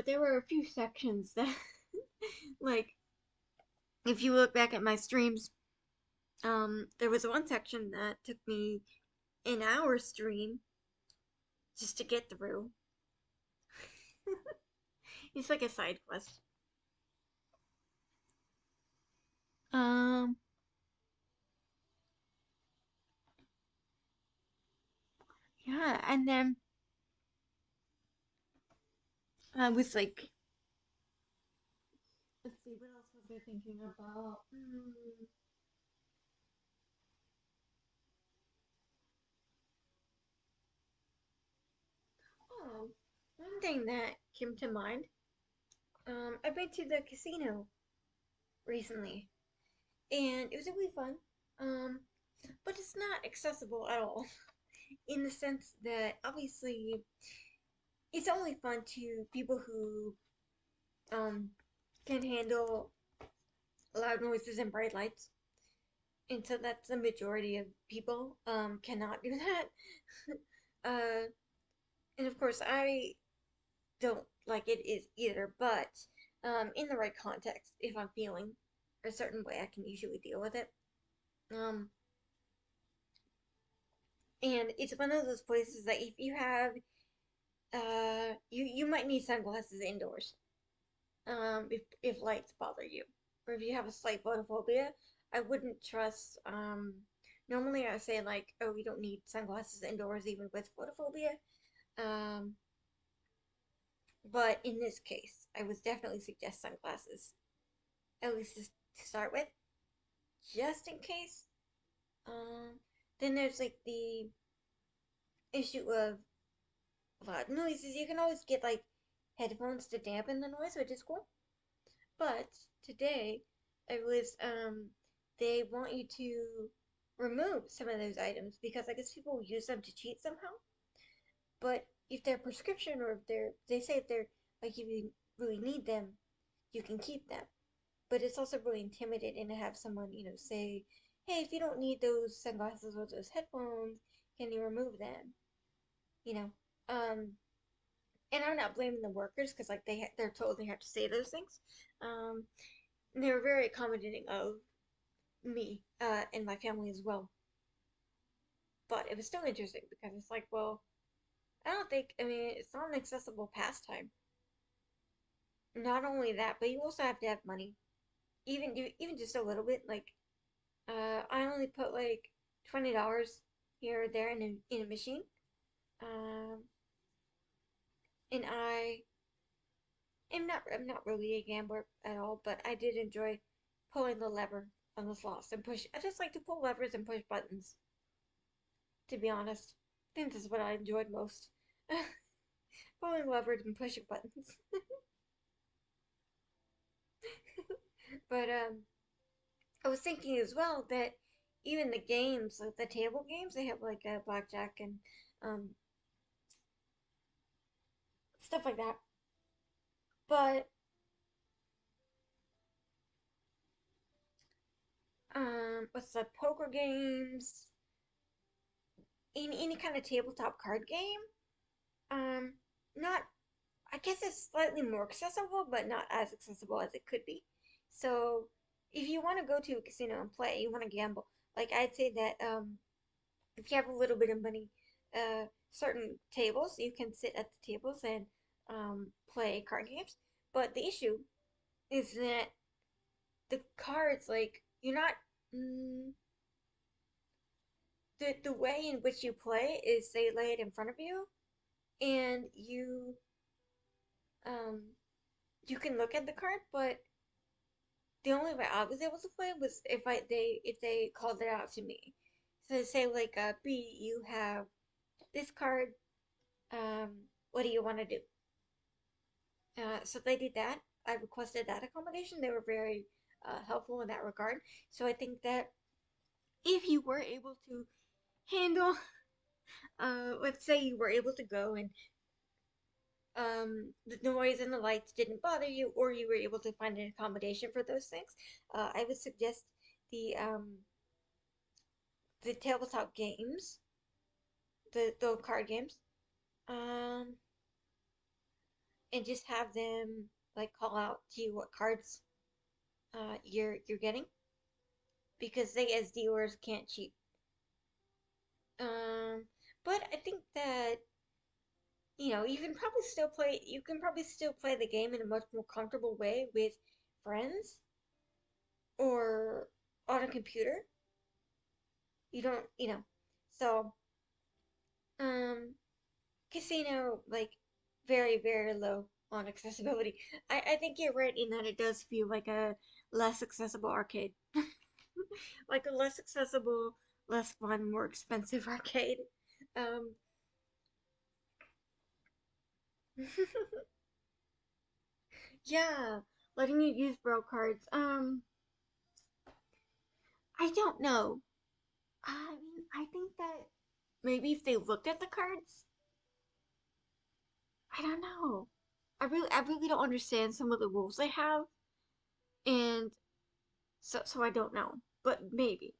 there were a few sections that, like, if you look back at my streams, there was one section that took me an hour stream just to get through. It's like a side quest. Um, yeah, and then I was like, let's see, what else was I thinking about? Oh, one thing that came to mind. I went to the casino recently, and it was really fun. Um, but it's not accessible at all, in the sense that obviously it's only fun to people who um can handle loud noises and bright lights, and so that's the majority of people cannot do that. uh, and of course I don't like it is either, but in the right context, if I'm feeling a certain way, I can usually deal with it. Um, and it's one of those places that if you have, you might need sunglasses indoors. If lights bother you, or if you have a slight photophobia, I wouldn't trust Normally I say like, oh, you don't need sunglasses indoors even with photophobia. Um, but in this case, I would definitely suggest sunglasses, at least to start with, just in case. Um, then there's like the issue of loud noises. You can always get like headphones to dampen the noise, which is cool. But today, I was they want you to remove some of those items because I guess people use them to cheat somehow. But if they're prescription or if they say if they're like if you really need them, you can keep them. But it's also really intimidating to have someone, say, "Hey, if you don't need those sunglasses or those headphones, can you remove them?" You know. Um, and I'm not blaming the workers because like they're told they have to say those things. Um, and they were very accommodating of me and my family as well. But it was still interesting because it's like, well, I don't think I mean it's not an accessible pastime. Not only that, but you also have to have money. Even just a little bit. Like I only put like $20 here or there in a machine. Um, and I'm not really a gambler at all, but I did enjoy pulling the lever on the slots and push. I just like to pull levers and push buttons. To be honest, I think this is what I enjoyed most. Pulling levers and pushing buttons. But I was thinking as well that even the games, like the table games, they have like a blackjack and um stuff like that. But what's the poker games? Any kind of tabletop card game? Um, not. I guess it's slightly more accessible, but not as accessible as it could be. So, if you want to go to a casino and play, you want to gamble. Like I'd say that if you have a little bit of money, certain tables you can sit at the tables and play card games. But the issue is that the cards, like you're not. Mm, the way in which you play is they lay it in front of you, and um you can look at the card, but the only way I was able to play was if they called it out to me. So they say like B, you have this card. Um, what do you want to do? So they did that. I requested that accommodation. They were very helpful in that regard. So I think that if you were able to handle, let's say you were able to go and the noise and the lights didn't bother you, or you were able to find an accommodation for those things, I would suggest the um, the tabletop games, the card games, um, and just have them like call out to you what cards you're getting because they as dealers can't cheat. Um, but I think that you can probably still play the game in a much more comfortable way with friends or on a computer. You don't, So, um, casino, like, very, very low on accessibility. I think you're right in that it does feel like a less accessible arcade. Like a less accessible, less fun, more expensive arcade. Um, yeah, letting you use bro cards. I don't know. I mean, I think that maybe if they looked at the cards, I don't know. I really don't understand some of the rules they have, and so I don't know. But maybe.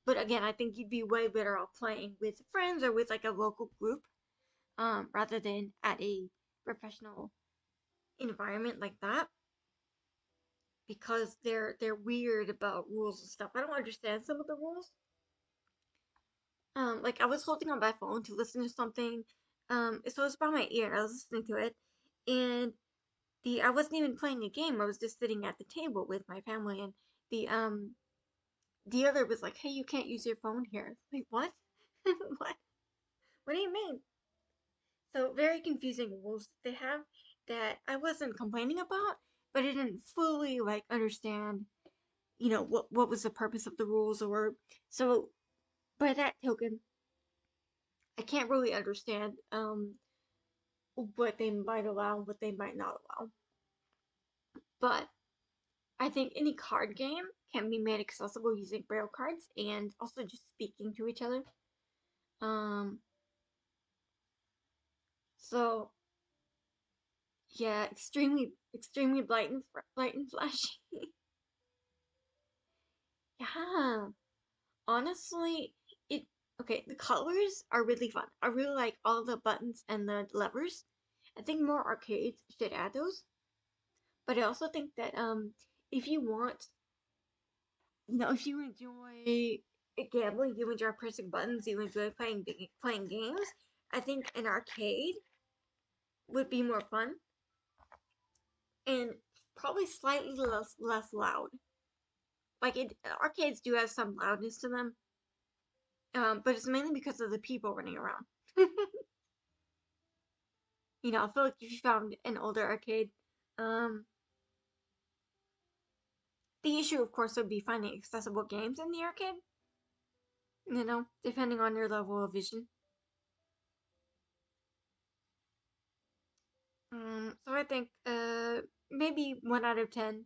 But again, I think you'd be way better off playing with friends or with like a local group, rather than at a professional environment like that because they're weird about rules and stuff. I don't understand some of the rules. Like I was holding on my phone to listen to something. So it was by my ear. I was listening to it, and I wasn't even playing a game. I was just sitting at the table with my family, and the the other was like, "Hey, you can't use your phone here." Like, what? What? What do you mean? So very confusing rules they have that I wasn't complaining about, but I didn't fully like understand, what was the purpose of the rules or so by that token, I can't really understand what they might allow and what they might not allow. But I think any card game can be made accessible using braille cards and also just speaking to each other. Um, so yeah, extremely bright and flashy. Yeah, honestly, it okay. The colors are really fun. I really like all the buttons and the levers. I think more arcades should add those. But I also think that if you want, if you enjoy gambling, you enjoy pressing buttons, you enjoy playing games, I think an arcade would be more fun and probably slightly less loud. Like arcades do have some loudness to them, but it's mainly because of the people running around. I feel like if you found an older arcade, um, the issue, of course, would be finding accessible games in the arcade. Depending on your level of vision. So I think maybe 1 out of 10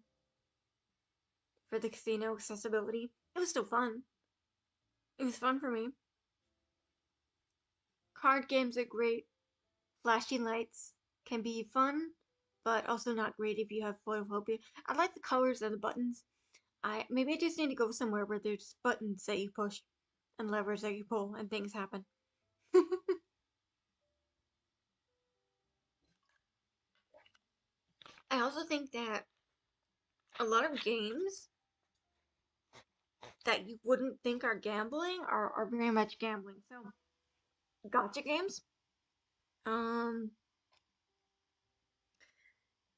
for the casino accessibility. It was still fun. It was fun for me. Card games are great. Flashing lights can be fun, but also not great if you have photophobia. I like the colors of the buttons. I just need to go somewhere where there's buttons that you push and levers that you pull and things happen. I also think that a lot of games that you wouldn't think are gambling are very much gambling. So gotcha games. Um,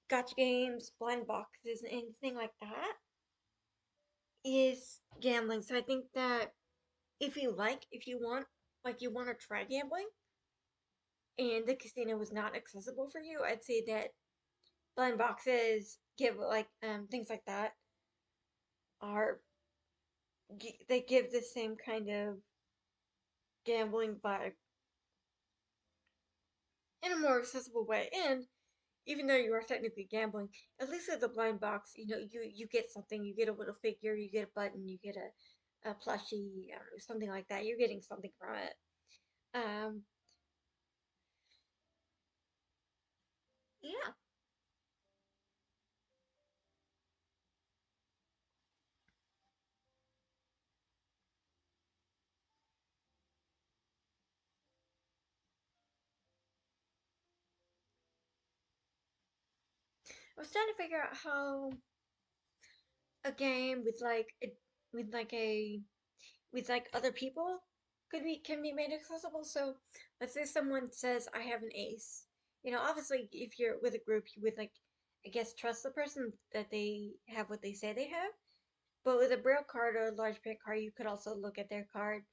Gotcha games, blind boxes, and anything like that is gambling. So I think that if you want, like you want to try gambling, and the casino was not accessible for you, I'd say that blind boxes give like things like that are they give the same kind of gambling vibe in a more accessible way. And even though you are technically gambling, at least with the blind box, you get something. You get a little figure, you get a button, you get a plushie, something like that. You're getting something from it. Um, yeah. I was trying to figure out how a game with like a with like other people can be made accessible. So let's say someone says I have an ace. Obviously if you're with a group you would like I guess trust the person that they have what they say they have. But with a braille card or a large print card you could also look at their card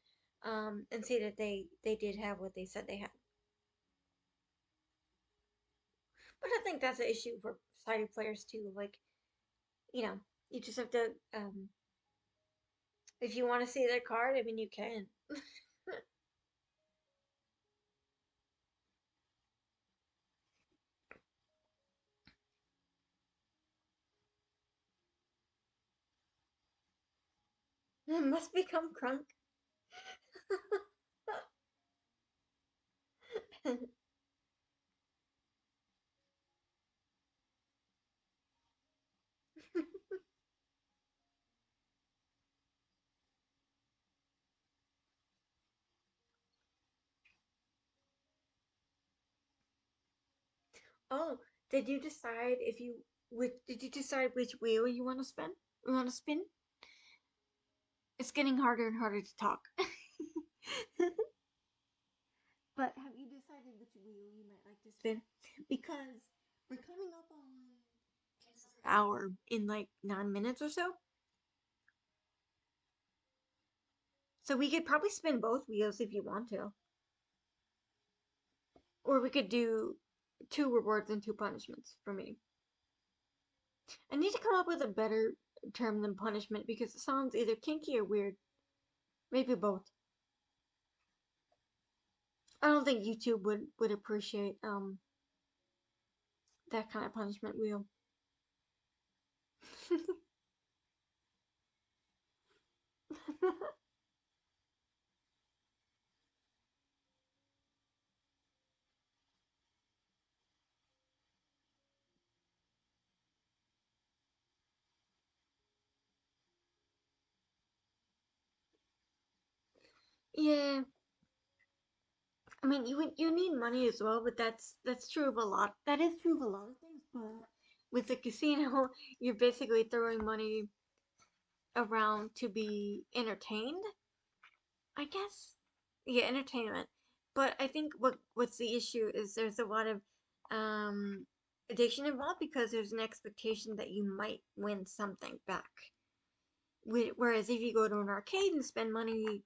and see that they did have what they said they had. But I think that's an issue for sighted players too. Like, you know, you just have to if you want to see their card, I mean you can. Must become crunk. Oh, did you decide which wheel you want to spin? You want to spin? It's getting harder and harder to talk. But have you decided which wheel you might like to spin? Because we're coming up on an hour in like 9 minutes or so. So we could probably spin both wheels if you want to. Or we could do two rewards and two punishments for me. I need to come up with a better term than punishment because it sounds either kinky or weird. Maybe both. I don't think YouTube would appreciate that kind of punishment wheel. Yeah, I mean you need money as well, but that's true of a lot. That is true of a lot of things, but with the casino, you're basically throwing money around to be entertained, I guess. Yeah, entertainment. But I think what's the issue is there's a lot of um addiction involved because there's an expectation that you might win something back. Whereas if you go to an arcade and spend money,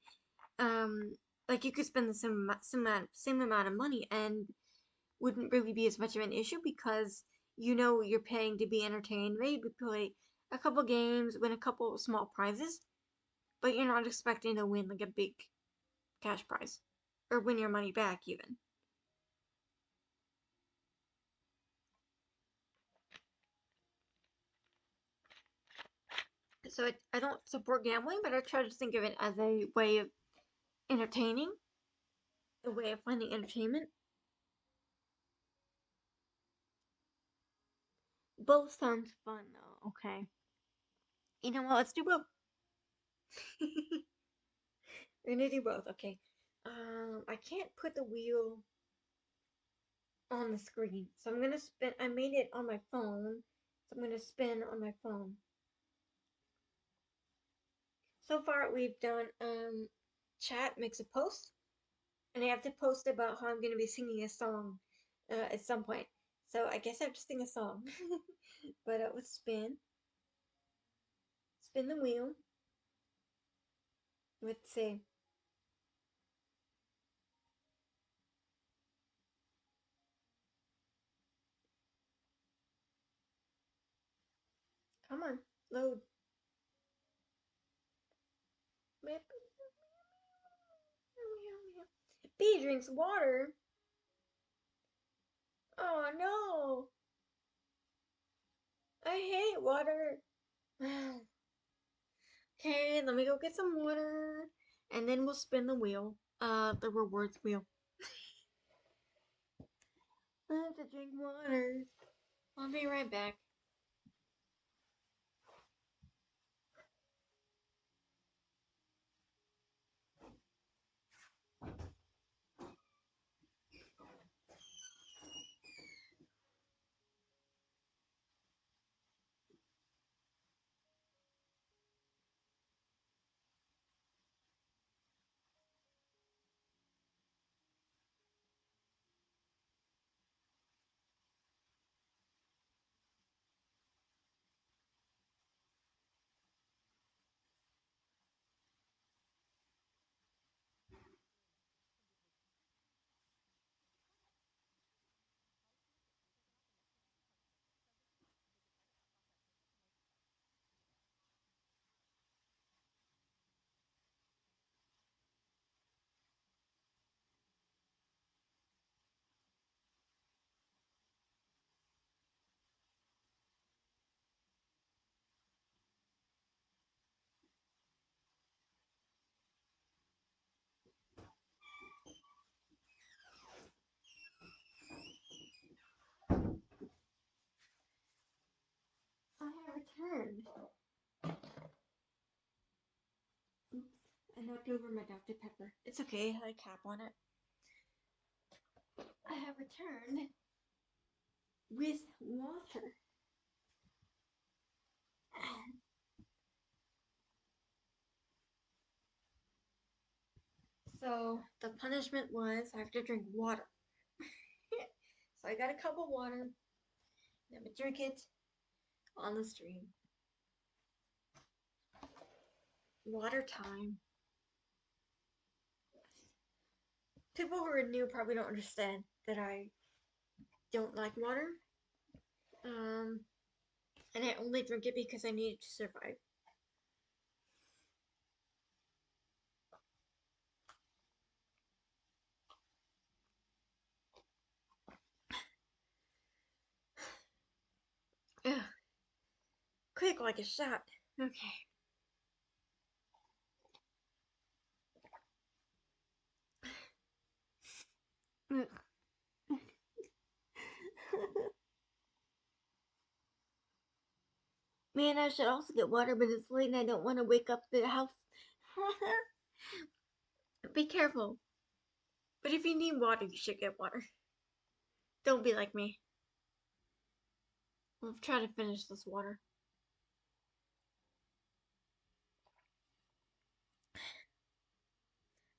um, like you could spend the same amount of money and wouldn't really be as much of an issue because you know you're paying to be entertained, maybe play a couple games, win a couple small prizes, but you're not expecting to win like a big cash prize or win your money back even. So I don't support gambling, but I try to think of it as a way of entertaining, a way of finding entertainment. Both sounds fun though. Okay. You know what? Let's do both. We're gonna do both. Okay. I can't put the wheel on the screen, so I'm gonna spin. I made it on my phone, so I'm gonna spin on my phone. So far, we've done chat makes a post, and I have to post about how I'm gonna be singing a song at some point. So I guess I have to sing a song. But let's spin the wheel. Let's see. Come on, load. B drinks water. Oh no! I hate water. Okay, let me go get some water, and then we'll spin the wheel. The rewards wheel. I have to drink water. I'll be right back. I have returned. Oops, I knocked over my Dr. Pepper. It's okay, I had a cap on it. I have returned with water. So the punishment was I have to drink water. So I got a cup of water. I'm gonna drink it on the stream. Water time. People who are new probably don't understand that I don't like water. Um, and I only drink it because I need it to survive. Ugh, quick like a shot. Okay. Man, I should also get water, but it's late and I don't want to wake up the house. Be careful. But if you need water, you should get water. Don't be like me. We'll try to finish this water.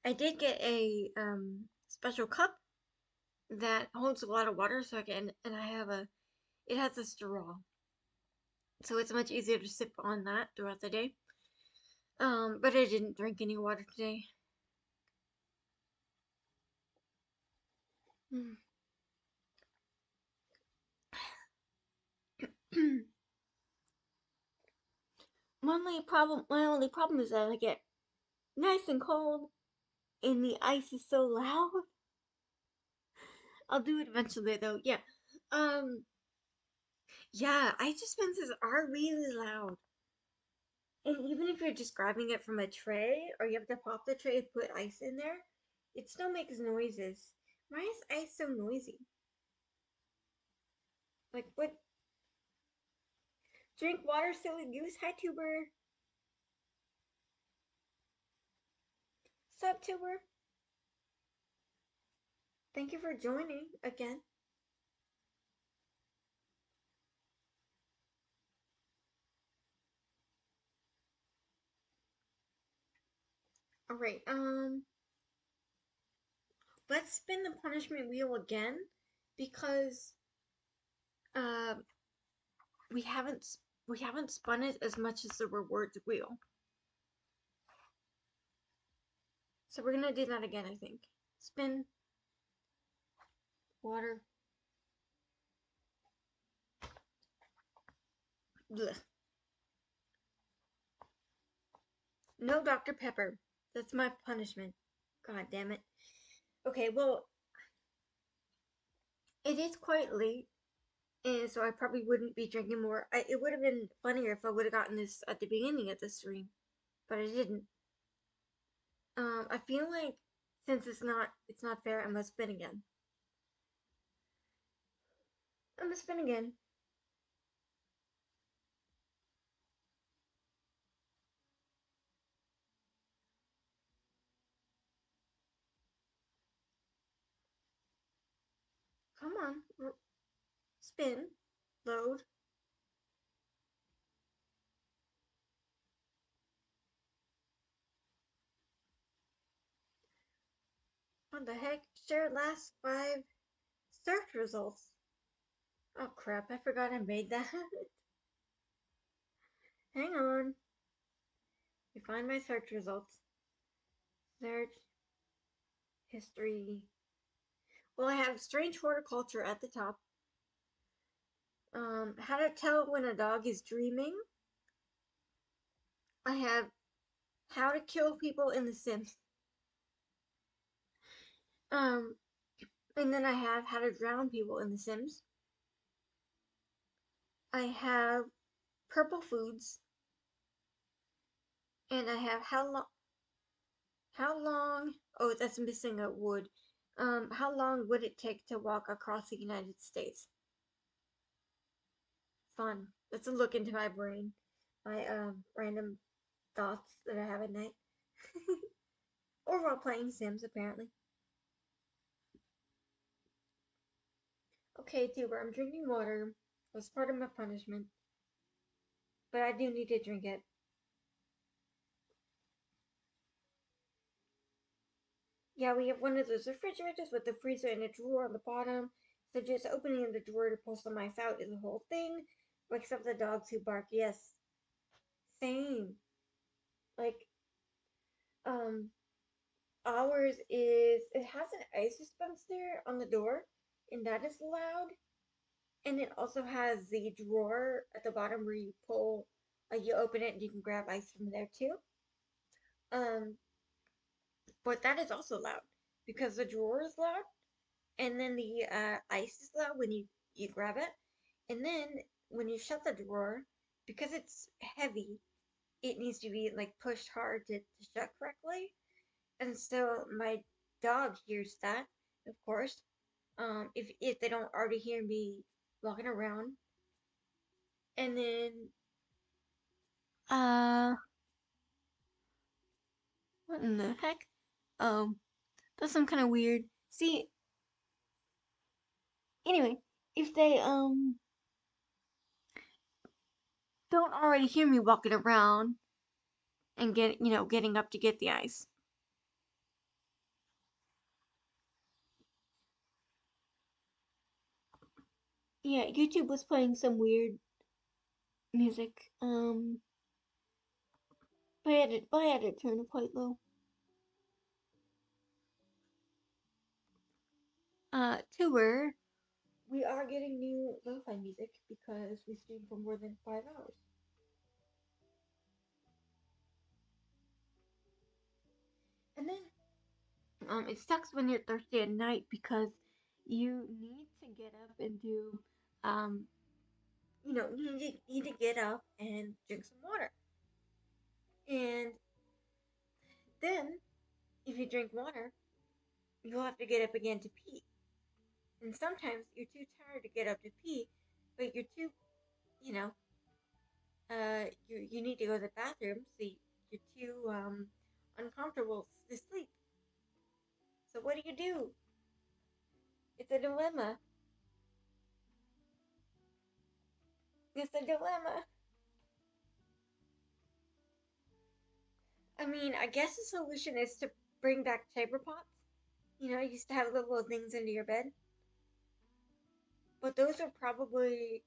I did get a special cup that holds a lot of water, so I can, and I have a, it has a straw, so it's much easier to sip on that throughout the day. But I didn't drink any water today. My only problem is that I get nice and cold, and the ice is so loud. I'll do it eventually, though. Yeah. Um. Yeah, ice dispensers are really loud. And even if you're just grabbing it from a tray, or you have to pop the tray and put ice in there, it still makes noises. Why is ice so noisy? Like, what? Drink water, silly goose. Hi, Tuber. Sup, Tuber? Thank you for joining again. Alright, let's spin the punishment wheel again because uh we haven't we haven't spun it as much as the rewards wheel. So we're gonna do that again, I think. Spin water. Blech. No Dr. Pepper. That's my punishment. God damn it. Okay, well, it is quite late, and so I probably wouldn't be drinking more. It would have been funnier if I would have gotten this at the beginning of the stream, but I didn't. I feel like since it's not fair, I must spin again. I'm gonna spin again. Come on, spin, load. What the heck? Share last 5 search results. Oh crap! I forgot I made that. Hang on. You find my search results. Search history. Well, I have strange horticulture at the top. How to tell when a dog is dreaming. I have how to kill people in The Sims. Um, and then I have how to drown people in The Sims. I have purple foods, and I have how long. Oh, that's missing a wood. How long would it take to walk across the United States? Fun. Let's look into my brain. My random thoughts that I have at night. Or while playing Sims, apparently. Okay, Tuber, I'm drinking water. That's part of my punishment. But I do need to drink it. Yeah, we have one of those refrigerators with the freezer and a drawer on the bottom. So just opening the drawer to pull some ice out is the whole thing. Except the dogs who bark. Yes. Same. Like, um, Ours is it has an ice dispenser on the door, and that is loud. And it also has the drawer at the bottom where you pull, you open it and you can grab ice from there too. Um, but that is also loud because the drawer is loud, and then the ice is loud when you grab it, and then when you shut the drawer, because it's heavy, it needs to be like pushed hard to shut correctly. And so my dog hears that, of course. If they don't already hear me walking around, and then uh, what in the heck? Um, that's some kind of weird. See, anyway, if they don't already hear me walking around and getting up to get the ice. Yeah, YouTube was playing some weird music. But I had to turn it quite low. To where we are getting new lo-fi music because we stream for more than 5 hours. And then it sucks when you're thirsty at night because you need to get up and do um you need to get up and drink some water. And then if you drink water, you'll have to get up again to pee. And sometimes you're too tired to get up to pee, but you're too, you know, you need to go to the bathroom, so you're too uncomfortable to sleep. So what do you do? It's a dilemma. It's a dilemma. I mean, I guess the solution is to bring back chamber pots. I used to have little things under your bed, but those are probably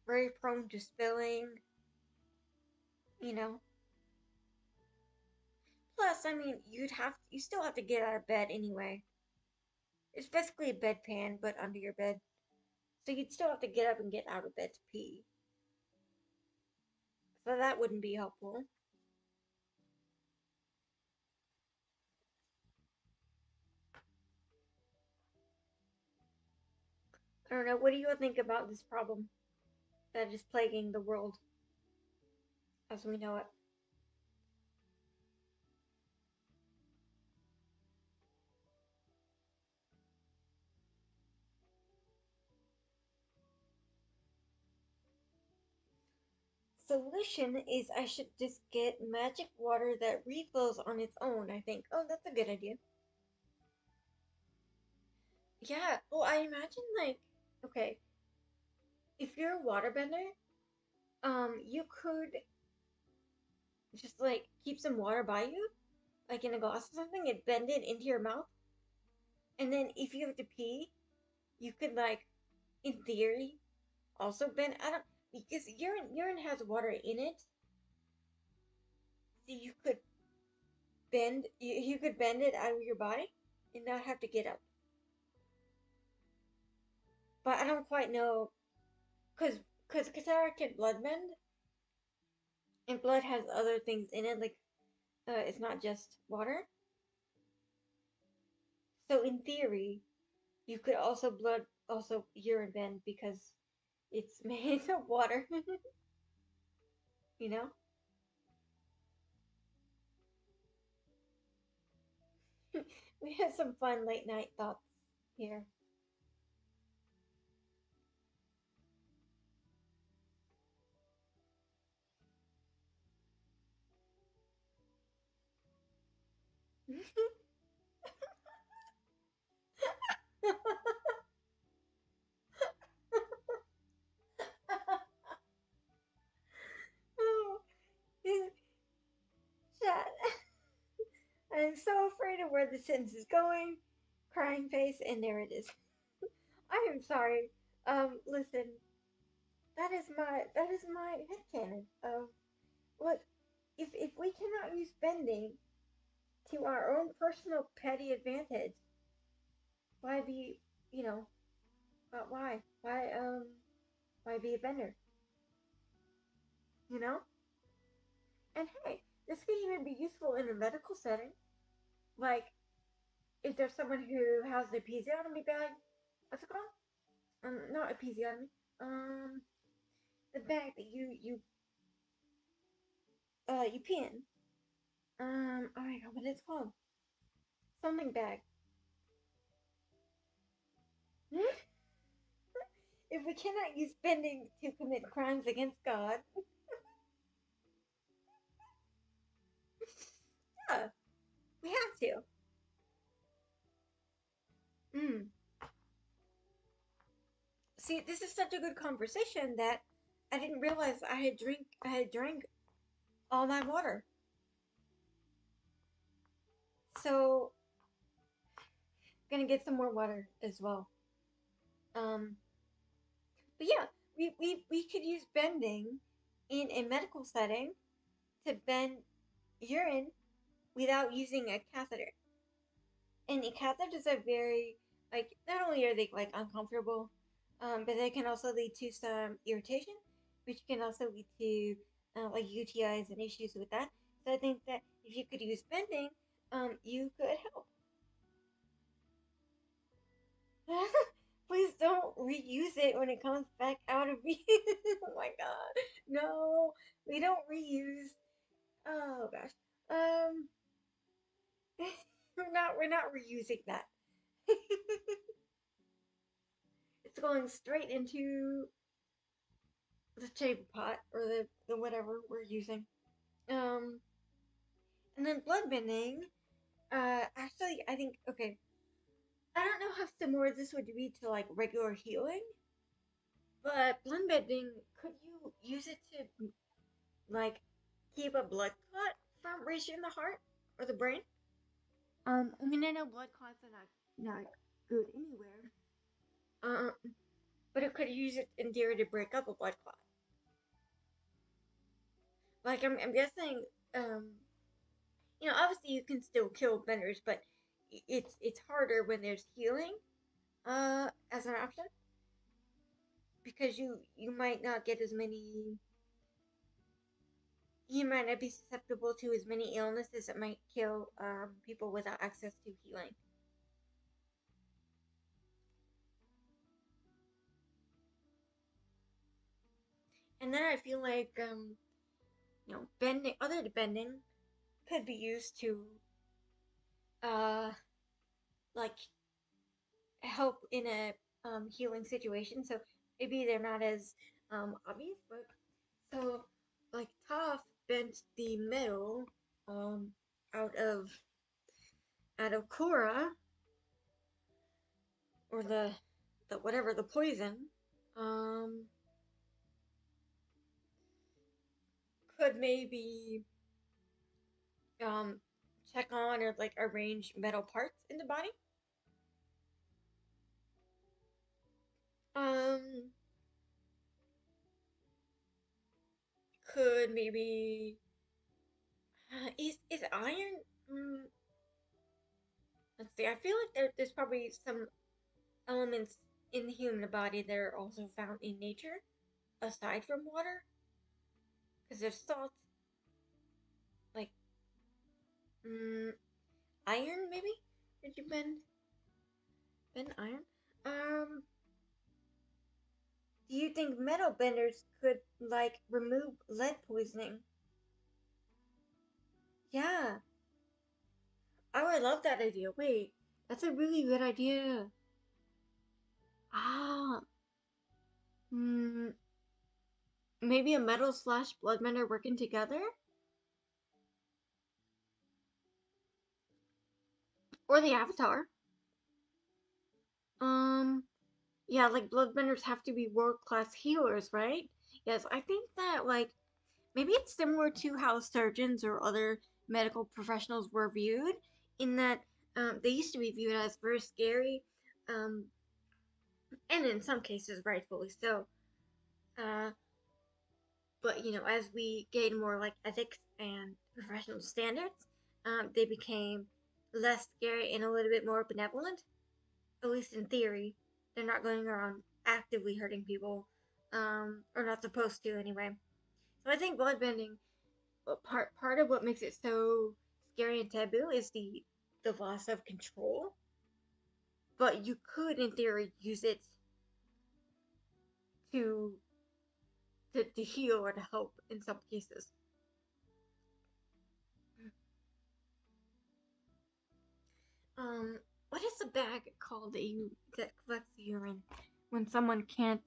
very prone to spilling. You know. Plus, I mean, you still have to get out of bed anyway. It's basically a bedpan, but under your bed. So you'd still have to get up and get out of bed to pee. So that wouldn't be helpful. I don't know. What do you think about this problem that is plaguing the world as we know it? Solution is I should just get magic water that refills on its own, I think. Oh, that's a good idea. Yeah, well, I imagine, like, okay, if you're a waterbender, you could just, like, keep some water by you, like in a glass or something, and bend it into your mouth. And then if you have to pee, you could, like, in theory, also bend. I don't, because urine has water in it, so you could bend it out of your body and not have to get up. But I don't quite know, cause cataract can blood bend, and blood has other things in it, like it's not just water. So in theory, you could also urine bend because it's made of water. you know. We have some fun late night thoughts here. oh, chat. I'm so afraid of where the sentence is going. Crying face, and there it is. I am sorry. Listen, that is my headcanon of what if we cannot use bending to our own personal petty advantage. Why be, you know, why? Why be a bender? You know? And hey, this could even be useful in a medical setting. Like, if there's someone who has an episiotomy bag, what's it called? Not episiotomy. Um, the bag that you pee in. Oh my god, what is it called? Something bag. If we cannot use bending to commit crimes against God, yeah, we have to. Mm. See, this is such a good conversation that I didn't realize I had drank all my water. So gonna get some more water as well. Um, but yeah, we could use bending in a medical setting to bend urine without using a catheter. And the catheters are very like not only are they like uncomfortable, but they can also lead to some irritation, which can also lead to like UTIs and issues with that. So I think that if you could use bending, you could help. Please don't reuse it when it comes back out of me. Oh my god. No, we don't reuse. Oh gosh. Um we're not reusing that. It's going straight into the chamber pot or the whatever we're using. Um and then blood bending, actually I think okay. I don't know how similar this would be to like regular healing, but blood bending, could you use it to like keep a blood clot from reaching the heart or the brain? I mean, I know blood clots are not good anywhere. Uh, but it could use it in theory to break up a blood clot. Like I'm guessing, um, obviously you can still kill benders, but it's harder when there's healing, as an option because you might not get as many. You might not be susceptible to as many illnesses that might kill people without access to healing. And then I feel like bending, other bending, could be used to uh like help in a healing situation. So maybe they're not as obvious, but so like Toph bent the metal um out of Korra, or the whatever the poison, um could maybe um check on or like arrange metal parts in the body. Um could maybe is iron, mm, let's see. I feel like there's probably some elements in the human body that are also found in nature aside from water, because there's salt, like mm, iron maybe. Did you bend iron? Um, do you think metal benders could like remove lead poisoning? Yeah, I would love that idea. Wait, that's a really good idea. Ah, hmm, maybe a metal slash blood bender working together, or the Avatar. Um, yeah, like bloodbenders have to be world class healers, right? Yes, I think that like maybe it's similar to how surgeons or other medical professionals were viewed, in that they used to be viewed as very scary, um, and in some cases rightfully so. Uh, but as we gain more like ethics and professional standards, they became less scary and a little bit more benevolent. At least in theory, they're not going around actively hurting people, or not supposed to anyway. So I think bloodbending, part of what makes it so scary and taboo is the loss of control. But you could, in theory, use it to to heal or to help in some cases. Um, what is the bag called that collects urine when someone can't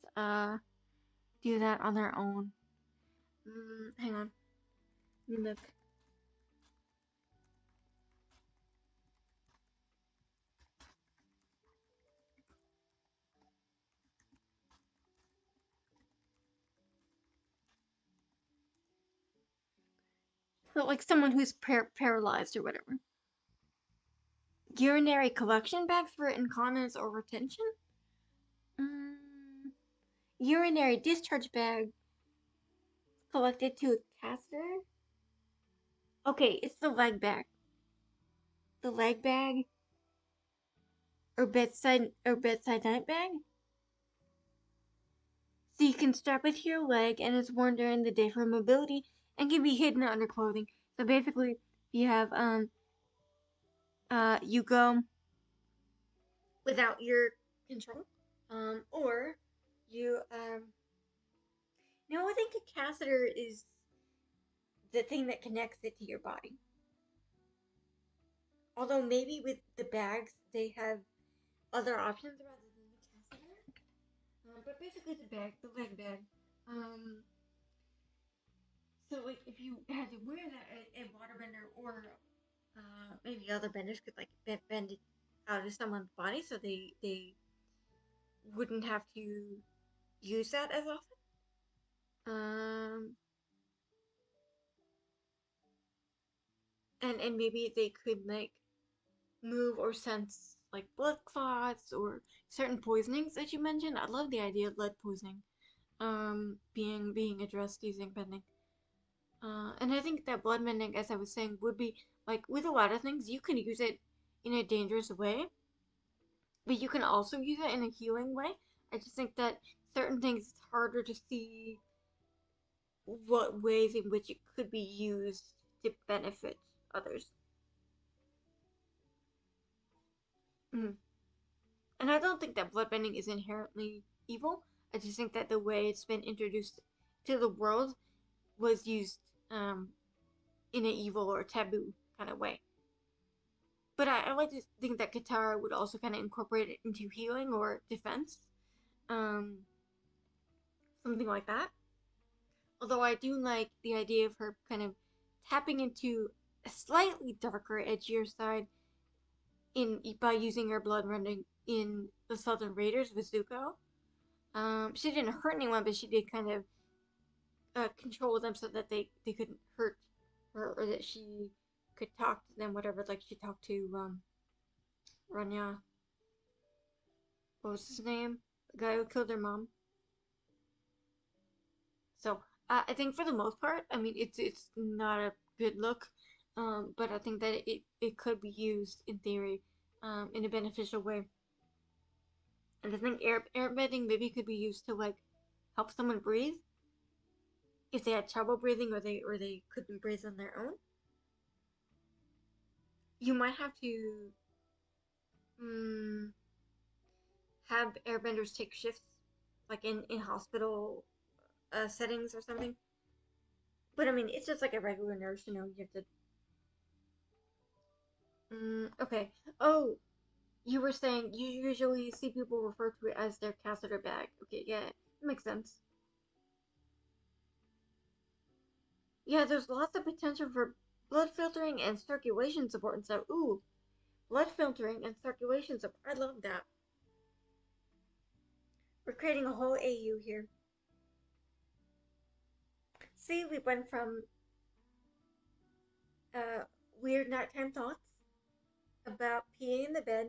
do that on their own? Hang on, let me look. So like someone who's paralyzed or whatever. Urinary collection bags for incontinence or retention. Mm, urinary discharge bag collected to a catheter. Okay, it's the leg bag. The leg bag or bedside night bag. So you can strap it to your leg and it's worn during the day for mobility and can be hidden under clothing. So basically, you have you go without your control, or you I think a catheter is the thing that connects it to your body. Although maybe with the bags they have other options rather than the catheter. But basically the bag, the leg bag. Um, so like if you had to wear that, a waterbender or maybe other benders could like bend it out of someone's body so they wouldn't have to use that as often. Um, and maybe they could like move or sense like blood clots or certain poisonings that you mentioned. I love the idea of lead poisoning being addressed using bending. And I think that blood bending, as I was saying, would be like with a lot of things, you can use it in a dangerous way, but you can also use it in a healing way. I just think that certain things it's harder to see what ways in which it could be used to benefit others. Mm. And I don't think that bloodbending is inherently evil. I just think that the way it's been introduced to the world was used um, in an evil or taboo kind of way. But I like to think that Katara would also kind of incorporate it into healing or defense, um, something like that. Although I do like the idea of her kind of tapping into a slightly darker, edgier side in by using her blood rending in the Southern Raiders with Zuko. She didn't hurt anyone, but she did kind of control them so that they couldn't hurt her or that she could talk to them, whatever. Like she talked to Ranya. What was his name? The guy who killed their mom. So I think for the most part, I mean, it's not a good look, but I think that it could be used in theory, in a beneficial way. And I think airbending maybe could be used to like help someone breathe if they had trouble breathing or they couldn't breathe on their own. You might have to um, have airbenders take shifts, like in hospital settings or something. But I mean, it's just like a regular nurse, you have to. Okay. Oh, you were saying you usually see people refer to it as their catheter bag. Okay, yeah, it makes sense. Yeah, there's lots of potential for blood filtering and circulation support and stuff. Ooh, blood filtering and circulation support. I love that. We're creating a whole AU here. See, we went from uh, weird nighttime thoughts about peeing in the bed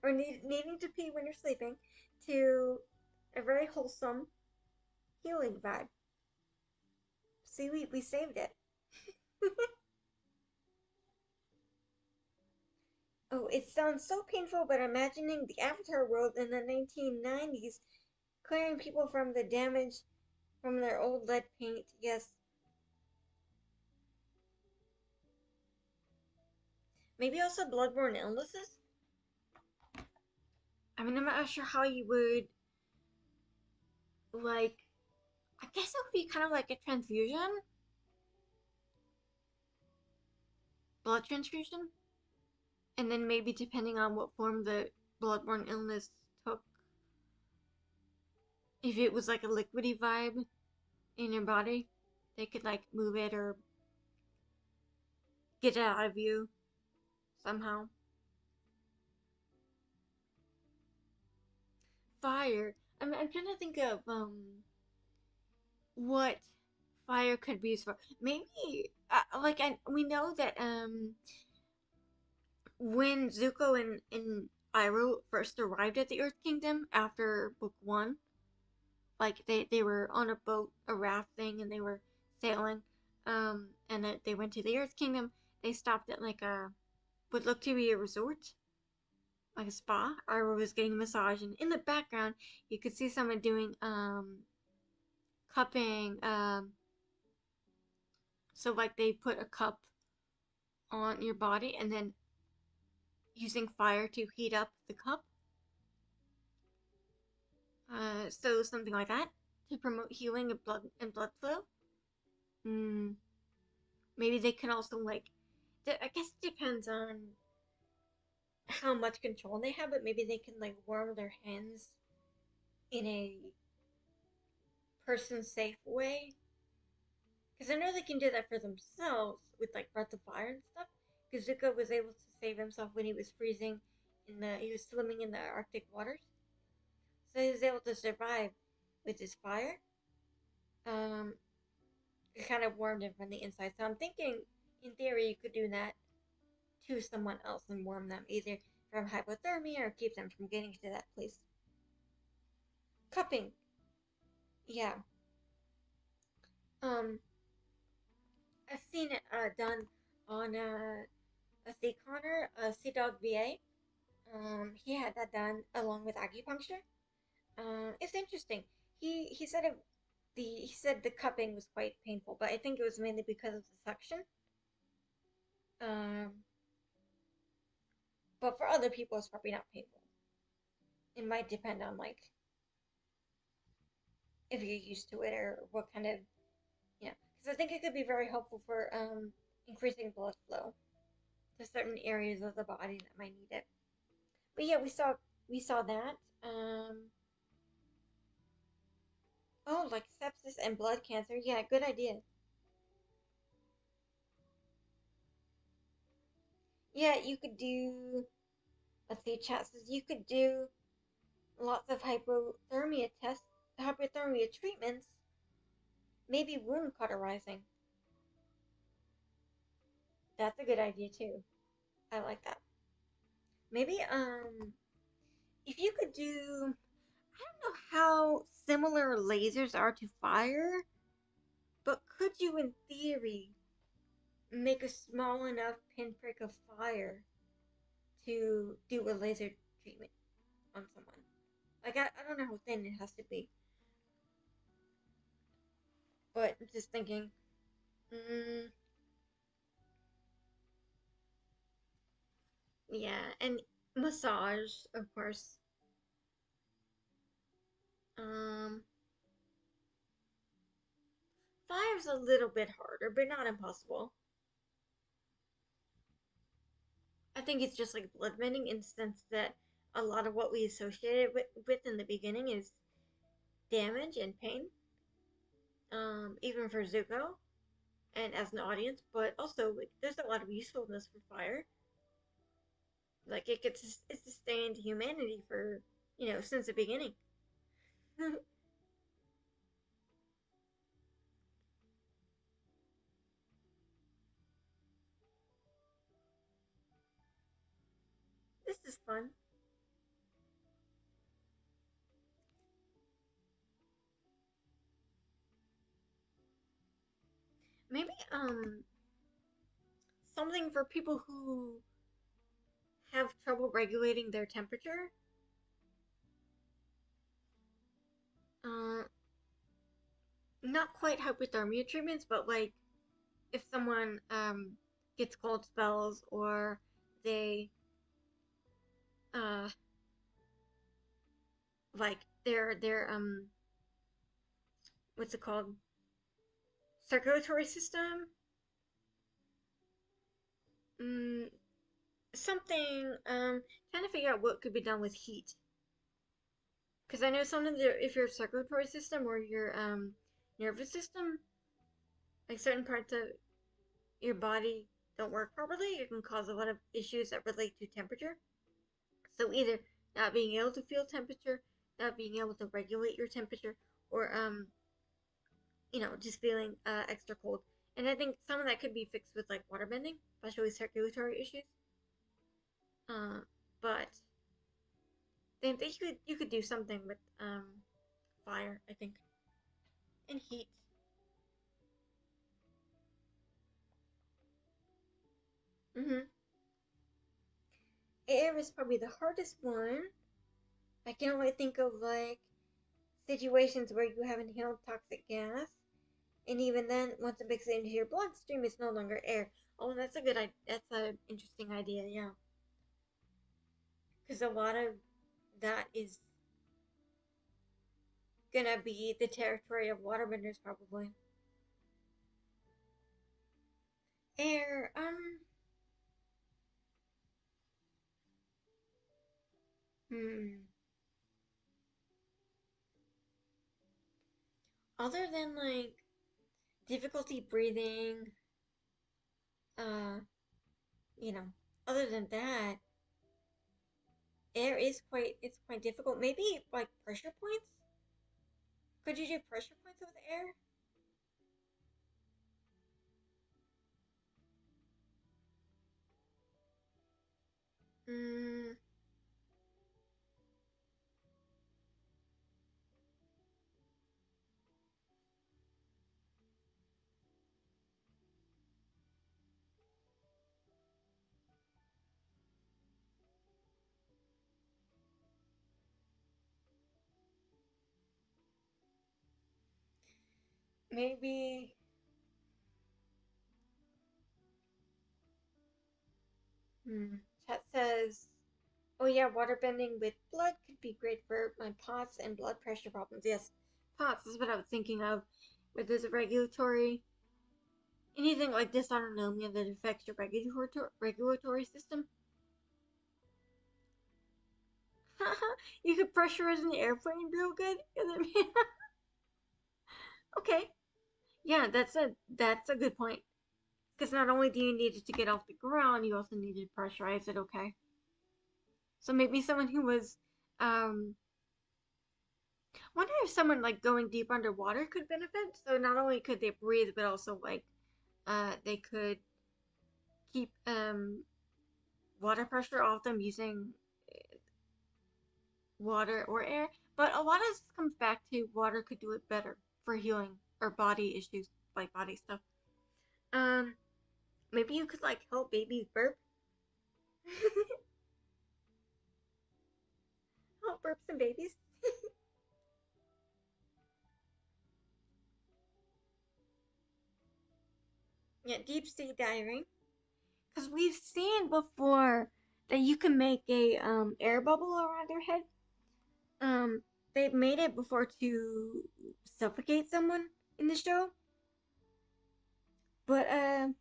or needing to pee when you're sleeping to a very wholesome healing vibe. See, we saved it. Oh, it sounds so painful, but imagining the Avatar world in the 1990s, clearing people from the damage from their old lead paint. Yes. Maybe also bloodborne illnesses? I mean, I'm not sure how you would, like, I guess it would be kind of like a transfusion? Blood transfusion? And then maybe depending on what form the bloodborne illness took, if it was like a liquidy vibe in your body, they could like move it or get it out of you somehow. Fire. I'm trying to think of what fire could be used for. Maybe we know that when Zuko and Iroh first arrived at the Earth Kingdom after Book One, like they were on a boat, a raft thing, and they were sailing, and they went to the Earth Kingdom. They stopped at like a what looked to be a resort, like a spa. Iroh was getting a massage, and in the background you could see someone doing cupping. So like they put a cup on your body and then using fire to heat up the cup. So something like that to promote healing and blood flow. Mm, maybe they can also like. I guess it depends on how much control they have, but maybe they can like warm their hands in a person safe way. Because I know they can do that for themselves with like breath of fire and stuff. Because Zuko was able to save himself when he was freezing he was swimming in the Arctic waters. So he was able to survive with his fire. Um, it kind of warmed him from the inside. So I'm thinking, in theory, you could do that to someone else and warm them either from hypothermia or keep them from getting to that place. Cupping, yeah. Um, I've seen it done on a Sea Connor, a Sea Dog VA. He had that done along with acupuncture. It's interesting. He said he said the cupping was quite painful, but I think it was mainly because of the suction. Um, but for other people, it's probably not painful. It might depend on like if you're used to it or what kind of because I think it could be very helpful for increasing blood flow to certain areas of the body that might need it. But yeah, we saw that. Oh, like sepsis and blood cancer. Yeah, good idea. Yeah, you could do. Let's see, chat says you could do lots of hypothermia tests, hypothermia treatments, maybe wound cauterizing. That's a good idea too. I like that. Maybe if you could do I don't know how similar lasers are to fire, but could you in theory make a small enough pinprick of fire to do a laser treatment on someone? Like I don't know how thin it has to be, but I'm just thinking, mm, yeah, and massage, of course. Um, Fire's a little bit harder, but not impossible. I think it's just like bloodbending in the sense that a lot of what we associated with in the beginning is damage and pain, even for Zuko and as an audience, but also like there's a lot of usefulness for fire. Like it's sustained humanity for since the beginning. This is fun. Maybe something for people who have trouble regulating their temperature. Uh, Not quite hypothermia treatments, but like if someone gets cold spells or they uh like their what's it called, circulatory system, mm, something, trying to figure out what could be done with heat, because I know sometimes if your circulatory system or your nervous system, like certain parts of your body don't work properly, it can cause a lot of issues that relate to temperature. So either not being able to feel temperature, not being able to regulate your temperature, or just feeling extra cold. And I think some of that could be fixed with like water bending, especially circulatory issues. Uh, but they you could do something with fire, I think, and heat. Mm-hmm. Air is probably the hardest one. I can only think of like situations where you have inhaled toxic gas, and even then, once it makes it into your bloodstream, it's no longer air. Oh, that's a good. That's an interesting idea. Yeah, because a lot of that is gonna be the territory of waterbenders, probably. Air. Hmm. Other than like difficulty breathing, uh, you know, other than that, air is quite difficult. Maybe like pressure points. Could you do pressure points with air? Mm, maybe. Hmm. Chat says, "Oh yeah, water bending with blood could be great for my POTS and blood pressure problems." Yes, POTS is what I was thinking of. Where there's a regulatory anything like dysautonomia that affects your regulatory system. You could pressurize an airplane real good. Okay, yeah, that's a good point. Because not only do you need it to get off the ground, you also need to pressurize it. Okay, so maybe someone who was, um, wonder if someone like going deep underwater could benefit. So not only could they breathe, but also like, they could keep water pressure off them using water or air. But a lot of this comes back to water could do it better for healing or body issues, like body stuff. Um, Maybe you could like help babies burp. Help burps and babies. Yeah, deep sea diving. Because we've seen before that you can make a air bubble around your head. Um, they've made it before to suffocate someone in the show, but I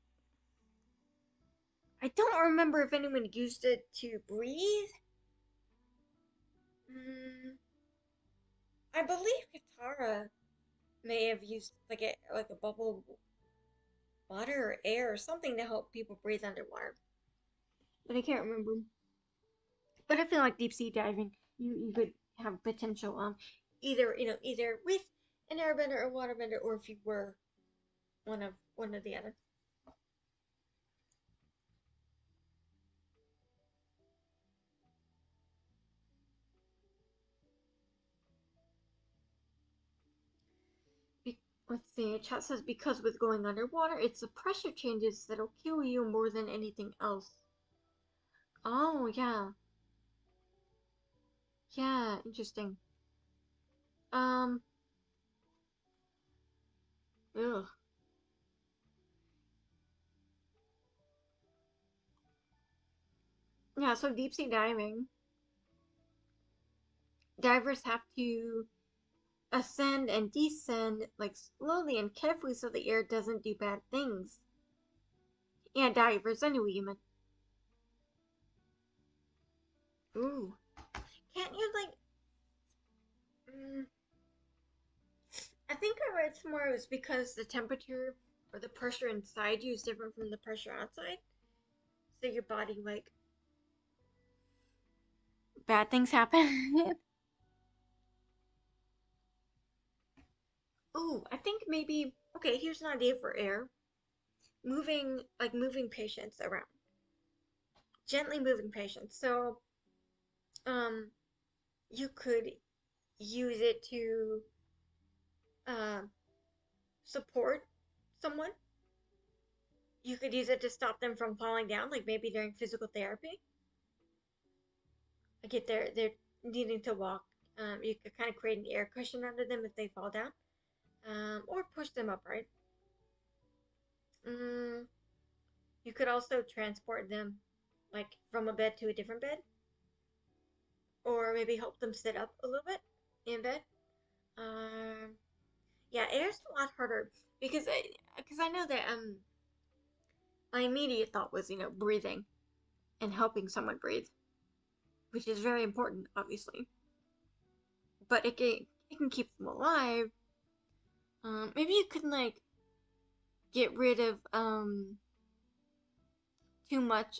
don't remember if anyone used it to breathe. Mm, I believe Katara may have used like a bubble water or air or something to help people breathe underwater, but I can't remember. But I feel like deep sea diving, you could have potential either with an airbender or waterbender, or if you were one of the other. Let's see. Chat says because with going underwater, it's the pressure changes that'll kill you more than anything else. Oh, yeah. Yeah, interesting. Um, ugh. Yeah, so deep sea diving, divers have to ascend and descend like slowly and carefully so the air doesn't do bad things. Yeah, divers, I knew what you meant. Ooh. Can't you like mm, I think I read somewhere it was because the temperature or the pressure inside you is different from the pressure outside. So your body like bad things happen. Ooh, I think maybe okay, here's an idea for air. Moving patients around. Gently moving patients. So um you could use it to uh, support someone. You could use it to stop them from falling down, like maybe during physical therapy. Like if they're needing to walk, you could kind of create an air cushion under them if they fall down, or push them upright. Mm, you could also transport them, like from a bed to a different bed, or maybe help them sit up a little bit in bed. Um, yeah, air's a lot harder because I know that my immediate thought was breathing and helping someone breathe, which is very important, obviously. But it can keep them alive. Maybe you can like get rid of too much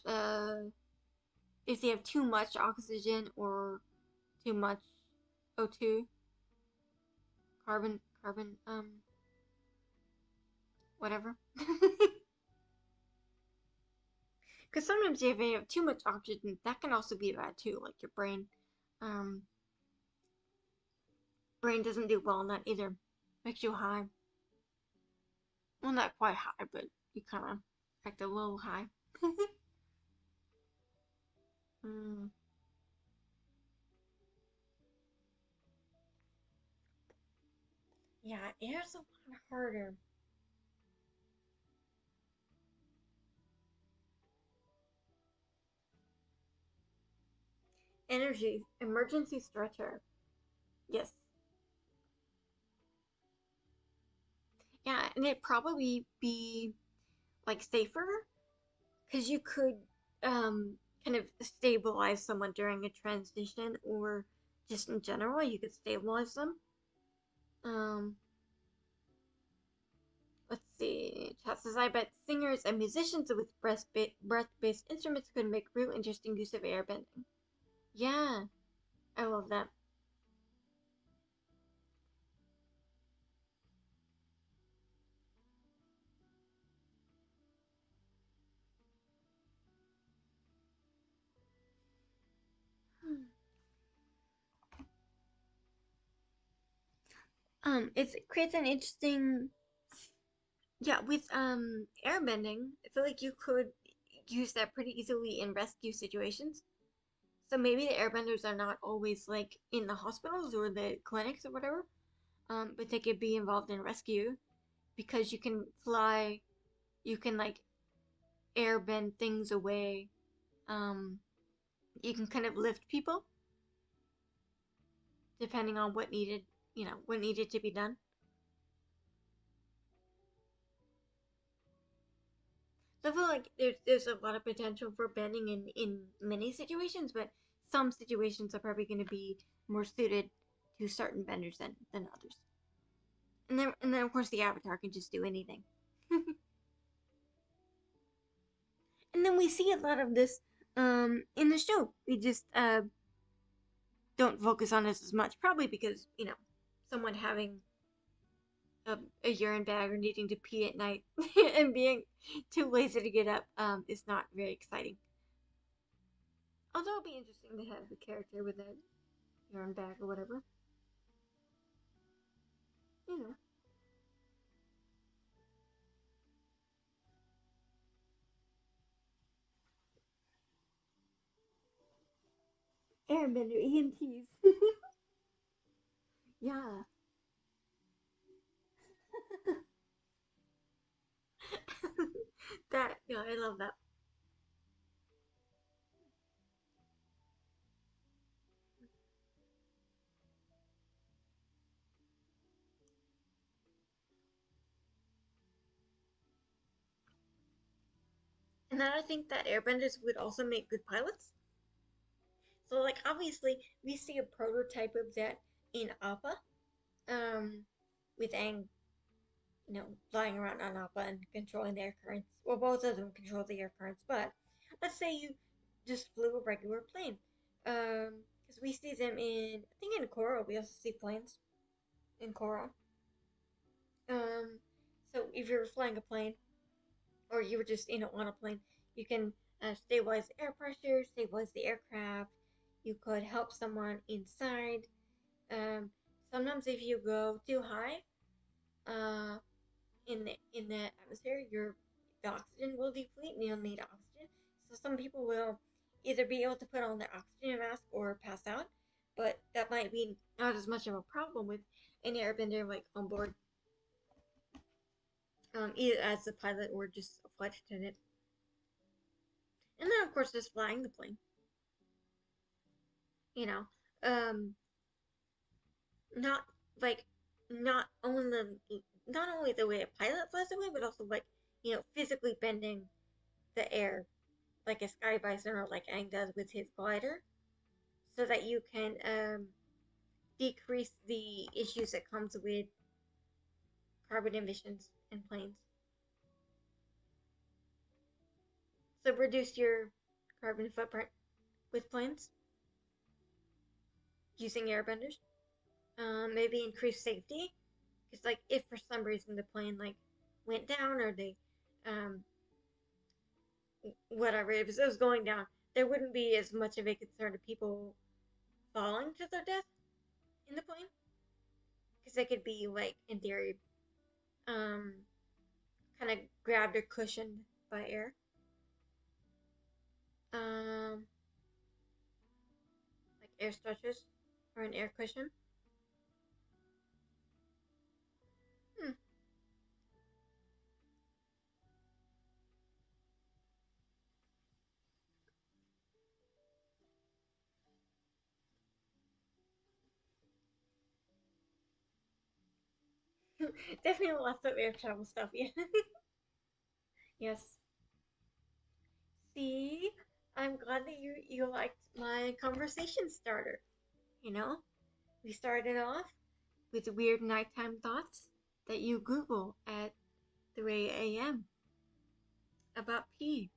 if they have too much oxygen or too much O2 carbon whatever. Because sometimes if you have too much oxygen, that can also be bad too. Like your um, brain doesn't do well on that either. Makes you high. Well, not quite high, but you kind of act a little high. mm, yeah, air's a lot harder. Energy, emergency stretcher. Yes. Yeah, and it'd probably be like safer because you could kind of stabilize someone during a transition or just in general, you could stabilize them. Um, let's see. Chat says, I bet singers and musicians with breath-based instruments could make real interesting use of airbending. Yeah, I love that. It creates an interesting, yeah, with airbending. I feel like you could use that pretty easily in rescue situations. So maybe the airbenders are not always like in the hospitals or the clinics or whatever, but they could be involved in rescue because you can fly, you can like airbend things away. Um, you can kind of lift people depending on what needed to be done. So I feel like there's a lot of potential for bending in many situations, but some situations are probably going to be more suited to certain benders than others. And then of course the avatar can just do anything. And then we see a lot of this in the show. We just don't focus on this as much, probably because someone having a urine bag or needing to pee at night and being too lazy to get up is not very exciting. Although it'd be interesting to have the character with a urine bag or whatever, you know. Airbender EMTs. Yeah. That, yeah, I love that. And then I think that airbenders would also make good pilots. So, like, obviously, we see a prototype of that in Appa, um, with Aang, flying around on Appa and controlling the air currents. Well, both of them control the air currents, but let's say you just flew a regular plane. Because we see them I think in Korra, we also see planes in Korra. Um, so if you're flying a plane, or you were just on a plane, you can stabilize the air pressure, stabilize the aircraft. You could help someone inside. Um, Sometimes if you go too high, uh, in the atmosphere, the oxygen will deplete and you'll need oxygen. So some people will either be able to put on their oxygen mask or pass out, but that might be not as much of a problem with an airbender like on board, either as a pilot or just a flight attendant. And then of course just flying the plane. You know, um, not like not only not only the way a pilot flies away, but also like physically bending the air like a sky bison or like Aang does with his glider, so that you can decrease the issues that comes with carbon emissions in planes. So reduce your carbon footprint with planes using airbenders. Maybe increase safety, because like if for some reason the plane like went down or they um, whatever, if it was going down, there wouldn't be as much of a concern of people falling to their death in the plane, because they could be like in theory um, kind of grabbed or cushioned by air. Um, like air stretchers or an air cushion. Hmm. Definitely lots of air travel stuff. Yeah. Yes. See, I'm glad that you liked my conversation starter. You know, we started off with weird nighttime thoughts that you Google at 3 a.m. about pee.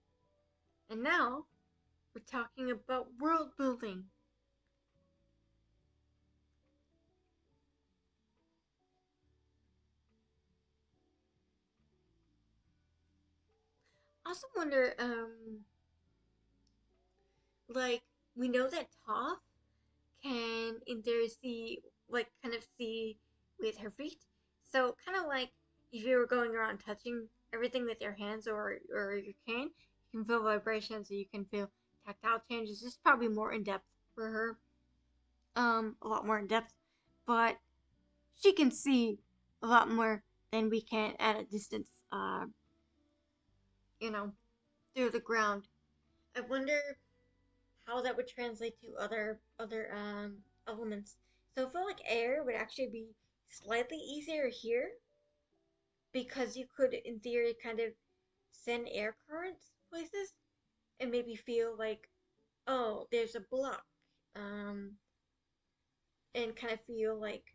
And now we're talking about world building. I also wonder, like, we know that Toph can in theory see, like, kind of see with her feet. So, kind of like if you were going around touching everything with your hands or your cane, you can feel vibrations, or you can feel tactile changes. It's probably more in depth for her, a lot more in depth, but she can see a lot more than we can at a distance, you know, through the ground. I wonder how that would translate to other elements. So I feel like air would actually be slightly easier here, because you could, in theory, kind of send air currents places and maybe feel like, oh, there's a block, um, and kind of feel like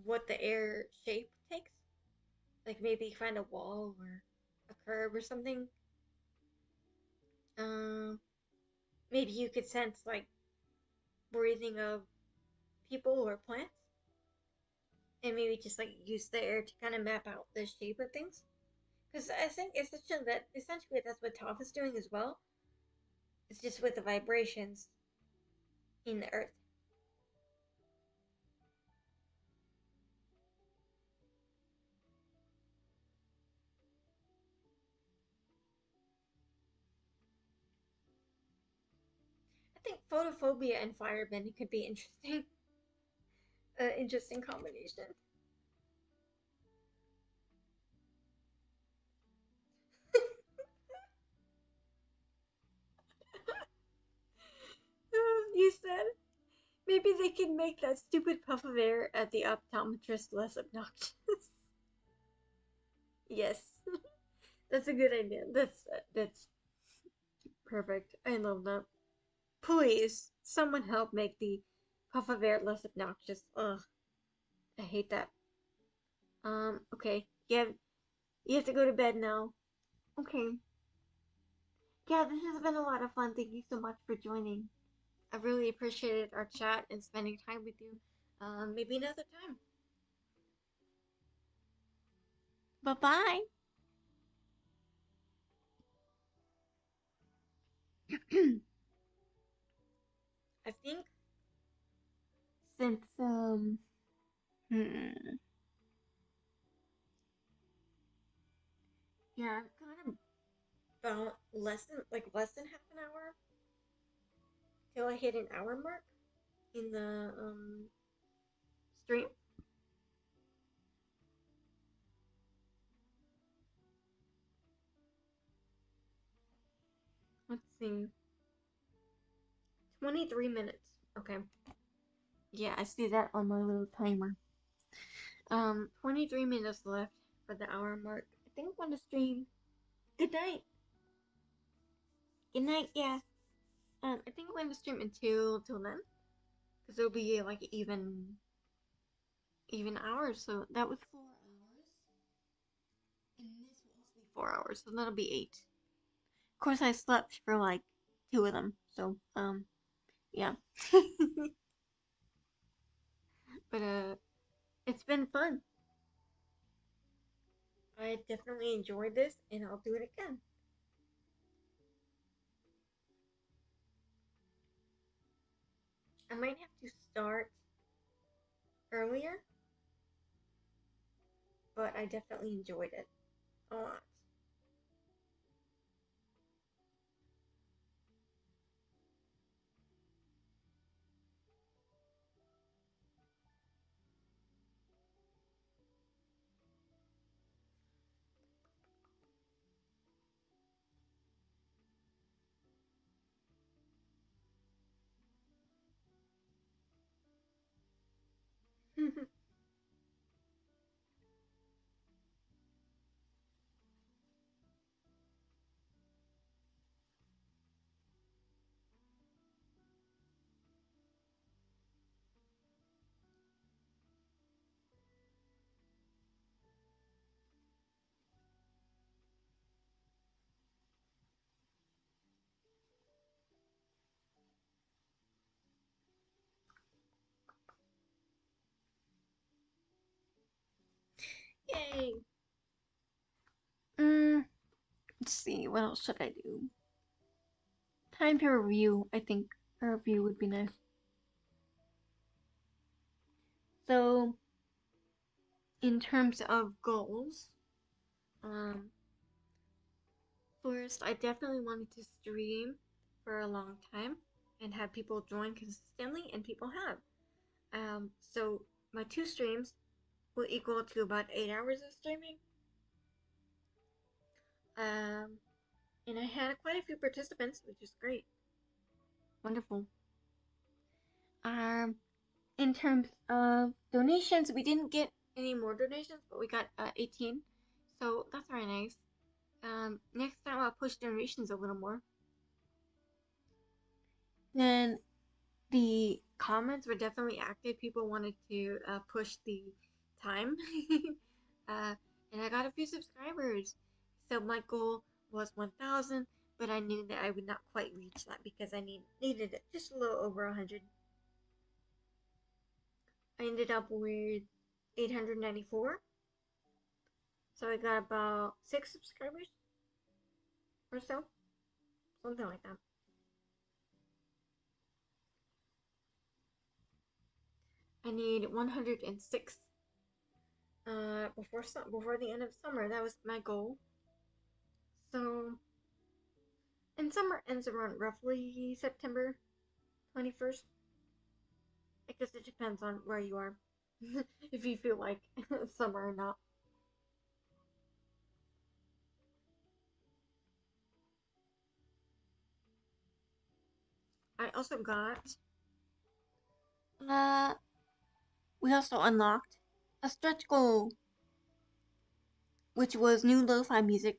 what the air shape takes. Like maybe find a wall or a curve or something. Um, Maybe you could sense like breathing of people or plants, and maybe just like use the air to kind of map out the shape of things. Because I think essentially that's what Toph is doing as well. It's just with the vibrations in the earth. I think photophobia and firebending could be interesting. Interesting combination. You said maybe they can make that stupid puff of air at the optometrist less obnoxious. Yes, that's a good idea. That's perfect. I love that. Please, someone help make the puff of air less obnoxious. Ugh, I hate that. Okay. You have to go to bed now. Okay. Yeah, this has been a lot of fun. Thank you so much for joining. I really appreciated our chat and spending time with you. Maybe another time. Bye bye. I think since hmm, yeah, I've got about less than half an hour till I hit an hour mark in the stream. Let's see, 23 minutes. Okay. Yeah, I see that on my little timer. 23 minutes left for the hour mark. I think I'm gonna stream. Good night. Good night. Yeah. I think I'm going to stream until till then, because it'll be like even hours. So that was 4 hours, and this will also be 4 hours. So that'll be eight. Of course, I slept for like two of them. So yeah. But it's been fun. I definitely enjoyed this, and I'll do it again. I might have to start earlier, but I definitely enjoyed it a lot. Yay! Let's see. What else should I do? Time to review. I think a review would be nice. So, in terms of goals, um, first, I definitely wanted to stream for a long time and have people join consistently, and people have. So my two streams will equal to about 8 hours of streaming. Um, and I had quite a few participants, which is great. Wonderful. Um, in terms of donations, we didn't get any more donations, but we got 18, so that's very nice. Next time I'll push donations a little more. Then the comments were definitely active. People wanted to push the time, uh, and I got a few subscribers. So my goal was 1,000, but I knew that I would not quite reach that because I needed just a little over 100. I ended up with 894, so I got about 6 subscribers or so, something like that. I need 106 before the end of summer. That was my goal. So, and summer ends around roughly September. 21st. I guess it depends on where you are. If you feel like summer or not. I also got uh we also unlocked a stretch goal, which was new lo-fi music.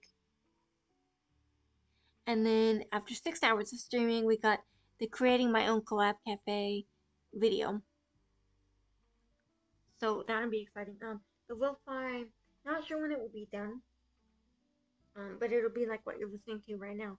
And then after 6 hours of streaming, we got the creating my own collab cafe video. So that'll be exciting. The lo-fi, not sure when it will be done. But it'll be like what you're listening to right now.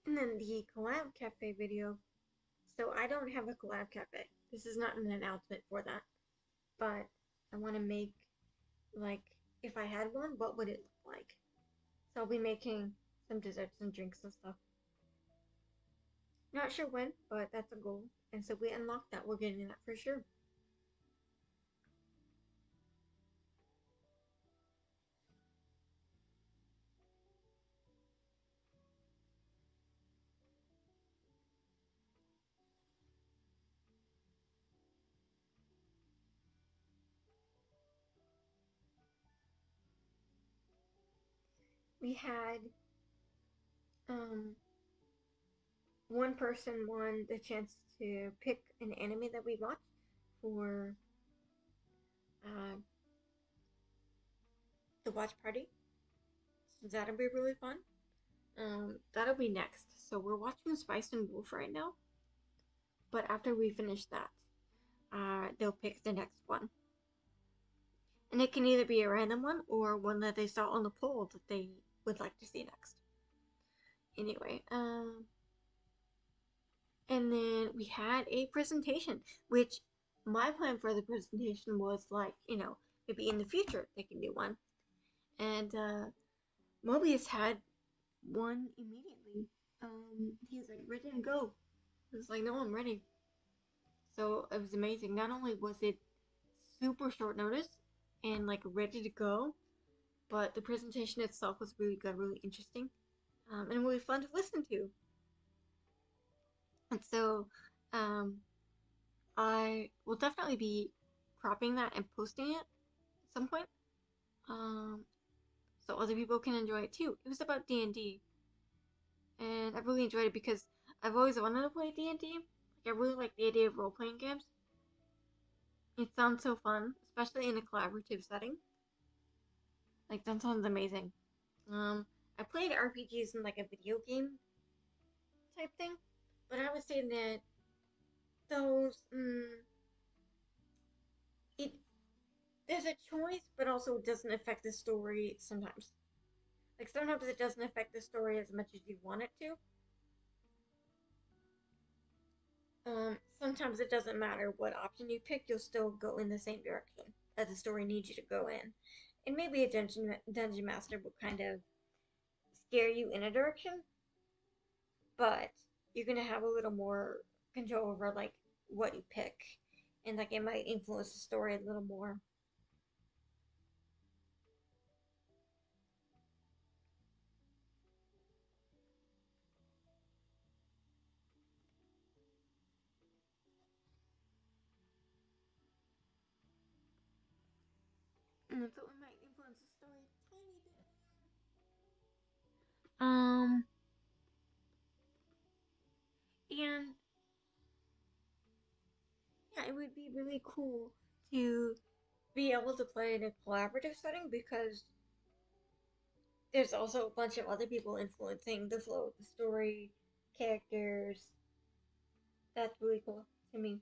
And then the collab cafe video. So I don't have a collab cafe. This is not an announcement for that. But I want to make, like, if I had one, what would it look like? So I'll be making some desserts and drinks and stuff. Not sure when, but that's a goal. And so we unlocked that. We're getting that for sure. We had um one person won the chance to pick an anime that we watched for uh, the watch party. So that'll be really fun. That'll be next. So we're watching Spice and Wolf right now. But after we finish that, they'll pick the next one. And it can either be a random one or one that they saw on the poll that they would like to see next. Anyway, and then we had a presentation, which my plan for the presentation was like, maybe in the future they can do one. And Mobius had one immediately. He was like ready to go. I was like, no, I'm ready. So it was amazing. Not only was it super short notice and like ready to go, but the presentation itself was really good, really interesting, and really fun to listen to. And so um, I will definitely be cropping that and posting it at some point, um, so other people can enjoy it too. It was about D&D, and I really enjoyed it because I've always wanted to play D&D. Like I really like the idea of role playing games. It sounds so fun, especially in a collaborative setting. Like that sounds amazing. Um, I played RPGs in like a video game type thing, but I would say that those it there's a choice, but also it doesn't affect the story sometimes. Like sometimes it doesn't affect the story as much as you want it to. Sometimes it doesn't matter what option you pick; you'll still go in the same direction that the story needs you to go in. And maybe a dungeon master will kind of scare you in a direction, but you're gonna have a little more control over like what you pick, and like it might influence the story a little more. So it might influence the story a tiny bit. Um, and yeah, it would be really cool to be able to play in a collaborative setting because there's also a bunch of other people influencing the flow of the story, characters. That's really cool to me.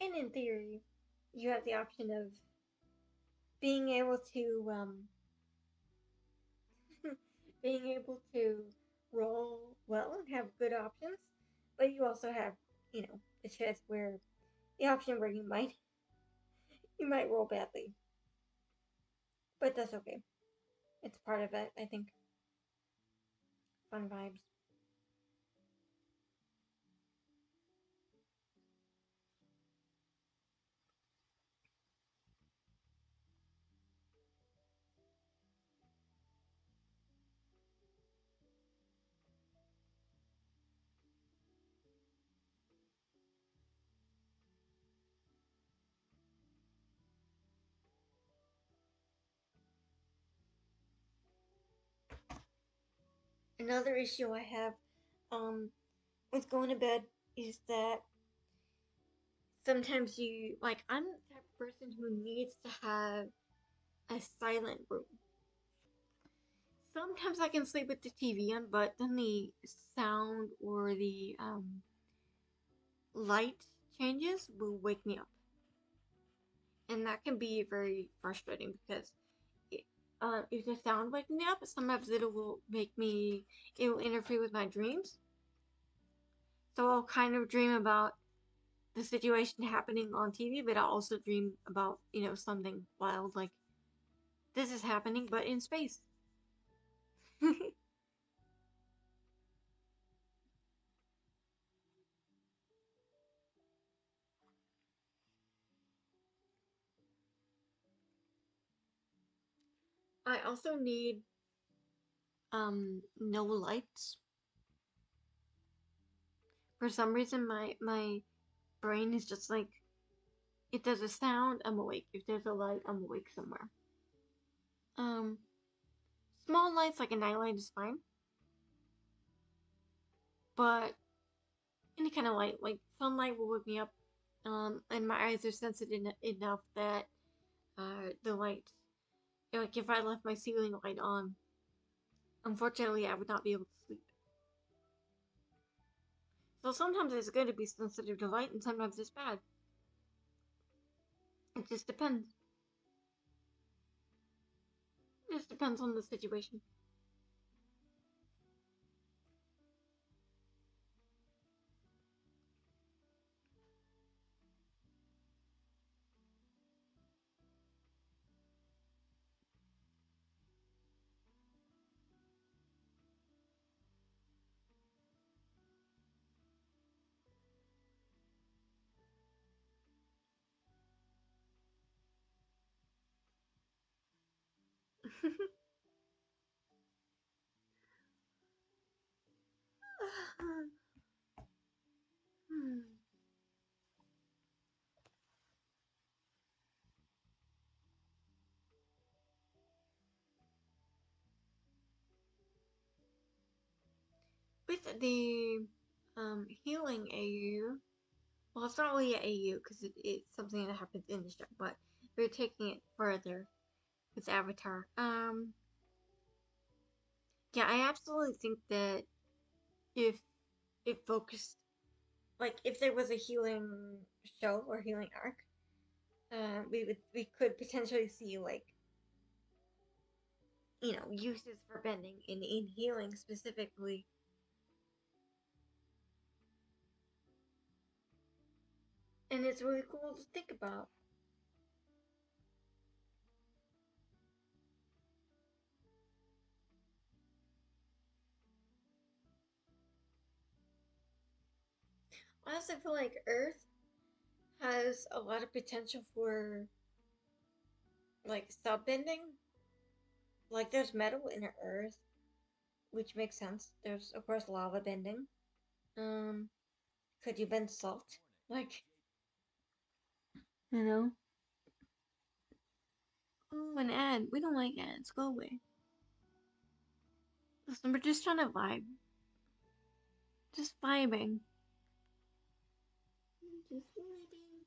And in theory, you have the option of being able to being able to roll well and have good options, but you also have, the chance where the option where you might You might roll badly, but that's okay. It's part of it, I think. Fun vibes. Another issue I have um, with going to bed is that sometimes I'm the type of person who needs to have a silent room. Sometimes I can sleep with the TV on, but then the sound or the light changes will wake me up. And that can be very frustrating because it, if the sound wakes me up, sometimes it will it will interfere with my dreams. So I'll kind of dream about the situation happening on TV, but I'll also dream about, something wild like this is happening, but in space. I also need no lights. For some reason my brain is just like if there's a sound, I'm awake. If there's a light, I'm awake somewhere. Um Small lights like a nightlight is fine, but any kind of light, like sunlight will wake me up. And my eyes are sensitive enough that the light, like if I left my ceiling light on, unfortunately I would not be able to sleep. So sometimes it's good to be sensitive to light, and sometimes it's bad. It just depends. It just depends on the situation. Hmm. With the healing AU, well, it's not really an AU because it's something that happens in the show, but we're taking it further with Avatar. Yeah, I absolutely think that if it focused, like, if there was a healing show or healing arc, we could potentially see like uses for bending in healing specifically, and it's really cool to think about. I also feel like Earth has a lot of potential for like sub bending. Like there's metal in Earth, which makes sense. There's of course lava bending. Um, could you bend salt? Like, you know? Oh, an ad. We don't like ads. Go away. Listen, we're just trying to vibe. Just vibing. Just vibing.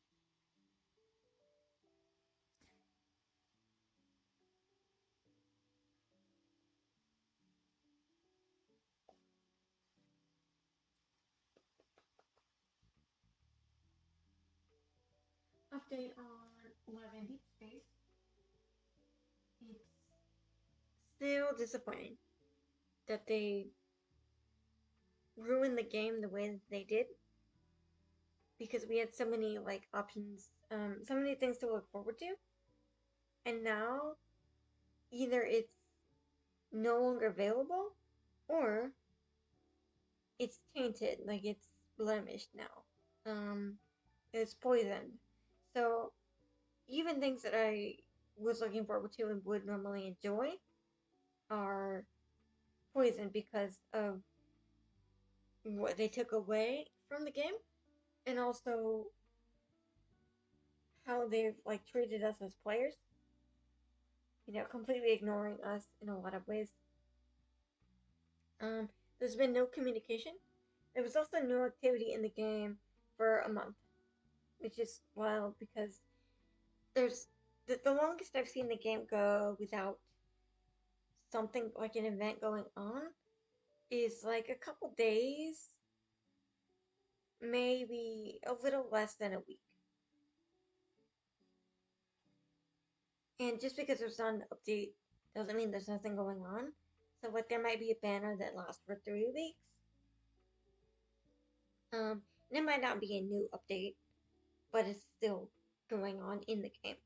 Update on 11 Deep Space. It's still disappointing that they ruined the game the way that they did. because we had so many like options, so many things to look forward to, and now either it's no longer available or it's tainted, like it's blemished now. It's poisoned. So even things that I was looking forward to and would normally enjoy are poisoned because of what they took away from the game, and also how they've like treated us as players. Completely ignoring us in a lot of ways. Um, there's been no communication. There was also no activity in the game for a month, which is wild because there's the longest I've seen the game go without something like an event going on is like a couple days, maybe a little less than a week. And just because there's not an update doesn't mean there's nothing going on. So like there might be a banner that lasts for 3 weeks. And it might not be a new update, but it's still going on in the game.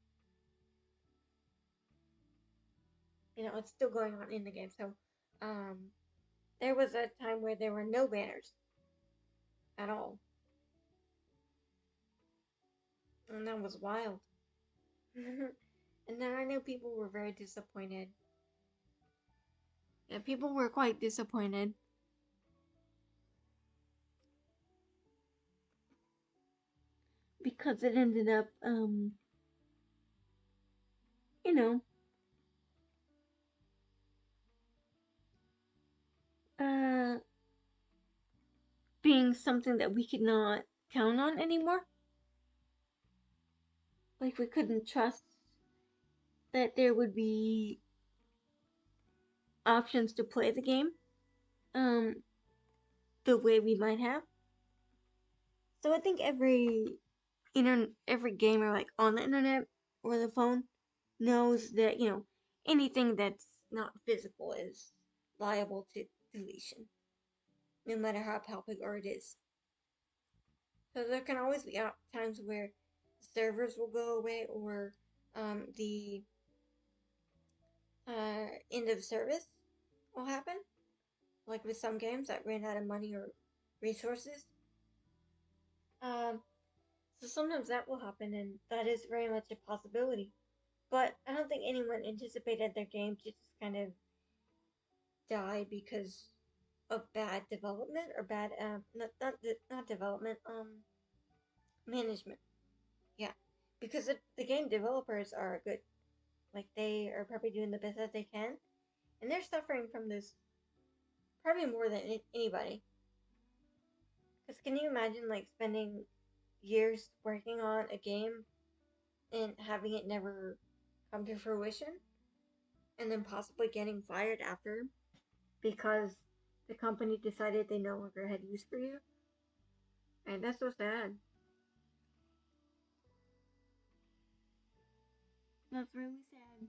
It's still going on in the game. So, there was a time where there were no banners at all, and that was wild. And then I know people were very disappointed. Yeah, people were quite disappointed because it ended up, you know, uh, being something that we could not count on anymore. Like we couldn't trust that there would be options to play the game, um, the way we might have. So I think every gamer like on the internet or the phone knows that anything that's not physical is liable to deletion, no matter how popular it is. So there can always be times where servers will go away or the end of service will happen, like with some games that ran out of money or resources. Um, so sometimes that will happen, and that is very much a possibility. But I don't think anyone anticipated their game to just kind of die because of bad development or bad not development management. Yeah, because the game developers are good. Like they are probably doing the best that they can, and they're suffering from this probably more than anybody. Because can you imagine like spending years working on a game and having it never come to fruition, and then possibly getting fired after because the company decided they no longer had use for you? And that's so sad. That's really sad.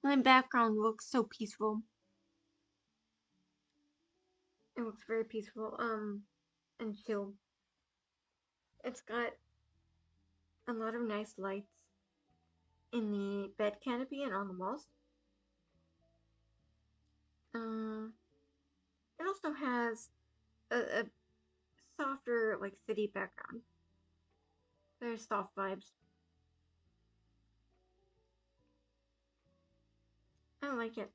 My background looks so peaceful. It looks very peaceful, and chill. It's got a lot of nice lights in the bed canopy and on the walls. Uh, it also has a softer, like, city background. Very soft vibes. I like it.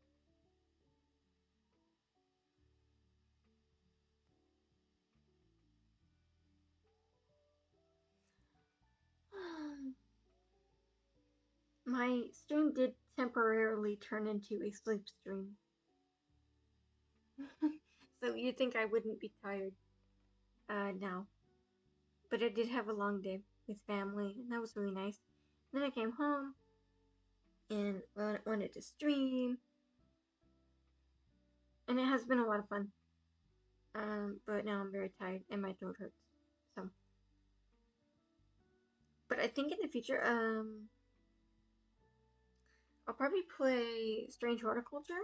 My stream did temporarily turn into a sleep stream. So you'd think I wouldn't be tired now. But I did have a long day with family, and that was really nice. Then I came home and wanted to stream, and it has been a lot of fun. But now I'm very tired and my throat hurts. So, but I think in the future, I'll probably play Strange Horticulture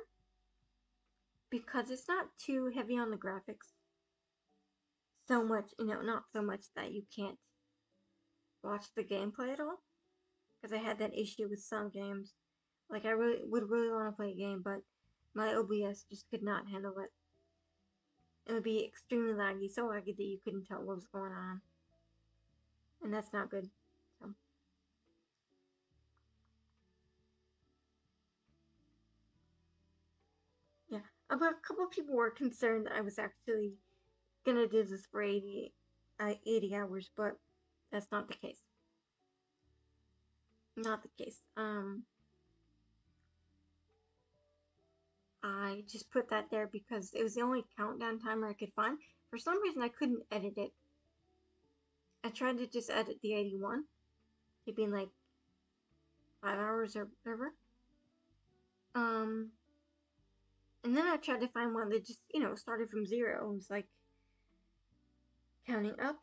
because it's not too heavy on the graphics. So much, not so much that you can't watch the gameplay at all. Because I had that issue with some games. Like I really want to play a game, but my OBS just could not handle it. It would be extremely laggy, so laggy that you couldn't tell what was going on, and that's not good. So yeah, but a couple of people were concerned that I was actually gonna do this for 80 hours, but that's not the case. Not the case. I just put that there because it was the only countdown timer I could find. For some reason, I couldn't edit it. I tried to just edit the 81, it being like 5 hours or whatever. Um, and then I tried to find one that just, started from zero. It was like counting up,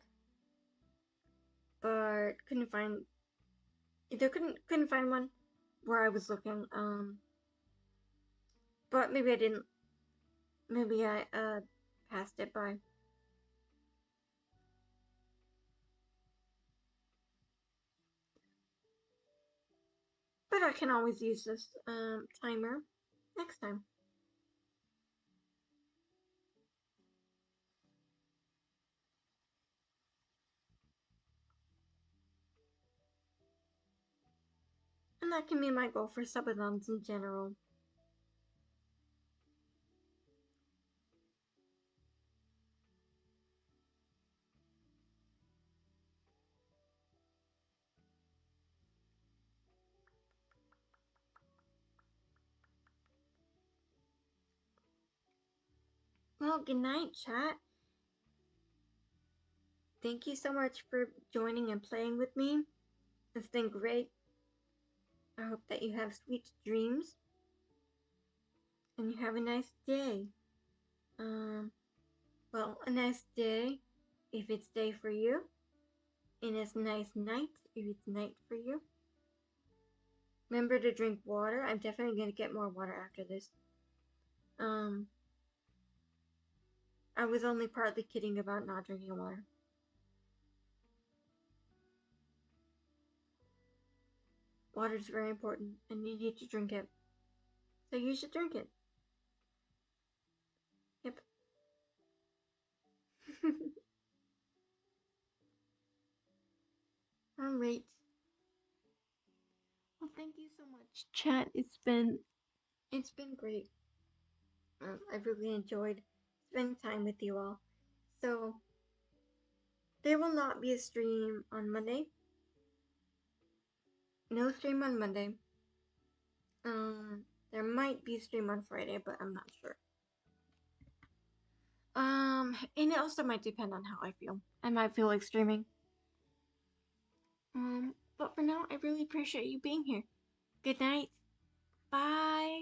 but couldn't find one where I was looking. But maybe I didn't. Maybe I passed it by. But I can always use this timer next time. And that can be my goal for subathons in general. Well, good night, chat. Thank you so much for joining and playing with me. It's been great. I hope that you have sweet dreams and you have a nice day. Um, well, a nice day if it's day for you, and it's nice night if it's night for you. Remember to drink water. I'm definitely gonna get more water after this. Um, I was only partly kidding about not drinking water. Water is very important, and you need to drink it. So you should drink it. Yep. All right. Well, thank you so much, chat. It's been great. I've really enjoyed spending time with you all. So there will not be a stream on Monday. No stream on Monday. There might be a stream on Friday, but I'm not sure. And it also might depend on how I feel. I might feel like streaming. But for now, I really appreciate you being here. Good night. Bye.